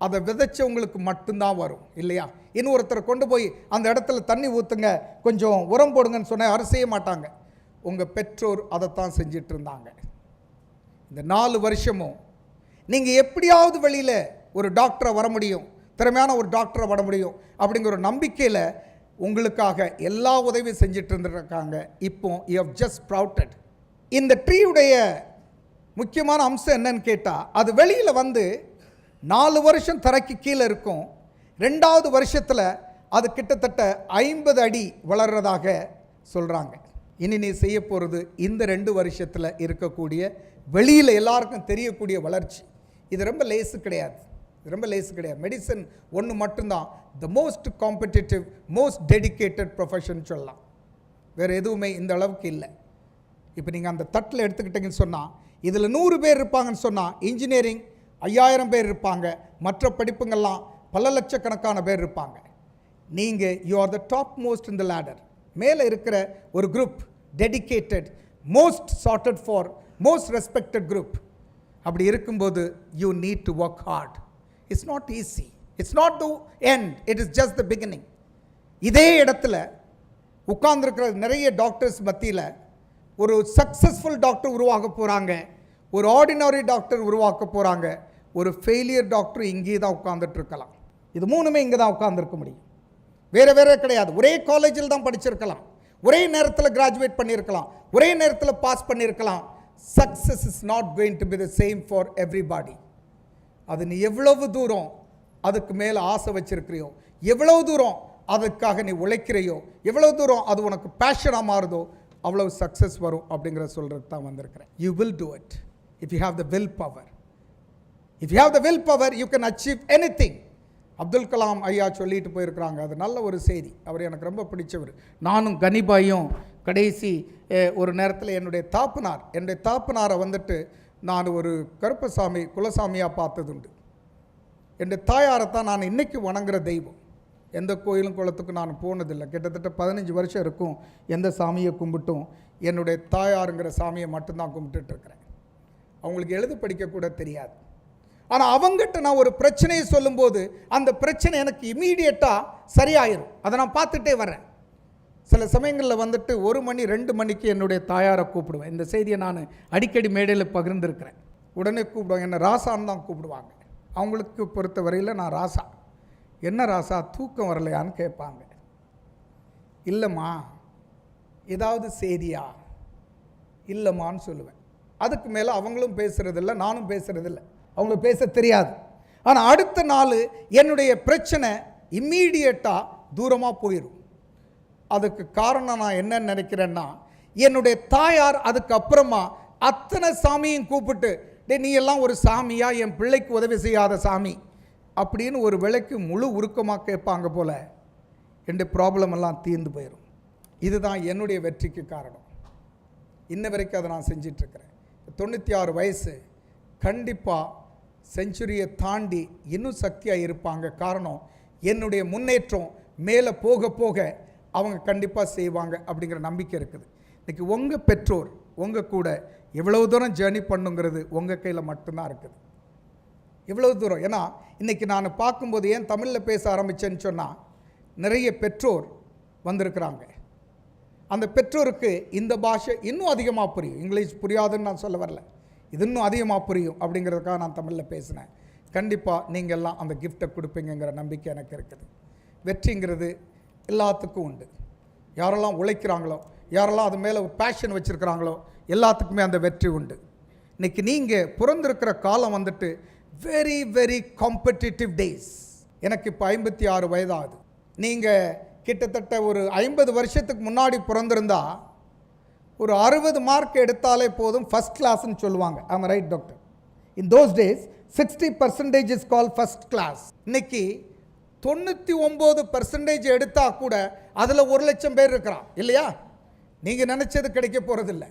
அதை விதைச்சவங்களுக்கு மட்டும்தான் வரும், இல்லையா? இன்னொருத்தரை கொண்டு போய் அந்த இடத்துல தண்ணி ஊற்றுங்க, கொஞ்சம் உரம் போடுங்கன்னு சொன்னால் யாரும் செய்ய மாட்டாங்க. உங்கள் பெற்றோர் அதைத்தான் செஞ்சிட்டு இருந்தாங்க. இந்த 4 வருஷமும் நீங்கள் எப்படியாவது வெளியில் ஒரு டாக்டரை வர முடியும், திறமையான ஒரு டாக்டரை வர முடியும் அப்படிங்கிற ஒரு நம்பிக்கையில் உங்களுக்காக எல்லா உதவியும் செஞ்சிட்டு இருந்துருக்காங்க. இப்போ யூ ஹவ் ஜஸ்ட் ஸ்ப்ரவுட்டட். இந்த ட்ரீயுடைய முக்கியமான அம்சம் என்னன்னு கேட்டால், அது வெளியில் 4 வருஷம் தரைக்கு கீழே இருக்கும். 2வது வருஷத்தில் அது கிட்டத்தட்ட 50 அடி வளர்கிறதாக சொல்கிறாங்க. இனி நீ செய்ய போகிறது இந்த 2 வருஷத்தில் இருக்கக்கூடிய வெளியில் எல்லாருக்கும் தெரியக்கூடிய வளர்ச்சி. இது ரொம்ப லேசு கிடையாது, இது ரொம்ப லேசு கிடையாது. மெடிசன் ஒன்று மட்டும்தான் the most competitive, most dedicated profession சொல்லலாம். வேறு எதுவுமே இந்த அளவுக்கு இல்லை. இப்போ நீங்கள் அந்த தட்டில் எடுத்துக்கிட்டீங்கன்னு சொன்னால், இதில் 100 பேர் இருப்பாங்கன்னு சொன்னால், இன்ஜினியரிங் 5000 பேர் இருப்பாங்க, மற்ற படிப்புங்கள்லாம் பல லட்சக்கணக்கான பேர் இருப்பாங்க. நீங்கள் you are the top most in the ladder. மேலே இருக்கிற ஒரு group dedicated, most sought for most respected group. அப்படி இருக்கும்போது you need to work hard. It's not easy, it's not the end, it is just the beginning. இதே இடத்துல உட்கார்ந்துருக்கிற நிறைய doctors மத்தியில் ஒரு சக்ஸஸ்ஃபுல் டாக்டர் உருவாக்க போகிறாங்க, ஒரு ஆர்டினரி டாக்டர் உருவாக்க போகிறாங்க, ஒரு ஃபெயிலியர் டாக்டர் இங்கே தான் உட்கார்ந்துட்டு இருக்கலாம். இது 3மே இங்கே தான் உட்கார்ந்துருக்க முடியும். வேறு வேறு கிடையாது. ஒரே காலேஜில் தான் படிச்சிருக்கலாம், ஒரே நேரத்தில் கிராஜுவேட் பண்ணியிருக்கலாம், ஒரே நேரத்தில் பாஸ் பண்ணியிருக்கலாம். Success is not going to be the same for everybody. அது நீ எவ்வளவு தூரம் அதுக்கு மேலே ஆசை வச்சிருக்கிறியோ, எவ்வளவு தூரம் அதுக்காக நீ உழைக்கிறையோ, எவ்வளவு தூரம் அது உனக்கு பேஷனாக மாறுதோ, அவ்வளவு சக்ஸஸ் வரும் அப்படிங்கிற சொல்கிறது தான் வந்திருக்கிறேன். You will do it if you have the will power. If you have the will power you can achieve any. Abdul Kalam ஐயா சொல்லிட்டு போயிருக்கிறாங்க, அது நல்ல ஒரு செய்தி. அவர் எனக்கு ரொம்ப பிடிச்சவர். நானும் கனிபாயும் கடைசி ஒரு நேரத்தில் என்னுடைய தாப்புனாரை வந்துட்டு நான் ஒரு கருப்பசாமி குலசாமியாக பார்த்ததுண்டு. என்னுடைய தாயாரைத்தான் நான் இன்றைக்கி வணங்குற தெய்வம். எந்த கோயிலும் குளத்துக்கும் நான் போனதில்லை. கிட்டத்தட்ட 15 வருஷம் இருக்கும் எந்த சாமியை கும்பிட்டும். என்னுடைய தாயாருங்கிற சாமியை மட்டும்தான் கும்பிட்டுருக்கிறேன். அவங்களுக்கு எழுத படிக்கக்கூட தெரியாது. ஆனால் அவங்ககிட்ட நான் ஒரு பிரச்சனையை சொல்லும்போது அந்த பிரச்சனை எனக்கு இமீடியட்டாக சரியாயிரும். அதை நான் பார்த்துட்டே வரேன். சில சமயங்களில் வந்துட்டு 1 மணி 2 மணிக்கு என்னுடைய தாயாரை கூப்பிடுவேன். இந்த செய்தியை நான் அடிக்கடி மேடையில் பகிர்ந்துருக்கிறேன். உடனே கூப்பிடுவாங்க, என்ன ராசான்னு தான் கூப்பிடுவாங்க. அவங்களுக்கு பொறுத்த வரையில் நான் ராசா. என்ன ராசா, தூக்கம் வரலையான்னு கேட்பாங்க. இல்லைம்மா, ஏதாவது செய்தியா? இல்லைம்மான்னு சொல்லுவேன். அதுக்கு மேலே அவங்களும் பேசுகிறதில்ல, நானும் பேசுகிறதில்ல. அவங்களுக்கு பேச தெரியாது. ஆனால் அடுத்த நாள் என்னுடைய பிரச்சனை இம்மீடியட்டாக தூரமாக போயிடும். அதுக்கு காரணம் நான் என்ன நினைக்கிறேன்னா, என்னுடைய தாயார் அதுக்கப்புறமா அத்தனை சாமியும் கூப்பிட்டு, நீ எல்லாம் ஒரு சாமியா, என் பிள்ளைக்கு உதவி செய்யாத சாமி அப்படின்னு ஒரு விலைக்கு முழு உருக்கமாக கேட்பாங்க போல். என்னுடைய ப்ராப்ளம் எல்லாம் தீர்ந்து போயிடும். இதுதான் என்னுடைய வெற்றிக்கு காரணம். இன்ன வரைக்கும் அதை நான் செஞ்சிட்ருக்கிறேன். 96 வயசு. கண்டிப்பாக செஞ்சுரியை தாண்டி இன்னும் சக்தியாக இருப்பாங்க. காரணம், என்னுடைய முன்னேற்றம் மேலே போக போக அவங்க கண்டிப்பாக செய்வாங்க அப்படிங்கிற நம்பிக்கை இருக்குது. இன்றைக்கி உங்கள் பெற்றோர் உங்கள் கூட எவ்வளோ தூரம் ஜேர்னி பண்ணுங்கிறது உங்கள் கையில் மட்டும்தான் இருக்குது. எவ்வளோ தூரம், ஏன்னா இன்றைக்கி நான் பார்க்கும்போது ஏன் தமிழில் பேச ஆரம்பித்தேன்னு சொன்னால், நிறைய பெற்றோர் வந்திருக்கிறாங்க. அந்த பெற்றோருக்கு இந்த பாஷை இன்னும் அதிகமாக புரியும். இங்கிலீஷ் புரியாதுன்னு நான் சொல்ல வரல, இது இன்னும் அதிகமாக புரியும் அப்படிங்கிறதுக்காக நான் தமிழில் பேசினேன். கண்டிப்பாக நீங்கள் எல்லாம் அந்த கிஃப்டை கொடுப்பீங்கிற நம்பிக்கை எனக்கு இருக்குது. வெற்றிங்கிறது எல்லாத்துக்கும் உண்டு. யாரெல்லாம் உழைக்கிறாங்களோ, யாரெல்லாம் அது மேலே ஒரு பேஷன் வச்சுருக்கிறாங்களோ, எல்லாத்துக்குமே அந்த வெற்றி உண்டு. இன்றைக்கி நீங்கள் பிறந்திருக்கிற காலம் வந்துட்டு வெரி வெரி காம்படிட்டிவ் டேஸ். எனக்கு இப்போ 56 வயதாகுது. நீங்கள் கிட்டத்தட்ட ஒரு 50 வருஷத்துக்கு முன்னாடி பிறந்திருந்தா ஒரு 60 மார்க் எடுத்தாலே போதும் ஃபஸ்ட் கிளாஸ்ன்னு சொல்லுவாங்க. ஆமாம், right doctor? In those days 60% is call first class. இன்னைக்கு 99% எடுத்தால் கூட அதில் 1 லட்சம் பேர் இருக்கிறான் இல்லையா? நீங்கள் நினச்சது கிடைக்க போகிறதில்ல.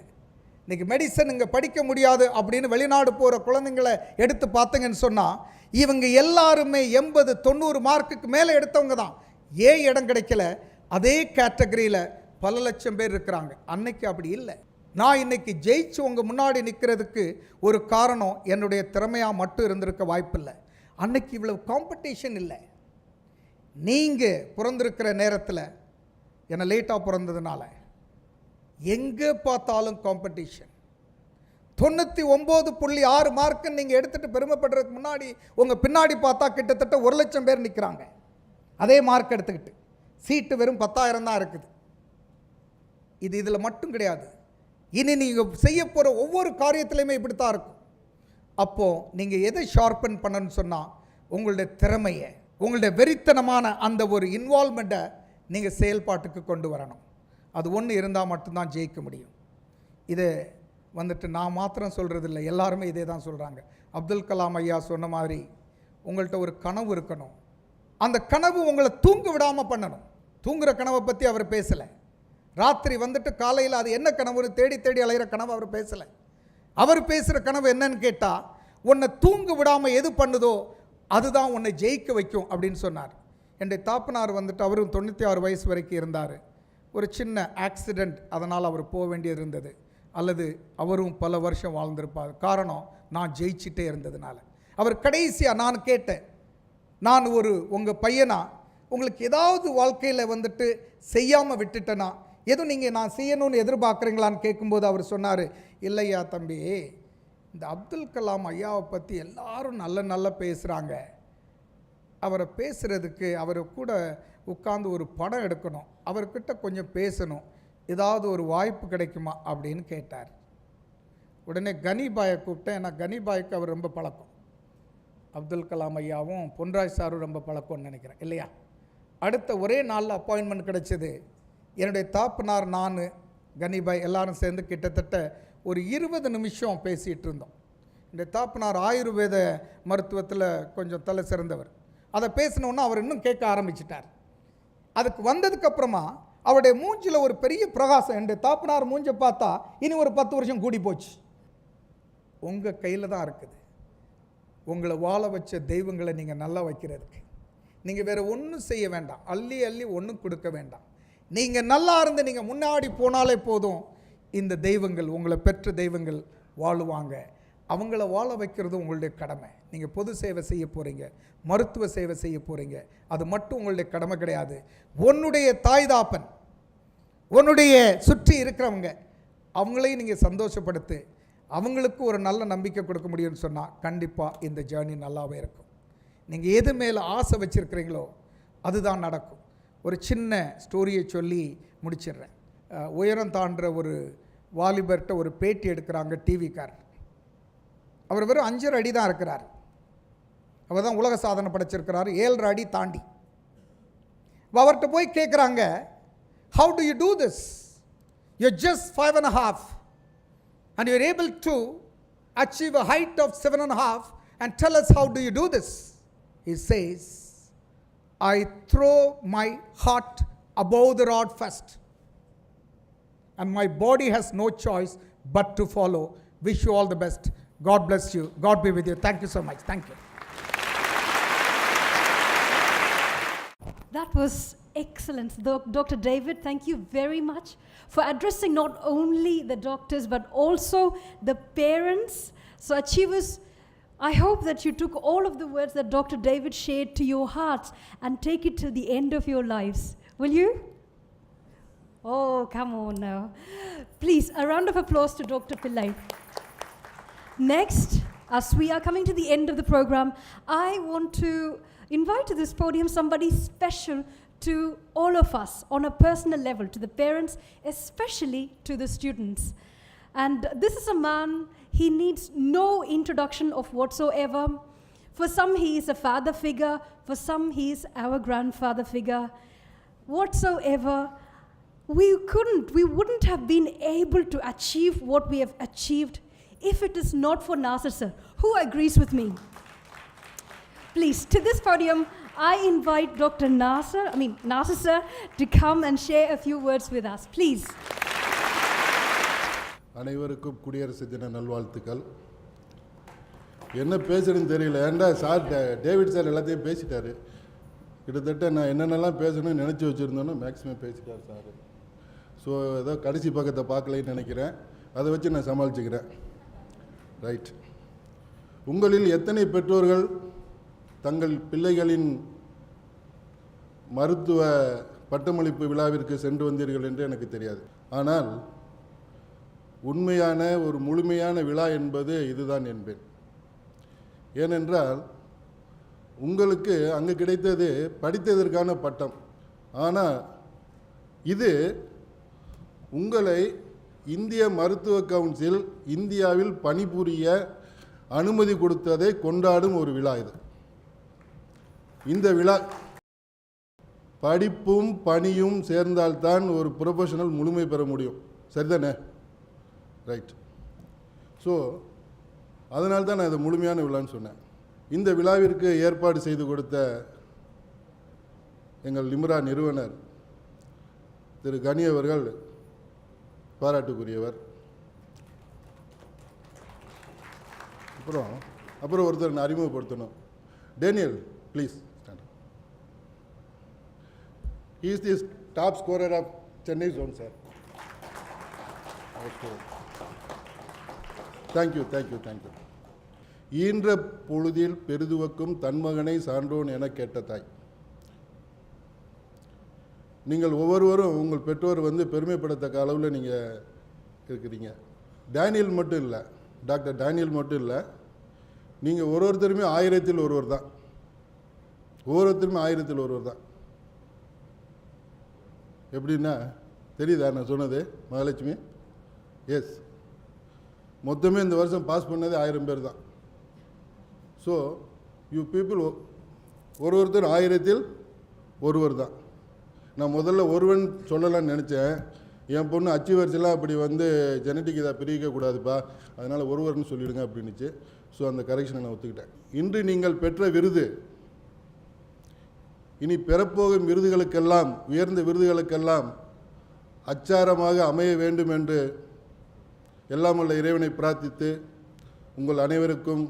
இன்றைக்கி மெடிசன் இங்கே படிக்க முடியாது அப்படின்னு வெளிநாடு போகிற குழந்தைங்களை எடுத்து பார்த்தீங்கன்னு சொன்னால், இவங்க எல்லாருமே 80-90 மார்க்குக்கு மேலே எடுத்தவங்க தான். ஏன் இடம் கிடைக்கல? அதே கேட்டகரியில் பல லட்சம் பேர் இருக்கிறாங்க. அன்னைக்கு அப்படி இல்லை. நான் இன்னைக்கு ஜெயிச்சு உங்கள் முன்னாடி நிற்கிறதுக்கு ஒரு காரணம் என்னுடைய திறமையாக மட்டும் இருந்திருக்க வாய்ப்பில்லை. அன்னைக்கு இவ்வளவு காம்படிஷன் இல்லை. நீங்கள் பிறந்திருக்கிற நேரத்தில், என்னை லேட்டாக பிறந்ததுனால எங்கே பார்த்தாலும் காம்படிஷன். 99.6 மார்க்கு நீங்கள் எடுத்துகிட்டு பெருமைப்படுறதுக்கு முன்னாடி உங்கள் பின்னாடி பார்த்தா கிட்டத்தட்ட 1 லட்சம் பேர் நிற்கிறாங்க அதே மார்க் எடுத்துக்கிட்டு. சீட்டு வெறும் 10,000 தான் இருக்குது. இதில் மட்டும் கிடையாது. இனி நீங்கள் செய்ய போகிற ஒவ்வொரு காரியத்திலையுமே இப்படி தான் இருக்கும். அப்போது நீங்கள் எதை ஷார்பன் பண்ணணும்னு சொன்னால், உங்களுடைய திறமையை, உங்களுடைய வெறித்தனமான அந்த ஒரு இன்வால்மெண்ட்டை நீங்கள் செயல்பாட்டுக்கு கொண்டு வரணும். அது ஒன்று இருந்தால் மட்டும்தான் ஜெயிக்க முடியும். இதை வந்துட்டு நான் மாத்திரம் சொல்கிறதில்லை, எல்லாருமே இதே தான் சொல்கிறாங்க. அப்துல் கலாம் ஐயா சொன்ன மாதிரி உங்கள்கிட்ட ஒரு கனவு இருக்கணும். அந்த கனவு உங்களை தூங்க விடாமல் பண்ணணும். தூங்குகிற கனவை பற்றி அவர் பேசலை. ராத்திரி வந்துட்டு காலையில் அது என்ன கனவுன்னு தேடி தேடி அலைகிற கனவு அவர் பேசலை. அவர் பேசுகிற கனவு என்னன்னு கேட்டால், உன்னை தூங்க விடாமல் எது பண்ணுதோ அதுதான் உன்னை ஜெயிக்க வைக்கும் அப்படின்னு சொன்னார். என்னுடைய தாப்பனார் வந்துட்டு அவரும் 96 வயசு வரைக்கும் இருந்தார். ஒரு சின்ன ஆக்சிடெண்ட், அதனால் அவர் போக வேண்டியது இருந்தது. அல்லது அவரும் பல வருஷம் வாழ்ந்திருப்பார். காரணம், நான் ஜெயிச்சிட்டே இருந்ததுனால. அவர் கடைசியாக நான் கேட்டேன், நான் உங்கள் பையனா உங்களுக்கு ஏதாவது வாழ்க்கையில் வந்துட்டு செய்யாமல் விட்டுட்டேனா, எதுவும் நீங்கள் நான் செய்யணும்னு எதிர்பார்க்குறீங்களான்னு கேட்கும்போது அவர் சொன்னார், இல்லையா தம்பி, இந்த அப்துல் கலாம் ஐயாவை பற்றி எல்லாரும் நல்ல பேசுகிறாங்க. அவரை பேசுகிறதுக்கு, அவர் கூட உட்கார்ந்து ஒரு படம் எடுக்கணும், அவர்கிட்ட கொஞ்சம் பேசணும், ஏதாவது ஒரு வாய்ப்பு கிடைக்குமா அப்படின்னு கேட்டார். உடனே கனிபாயை கூப்பிட்டேன். ஏன்னா கனிபாய்க்கு அவர் ரொம்ப பழக்கம், அப்துல் கலாம் ஐயாவும் பொன்ராஜ் சாரும் ரொம்ப பழக்கம்னு நினைக்கிறேன் இல்லையா. அடுத்த ஒரே நாளில் அப்பாயின்மெண்ட் கிடைச்சது. என்னுடைய தாப்பனார், நான், கனிபாய் எல்லாரும் சேர்ந்து கிட்டத்தட்ட ஒரு 20 நிமிஷம் பேசிகிட்டு இருந்தோம். இந்த தாப்பனார் ஆயுர்வேத மருத்துவத்தில் கொஞ்சம் தலை சிறந்தவர். அதை பேசினோன்னா அவர் இன்னும் கேட்க ஆரம்பிச்சிட்டார். அதுக்கு வந்ததுக்கப்புறமா அவருடைய மூஞ்சில் ஒரு பெரிய பிரகாசம். என்னுடைய தாப்பனார் மூஞ்சை பார்த்தா இனி ஒரு 10 வருஷம் கூடி போச்சு. உங்கள் கையில் தான் இருக்குது. உங்களை வாழ வச்ச தெய்வங்களை நீங்கள் நல்லா வைக்கிறதுக்கு நீங்கள் வேறு ஒன்றும் செய்ய வேண்டாம், அள்ளி அள்ளி ஒன்றும் கொடுக்க வேண்டாம். நீங்கள் நல்லா இருந்து நீங்கள் முன்னாடி போனாலே போதும், இந்த தெய்வங்கள், உங்களை பெற்ற தெய்வங்கள் வாழுவாங்க. அவங்கள வாழ வைக்கிறது உங்களுடைய கடமை. நீங்கள் பொது சேவை செய்ய போகிறீங்க, மருத்துவ சேவை செய்ய போகிறீங்க, அது மட்டும் உங்களுடைய கடமை கிடையாது. உன்னுடைய தாய் தாப்பன், உன்னுடைய சுற்றி இருக்கிறவங்க, அவங்களையும் நீங்கள் சந்தோஷப்படுத்து, அவங்களுக்கு ஒரு நல்ல நம்பிக்கை கொடுக்க முடியும்னு சொன்னால் கண்டிப்பாக இந்த ஜேர்னி நல்லாவே இருக்கும். நீங்கள் எது மேலே ஆசை வச்சுருக்கிறீங்களோ அதுதான் நடக்கும். ஒரு சின்ன ஸ்டோரியை சொல்லி முடிச்சிடுறேன். உயரம் தாண்டுற ஒரு வாலிபர்கிட்ட ஒரு பேட்டி எடுக்கிறாங்க டிவிக்கார். அவர் வெறும் 5.5 அடி தான் இருக்கிறார். அவர் தான் உலக சாதனை படைச்சிருக்கிறார், 7.5 அடி தாண்டி. அவர்கிட்ட போய் கேட்குறாங்க, how to you do this? You just 5.5 and you are able to achieve a height of 7.5 and tell us how do you do this? He says, I throw my heart above the rod first and my body has no choice but to follow. Wish you all the best. God bless you. God be with you. Thank you so much. Thank you. That was excellent. Dr. David, thank you very much for addressing not only the doctors but also the parents. So achievers, I hope that you took all of the words that Dr. David shared to your hearts and take it to the end of your lives. Will you? Oh, come on now. Please, a round of applause to Dr. Pillai. Next, as we are coming to the end of the program, I want to invite to this podium somebody special to all of us on a personal level, to the parents, especially to the students. And this is a man, he needs no introduction of whatsoever. For some he is a father figure, for some he is our grandfather figure. Whatsoever, we wouldn't have been able to achieve what we have achieved if it is not for Nasir sir. Who agrees with me? Please, to this podium, I invite Dr. Nasir sir to come and share a few words with us. Please. அனைவருக்கும் குடியரசு தின நல்வாழ்த்துக்கள். என்ன பேசுறதுன்னு தெரியல. ஏன்டா sir David sir எல்லாத்தையும் பேசிட்டாரு. கிட்டத்தட்ட நான் என்னென்னலாம் பேசணும்னு நினச்சி வச்சுருந்தோன்னு மேக்ஸிமம் பேசிட்டார் சார். ஸோ ஏதோ கடைசி பக்கத்தை பார்க்கலைன்னு நினைக்கிறேன். அதை வச்சு நான் சமாளிச்சுக்கிறேன். ரைட். உங்களில் எத்தனை பெற்றோர்கள் தங்கள் பிள்ளைகளின் மருத்துவ பட்டமளிப்பு விழாவிற்கு சென்று வந்தீர்கள் என்று எனக்கு தெரியாது. ஆனால் உண்மையான ஒரு முழுமையான விழா என்பது இதுதான் என்பேன். ஏனென்றால் உங்களுக்கு அங்கே கிடைத்தது படித்ததற்கான பட்டம். ஆனால் இது உங்களை இந்திய மருத்துவ கவுன்சில் இந்தியாவில் பணிபுரிய அனுமதி கொடுத்ததை கொண்டாடும் ஒரு விழா இது. இந்த விழா படிப்பும் பணியும் சேர்ந்தால்தான் ஒரு ப்ரொஃபஷனல் முழுமை பெற முடியும். சரிதானே? ரைட். ஸோ அதனால தான் நான் இதை முழுமையான விழான்னு சொன்னேன். இந்த விழாவிற்கு ஏற்பாடு செய்து கொடுத்த எங்கள் லிம்ரா நிறுவனர் திரு கனி அவர்கள் பாராட்டுக்குரியவர். அப்புறம் ஒருத்தர் நான் அறிமுகப்படுத்தணும். Daniel, please stand. He is the top scorer of Chennai zone, sir. Thank you. ஈன்ற பொழுதில் பெரிதுவக்கும் தன்மகனை சான்றோன் என கேட்ட தாய். நீங்கள் ஒவ்வொருவரும் உங்கள் பெற்றோர் பெருமைப்படத்தக்க அளவில் நீங்கள் இருக்கிறீங்க. டேனியல் மட்டும் இல்லை, டாக்டர் டேனியல் மட்டும் இல்லை, நீங்கள் ஒருத்தருமே 1000ல் ஒருவர் தான். ஒவ்வொருத்தருமே 1000ல் ஒருவர் தான். எப்படின்னா தெரியுதா நான் சொன்னது மகாலட்சுமி? எஸ், மொத்தமே இந்த வருஷம் பாஸ் பண்ணது 1000 பேர் தான். ஸோ யூ பீப்புள் ஒருத்தர் 1000-ல் ஒருவர் தான். நான் முதல்ல ஒருவன் சொல்லலாம்னு நினச்சேன். என் பொண்ணு அச்சீவர்ஸ்லாம் அப்படி வந்து ஜெனட்டிக் இதை பிரிக்கக்கூடாதுப்பா, அதனால் ஒருவர்னு சொல்லிவிடுங்க அப்படின்னுச்சு. ஸோ அந்த கரெக்ஷனை நான் ஒத்துக்கிட்டேன். இன்று நீங்கள் பெற்ற விருது இனி பெறப்போகும் விருதுகளுக்கெல்லாம், உயர்ந்த விருதுகளுக்கெல்லாம் அச்சாரமாக அமைய வேண்டும் என்று எல்லாம் உள்ள இறைவனை பிரார்த்தித்து உங்கள் அனைவருக்கும்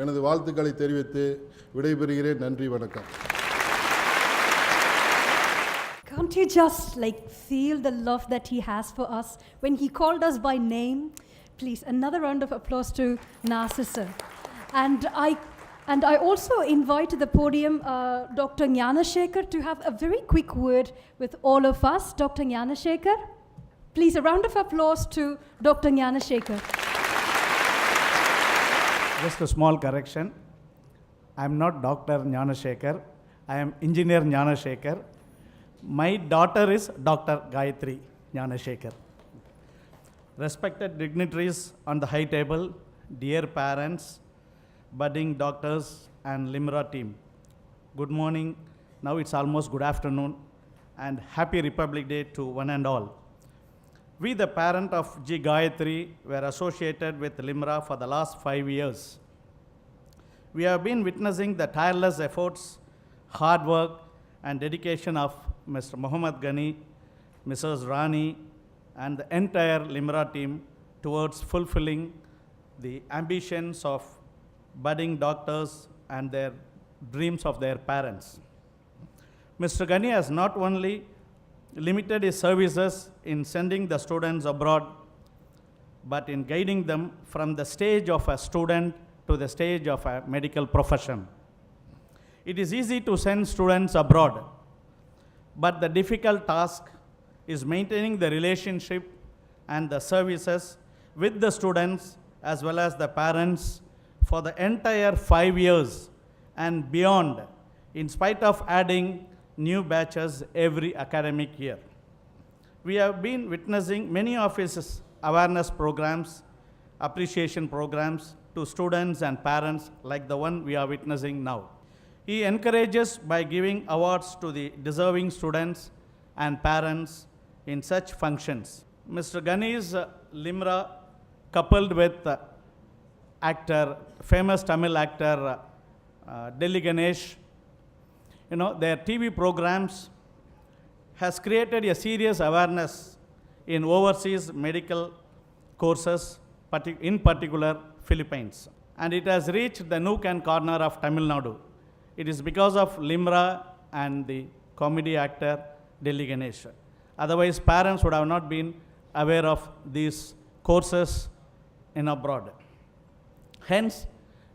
எனது வாழ்த்துக்களை தெரிவித்து விடைபெறுகிறேன். நன்றி, வணக்கம். Can't you just feel the love that he has for us when he called us by name? Please, another round of applause to Nasir sir. And I also invite to the podium Dr. Jana Shaker to have a very quick word with all of us. Dr. Jana Shaker, please a round of applause to Dr. Jana Shaker. Just a small correction. I am not Dr. Jana Shaker. I am Engineer Jana Shaker. My daughter is Dr. Gayatri Jana Shaker. Respected dignitaries on the high table, dear parents, budding doctors and Limra team. Good morning. Now it's almost good afternoon, and happy Republic Day to one and all. We, the parent of G. Gayatri, were associated with Limra for the last 5 years. We have been witnessing the tireless efforts, hard work, and dedication of Mr. Muhammad Ghani, Mrs. Rani, and the entire Limra team towards fulfilling the ambitions of budding doctors and their dreams of their parents. Mr. Ghani has not only limited his services in sending the students abroad, but in guiding them from the stage of a student to the stage of a medical profession. It is easy to send students abroad, but the difficult task is maintaining the relationship and the services with the students as well as the parents for the entire 5 years and beyond, in spite of adding new batches every academic year. We have been witnessing many of his awareness programs, appreciation programs to students and parents like the one we are witnessing now. He encourages by giving awards to the deserving students and parents in such functions. Mr. Ghani's Limra, coupled with famous Tamil actor Delhi Ganesh, their TV programs has created a serious awareness in overseas medical courses, in particular Philippines. And it has reached the nook and corner of Tamil Nadu. It is because of Limra and the comedy actor Delhi Ganesh. Otherwise, parents would have not been aware of these courses in abroad. Hence,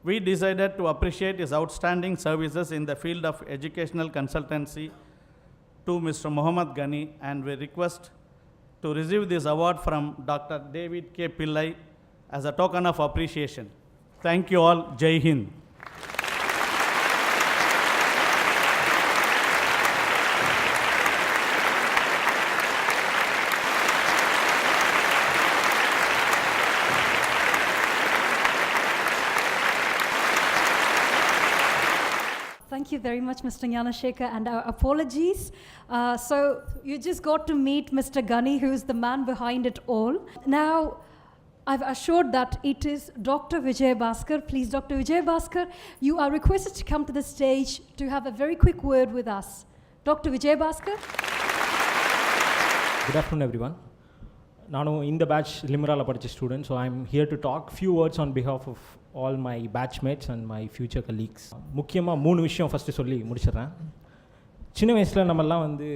we decided to appreciate his outstanding services in the field of educational consultancy to Mr. Muhammad Ghani, and we request to receive this award from Dr. David Kay Pillai as a token of appreciation. Thank you all. Jai Hind. Thank you very much, Mr. Jana Shaker, and our apologies. So you just got to meet Mr. Ghani, who is the man behind it all. Now, I've assured that it is Dr. Vijay Bhaskar. Please, Dr. Vijay Bhaskar, you are requested to come to the stage to have a very quick word with us. Dr. Vijay Bhaskar. Good afternoon, everyone. Nanu in the batch Limra படிச்ச student, so I'm here to talk few words on behalf of all my batchmates and my future colleagues. முக்கியமாக 3 விஷயம் first சொல்லி முடிச்சிடுறேன். சின்ன வயசில் நம்மெல்லாம் வந்து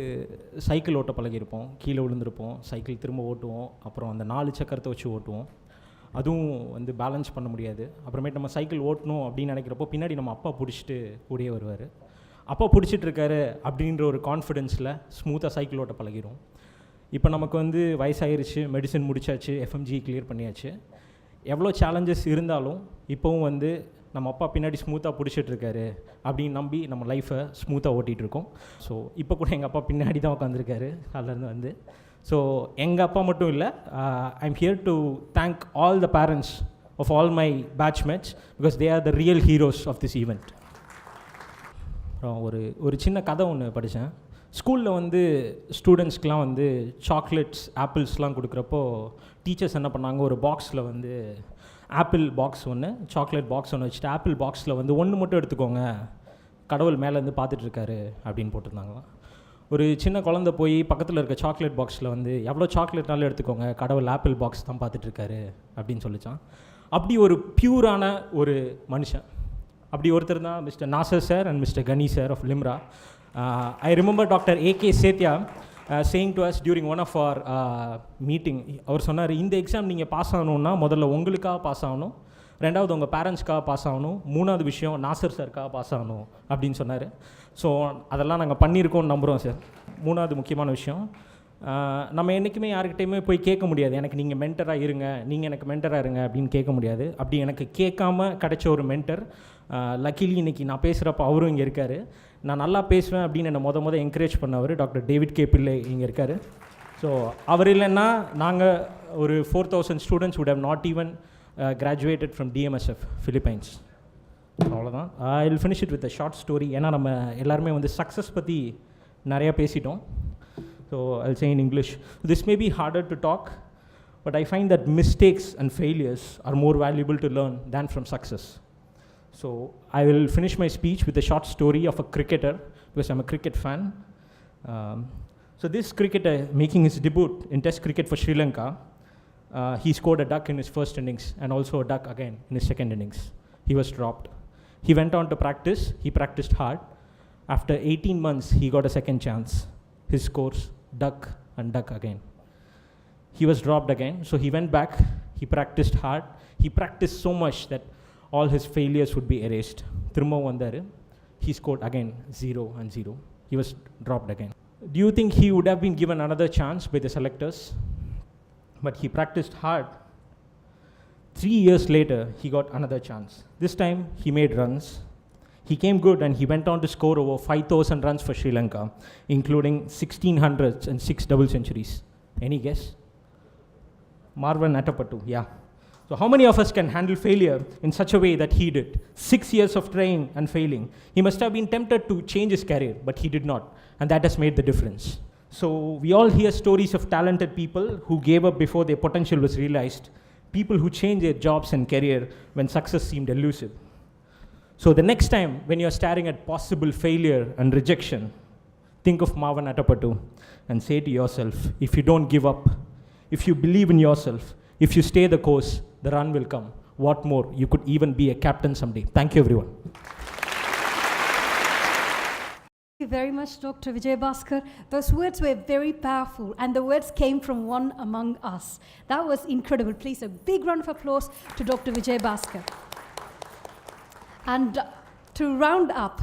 cycle ஓட்ட பழகியிருப்போம், கீழே விழுந்திருப்போம், சைக்கிள் திரும்ப ஓட்டுவோம், அப்புறம் அந்த 4 சக்கரத்தை வச்சு ஓட்டுவோம். அதுவும் வந்து பேலன்ஸ் பண்ண முடியாது. அப்புறமேட்டு நம்ம சைக்கிள் ஓட்டணும் அப்படின்னு நினைக்கிறப்போ பின்னாடி நம்ம அப்பா பிடிச்சிட்டு கூடயே வருவார். அப்பா பிடிச்சிட்ருக்காரு அப்படின்ற ஒரு கான்ஃபிடென்ஸில் ஸ்மூத்தாக சைக்கிள் ஓட்ட பழகிடும். இப்போ நமக்கு வந்து வயசாகிருச்சு, மெடிசன் முடிச்சாச்சு, எஃப்எம்ஜி கிளியர் பண்ணியாச்சு. எவ்வளோ சேலஞ்சஸ் இருந்தாலும் இப்போவும் வந்து நம்ம அப்பா பின்னாடி ஸ்மூத்தாக பிடிச்சிட்ருக்காரு அப்படின்னு நம்பி நம்ம லைஃப்பை ஸ்மூத்தாக ஓட்டிகிட்ருக்கோம். ஸோ இப்போ கூட எங்கள் அப்பா பின்னாடி தான் உட்காந்துருக்காரு அதுலேருந்து வந்து. ஸோ எங்கள் அப்பா மட்டும் இல்லை, I am here to thank all the parents of all my batchmates because they are the real heroes of this event. ஒரு சின்ன கதை ஒன்று படித்தேன். ஸ்கூலில் வந்து ஸ்டூடெண்ட்ஸ்க்கெலாம் வந்து சாக்லேட்ஸ் ஆப்பிள்ஸ்லாம் கொடுக்குறப்போ டீச்சர்ஸ் என்ன பண்ணாங்க, ஒரு பாக்ஸில் வந்து ஆப்பிள் பாக்ஸ் ஒன்று, சாக்லேட் பாக்ஸ் ஒன்று வச்சுட்டு ஆப்பிள் பாக்ஸில் வந்து ஒன்று மட்டும் எடுத்துக்கோங்க, கடவுள் மேலேருந்து பார்த்துட்ருக்காரு அப்படின்னு போட்டிருந்தாங்களாம். ஒரு சின்ன குழந்தை போய் பக்கத்தில் இருக்க சாக்லேட் பாக்ஸில் வந்து எவ்வளோ சாக்லேட்னாலும் எடுத்துக்கோங்க, கடவுள் ஆப்பிள் பாக்ஸ் தான் பார்த்துட்ருக்காரு அப்படின்னு சொல்லிச்சான். அப்படி ஒரு பியூரான ஒரு மனுஷன். அப்படி ஒருத்தர் தான் mister Nasar sir and mister Kani sir of Limra. I remember doctor A.K. Sethya saying to us during one of our meeting, அவர் சொன்னார், இந்த எக்ஸாம் நீங்கள் பாஸ் ஆகணுன்னா முதல்ல உங்களுக்காக பாஸ் ஆகணும், ரெண்டாவது உங்கள் பேரண்ட்ஸ்க்காக பாஸ் ஆகணும், மூணாவது விஷயம் நாசர் சாருக்காக பாஸ் ஆகணும் அப்படின்னு சொன்னார். ஸோ அதெல்லாம் நாங்கள் பண்ணியிருக்கோம்னு நம்புகிறோம் சார். மூணாவது முக்கியமான விஷயம், நம்ம என்றைக்குமே யாருக்கிட்டையுமே போய் கேட்க முடியாது, எனக்கு நீங்கள் மென்டராக இருங்க, நீங்கள் எனக்கு மென்டராக இருங்க அப்படின்னு கேட்க முடியாது. அப்படி எனக்கு கேட்காம கிடைச்ச ஒரு மென்டர் லக்கிலி இன்றைக்கி நான் பேசுகிறப்ப அவரும் இங்கே இருக்கார். நான் நல்லா பேசுவேன் அப்படின்னு என்னை முத என்கரேஜ் பண்ணவர் டாக்டர் டேவிட் கே பிள்ளை இங்கே இருக்கார். ஸோ அவர் இல்லைன்னா நாங்கள் ஒரு 4,000 students would have not even graduated from DMSF Philippines. அவ்வளோதான். I will finish it with a short story. ஏன்னா நம்ம எல்லாருமே வந்து சக்ஸஸ் பற்றி நிறையா பேசிட்டோம். So I'll say in English, this may be harder to talk, but I find that mistakes and failures are more valuable to learn than from success. So I will finish my speech with a short story of a cricketer, because I'm a cricket fan. So this cricketer making his debut in Test cricket for Sri Lanka, he scored a duck in his first innings and also a duck again in his second innings. He was dropped. He went on to practice. He practiced hard. After 18 months, he got a second chance. His scores, duck and duck again. He was dropped again, so he went back, he practiced hard, he practiced so much that all his failures would be erased. Thirumma vandaru, he scored again 0 and 0. He was dropped again. Do you think he would have been given another chance by the selectors? But he practiced hard. 3 years later, he got another chance. This time, he made runs. He came good and he went on to score over 5,000 runs for Sri Lanka, including 1600s and 6 double centuries. Any guess? Marwan Atapattu, yeah. So how many of us can handle failure in such a way that he did? 6 years of trying and failing. He must have been tempted to change his career, but he did not. And that has made the difference. So we all hear stories of talented people who gave up before their potential was realized. People who changed their jobs and career when success seemed elusive. So the next time when you're staring at possible failure and rejection, think of Marwan Atapattu and say to yourself, if you don't give up, if you believe in yourself, if you stay the course, the run will come. What more, you could even be a captain someday. Thank you, everyone. Thank you very much, Dr. Vijay Bhaskar. Those words were very powerful, and the words came from one among us. That was incredible. Please, a big round of applause to Dr. Vijay Bhaskar. And to round up,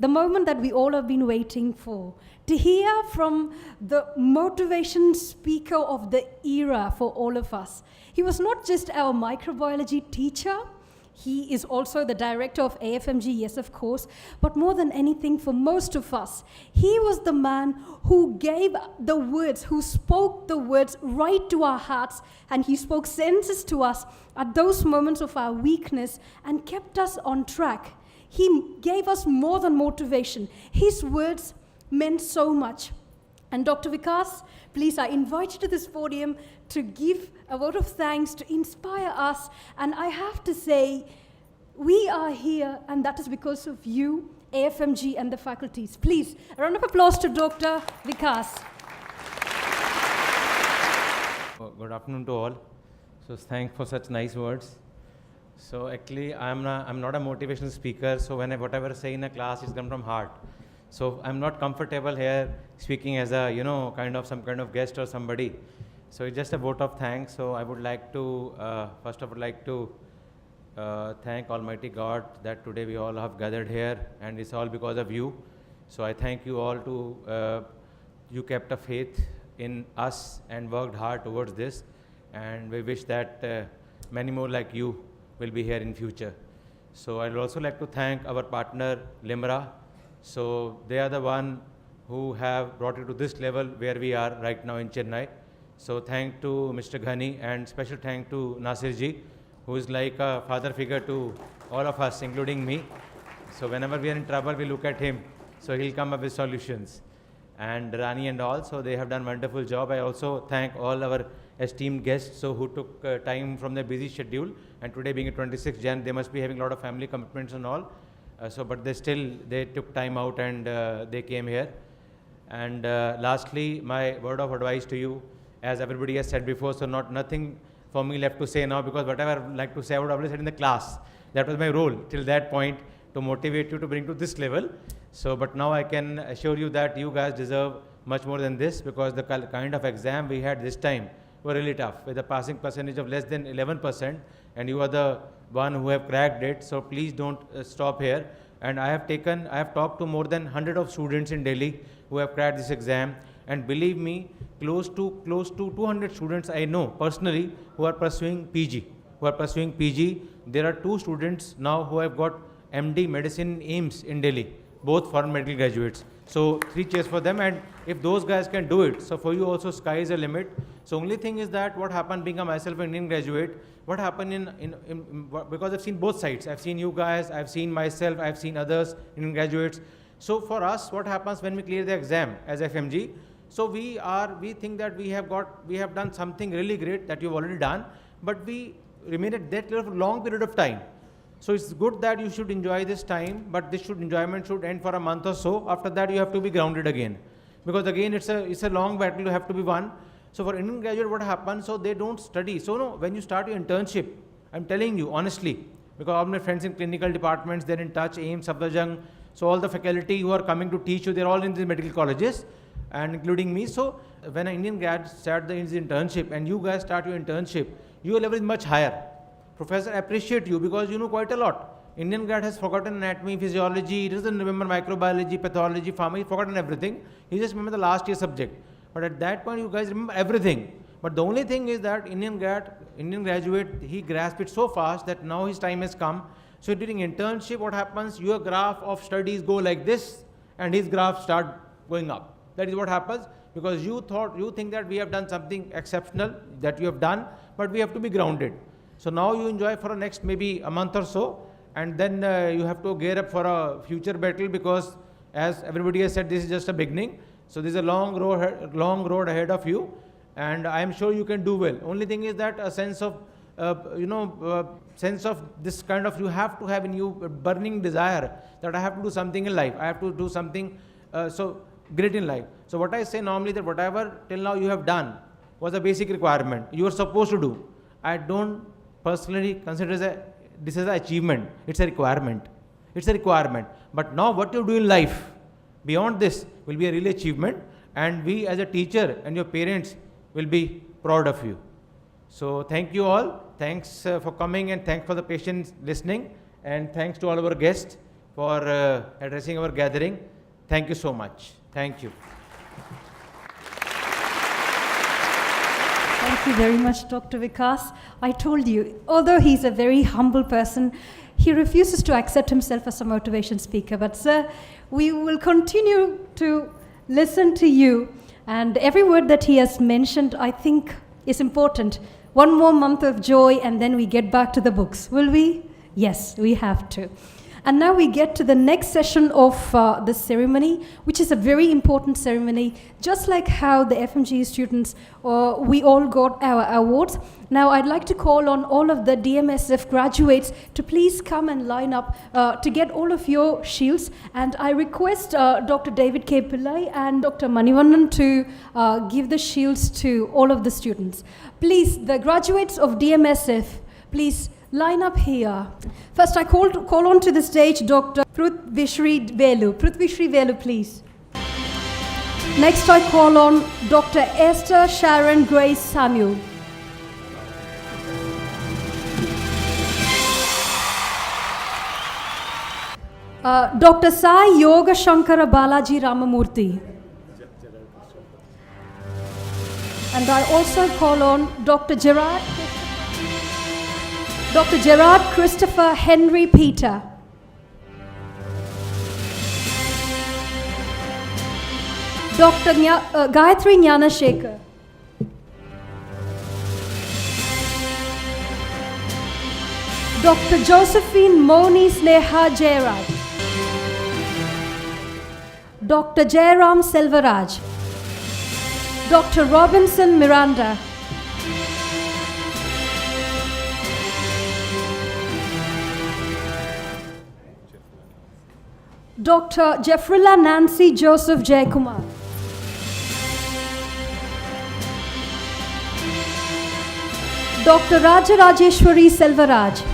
the moment that we all have been waiting for, to hear from the motivation speaker of the era for all of us. He was not just our microbiology teacher, he is also the director of AFMG, yes of course, but more than anything for most of us, he was the man who gave the words, who spoke the words right to our hearts, and he spoke sentences to us at those moments of our weakness and kept us on track. He gave us more than motivation. His words meant so much. And Dr. Vikas, please, I invite you to this podium to give a vote of thanks, to inspire us. And I have to say, we are here, and that is because of you, AFMG, and the faculties. Please, a round of applause to Dr. Vikas. Good afternoon to all. So thanks for such nice words. So actually, I'm not a motivational speaker, so whatever I say in a class is come from heart. So I'm not comfortable here speaking as a, some kind of guest or somebody. So it's just a vote of thanks. So I would like to, first of all, thank Almighty God that today we all have gathered here, and it's all because of you. So I thank you all to, you kept a faith in us and worked hard towards this, and we wish that many more like you will be here in future. So I'd also like to thank our partner Limra. So they are the one who have brought it to this level where we are right now in Chennai. So thank to Mr. Ghani and special thank to Nasir ji, who is like a father figure to all of us, including me. So whenever we are in trouble, we look at him. So he'll come up with solutions. And Rani and all, so they have done wonderful job. I also thank all our esteemed guests so who took time from their busy schedule. And today being a 26th Jan, they must be having a lot of family commitments and all. But they took time out and they came here. And lastly, my word of advice to you, as everybody has said before, so nothing for me left to say now, because whatever I would like to say, I would always said in the class. That was my role till that point, to motivate you to bring to this level. So, but now I can assure you that you guys deserve much more than this, because the kind of exam we had this time were really tough, with a passing percentage of less than 11%, and you are the one who have cracked it. So please don't stop here. And I have talked to more than 100 of students in Delhi who have cracked this exam, and believe me, close to 200 students I know personally who are pursuing PG. There are 2 students now who have got MD medicine in AIMS in Delhi, both foreign medical graduates. So 3 cheers for them, and if those guys can do it, so for you also sky is a limit. So only thing is that what happened, being a myself an Indian graduate, what happened because I've seen both sides. I've seen you guys, I've seen myself, I've seen others, Indian graduates. So for us, what happens when we clear the exam as FMG? So we think that we have done something really great that you've already done, but we remain at that level for a long period of time. So it's good that you should enjoy this time, but enjoyment should end for a month or so. After that, you have to be grounded again, because again it's a long battle you have to be won. So for Indian graduate, what happens? So they don't study. So no, when you start your internship, I'm telling you honestly, because all my friends in clinical departments, they're in touch, AIMS, Safdarjung. So all the faculty who are coming to teach you, they're all in the medical colleges, and including me. So when an Indian grad start his internship and you guys start your internship, your level is much higher. Professor appreciate you because you know quite a lot. Indian grad has forgotten anatomy, physiology, he doesn't remember microbiology, pathology, pharma, he's forgotten everything. He just remember the last year subject. But at that point, you guys remember everything. But the only thing is that Indian graduate, he grasped it so fast that now his time has come. So during internship, what happens? Your graph of studies go like this, and his graph start going up. That is what happens, because you think that we have done something exceptional that you have done, but we have to be grounded. So now you enjoy for the next maybe a month or so, and then you have to gear up for a future battle, because as everybody has said, this is just a beginning. So there's a long road ahead of you, and I am sure you can do well. Only thing is that a sense of this kind of, you have to have in you a burning desire that I have to do something in life. I have to do something so great in life. So what I say normally, that whatever till now you have done was a basic requirement you are supposed to do. I don't personally consider this as an achievement. It's a requirement. But now what you do in life beyond this will be a real achievement, and we as a teacher and your parents will be proud of you. So thank you all. Thanks for coming, and thanks for the patience listening, and thanks to all our guests for addressing our gathering. Thank you so much. Thank you. Thank you very much, Dr. Vikas. I told you, although he's a very humble person, he refuses to accept himself as a motivation speaker. But sir, we will continue to listen to you, and every word that he has mentioned, I think, is important. One more month of joy, and then we get back to the books. Will we? Yes, we have to. And now we get to the next session of the ceremony, which is a very important ceremony. Just like how the FMG students, we all got our awards. Now I'd like to call on all of the DMSF graduates to please come and line up to get all of your shields. And I request Dr. David Kay Pillai and Dr. Manivannan to give the shields to all of the students. Please, the graduates of DMSF, please line up here. First, I call on to the stage Dr. Prithvishri Velu. Prithvishri Velu, please. Next, I call on Dr. Esther Sharon Grace Samuel. Dr. Sai Yoga Shankara Balaji Ramamurthy. And I also call on Dr. Gerard Dr. Gerard Christopher Henry Peter. Dr. Gayatri Jana Shaker. Dr. Josephine Moni Sneha Jairaj. Dr. Jairam Selvaraj. Dr. Robinson Miranda. Dr. Jeffrilla Nancy Joseph Jayakumar. Dr. Rajarajeshwari Selvaraj.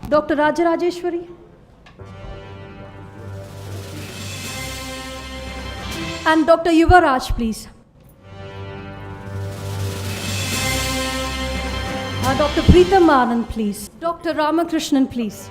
Dr. Rajarajeshwari. And Dr. Yuvaraj, please. Dr. Preetham Anand, please. Dr. Ramakrishnan, please.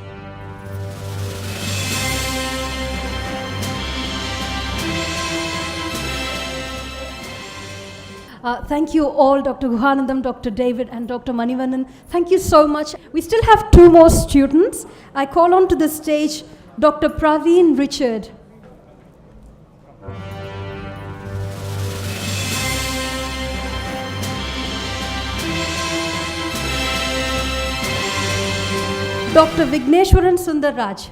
Thank you all, Dr. Guhanandam, Dr. David and Dr. Manivannan. Thank you so much. We still have 2 more students. I call on to the stage Dr. Praveen Richard. Dr. Vigneshwaran Sundar Raj.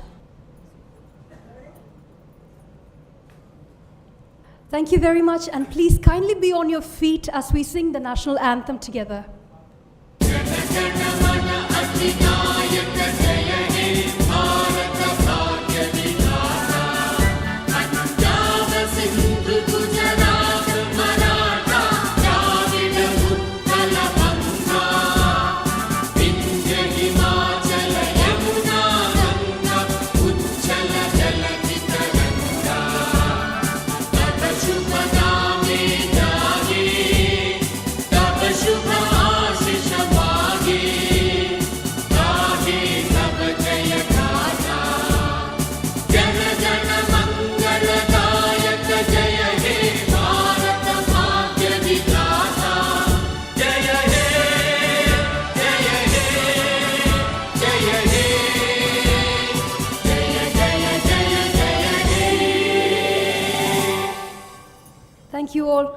Thank you very much, and please kindly be on your feet as we sing the national anthem together. Thank you all.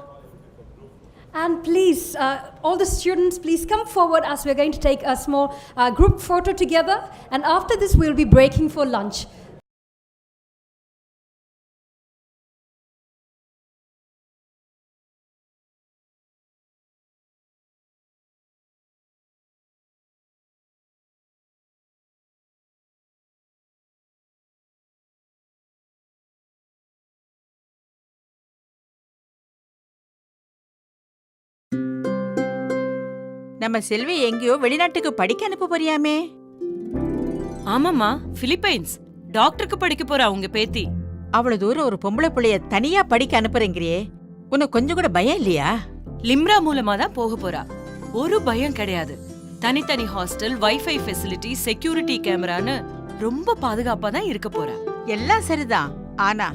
And please, all the students, please come forward as we're going to take a small group photo together. And after this, we'll be breaking for lunch. நம்ம செல்வி எங்கேயோ வெளிநாட்டுக்கு படிக்க அனுப்ப போறியாமே? ஆமாமா, Philippines டாக்டருக்கு படிக்க போறா உங்க பேத்தி. அவ்வளவு தூரம் ஒரு பொம்பளை பிள்ளைய தனியா படிக்க அனுப்புறேங்கிறியே, உனக்கு கொஞ்சம் கூட பயம் இல்லையா? லிம்ரா மூலமா தான் போக போறா. ஒரு பயம் கிடையாது. தனித்தனி ஹாஸ்டல், வைஃபை ஃபெசிலிட்டி, செக்யூரிட்டி கேமரான்னு ரொம்ப பாதுகாப்பா தான் இருக்க போறா. எல்லாம் சரிதான், ஆனா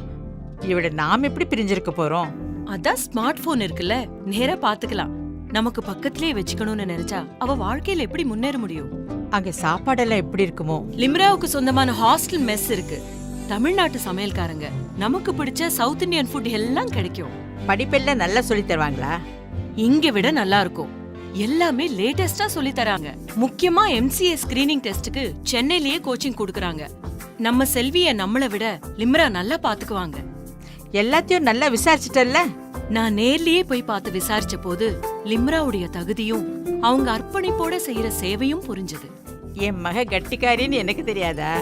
இவள நாம எப்படி பிரிஞ்சிருக்க போறோம்? அதான் ஸ்மார்ட் போன் இருக்குல்ல, நேரா பாத்துக்கலாம். நமக்கு பக்கத்திலே வச்சுக்கணும்னு நினைச்சா அவ வாழ்க்கையில எப்படி முன்னேற முடியும்? அங்க சாப்பாடெல்லாம் எப்படி இருக்குமோ? லிம்ராவுக்கு சொந்தமான ஹாஸ்டல் மெஸ் இருக்கு. தமிழ்நாட்டு சமையல்காரங்க, நமக்கு பிடிச்ச சவுத் இந்தியன் ஃபுட் எல்லாம் கிடைக்கும். படிப்பெல்லாம் நல்லா சொல்லி தருவாங்களா? இங்க விட நல்லா இருக்கும். எல்லாமே லேட்டஸ்டா சொல்லி தராங்க. முக்கியமா MCA ஸ்கிரீனிங் டெஸ்டுக்கு சென்னையிலேயே கோச்சிங் கொடுக்கறாங்க. நம்ம செல்விய நம்மள விட லிம்ரா நல்லா பாத்துக்குவாங்க. எல்லாத்தையும் நல்லா விசாரிச்சிட்டல்ல? நான் நேர்லயே போய் பார்த்து விசாரிச்ச போது லிம்ராவுடைய தகுதியும் அவங்க அர்ப்பணிப்போட செய்யற சேவையும் புரிஞ்சது. என் மக கட்டிக்காரின்னு எனக்கு தெரியாதா?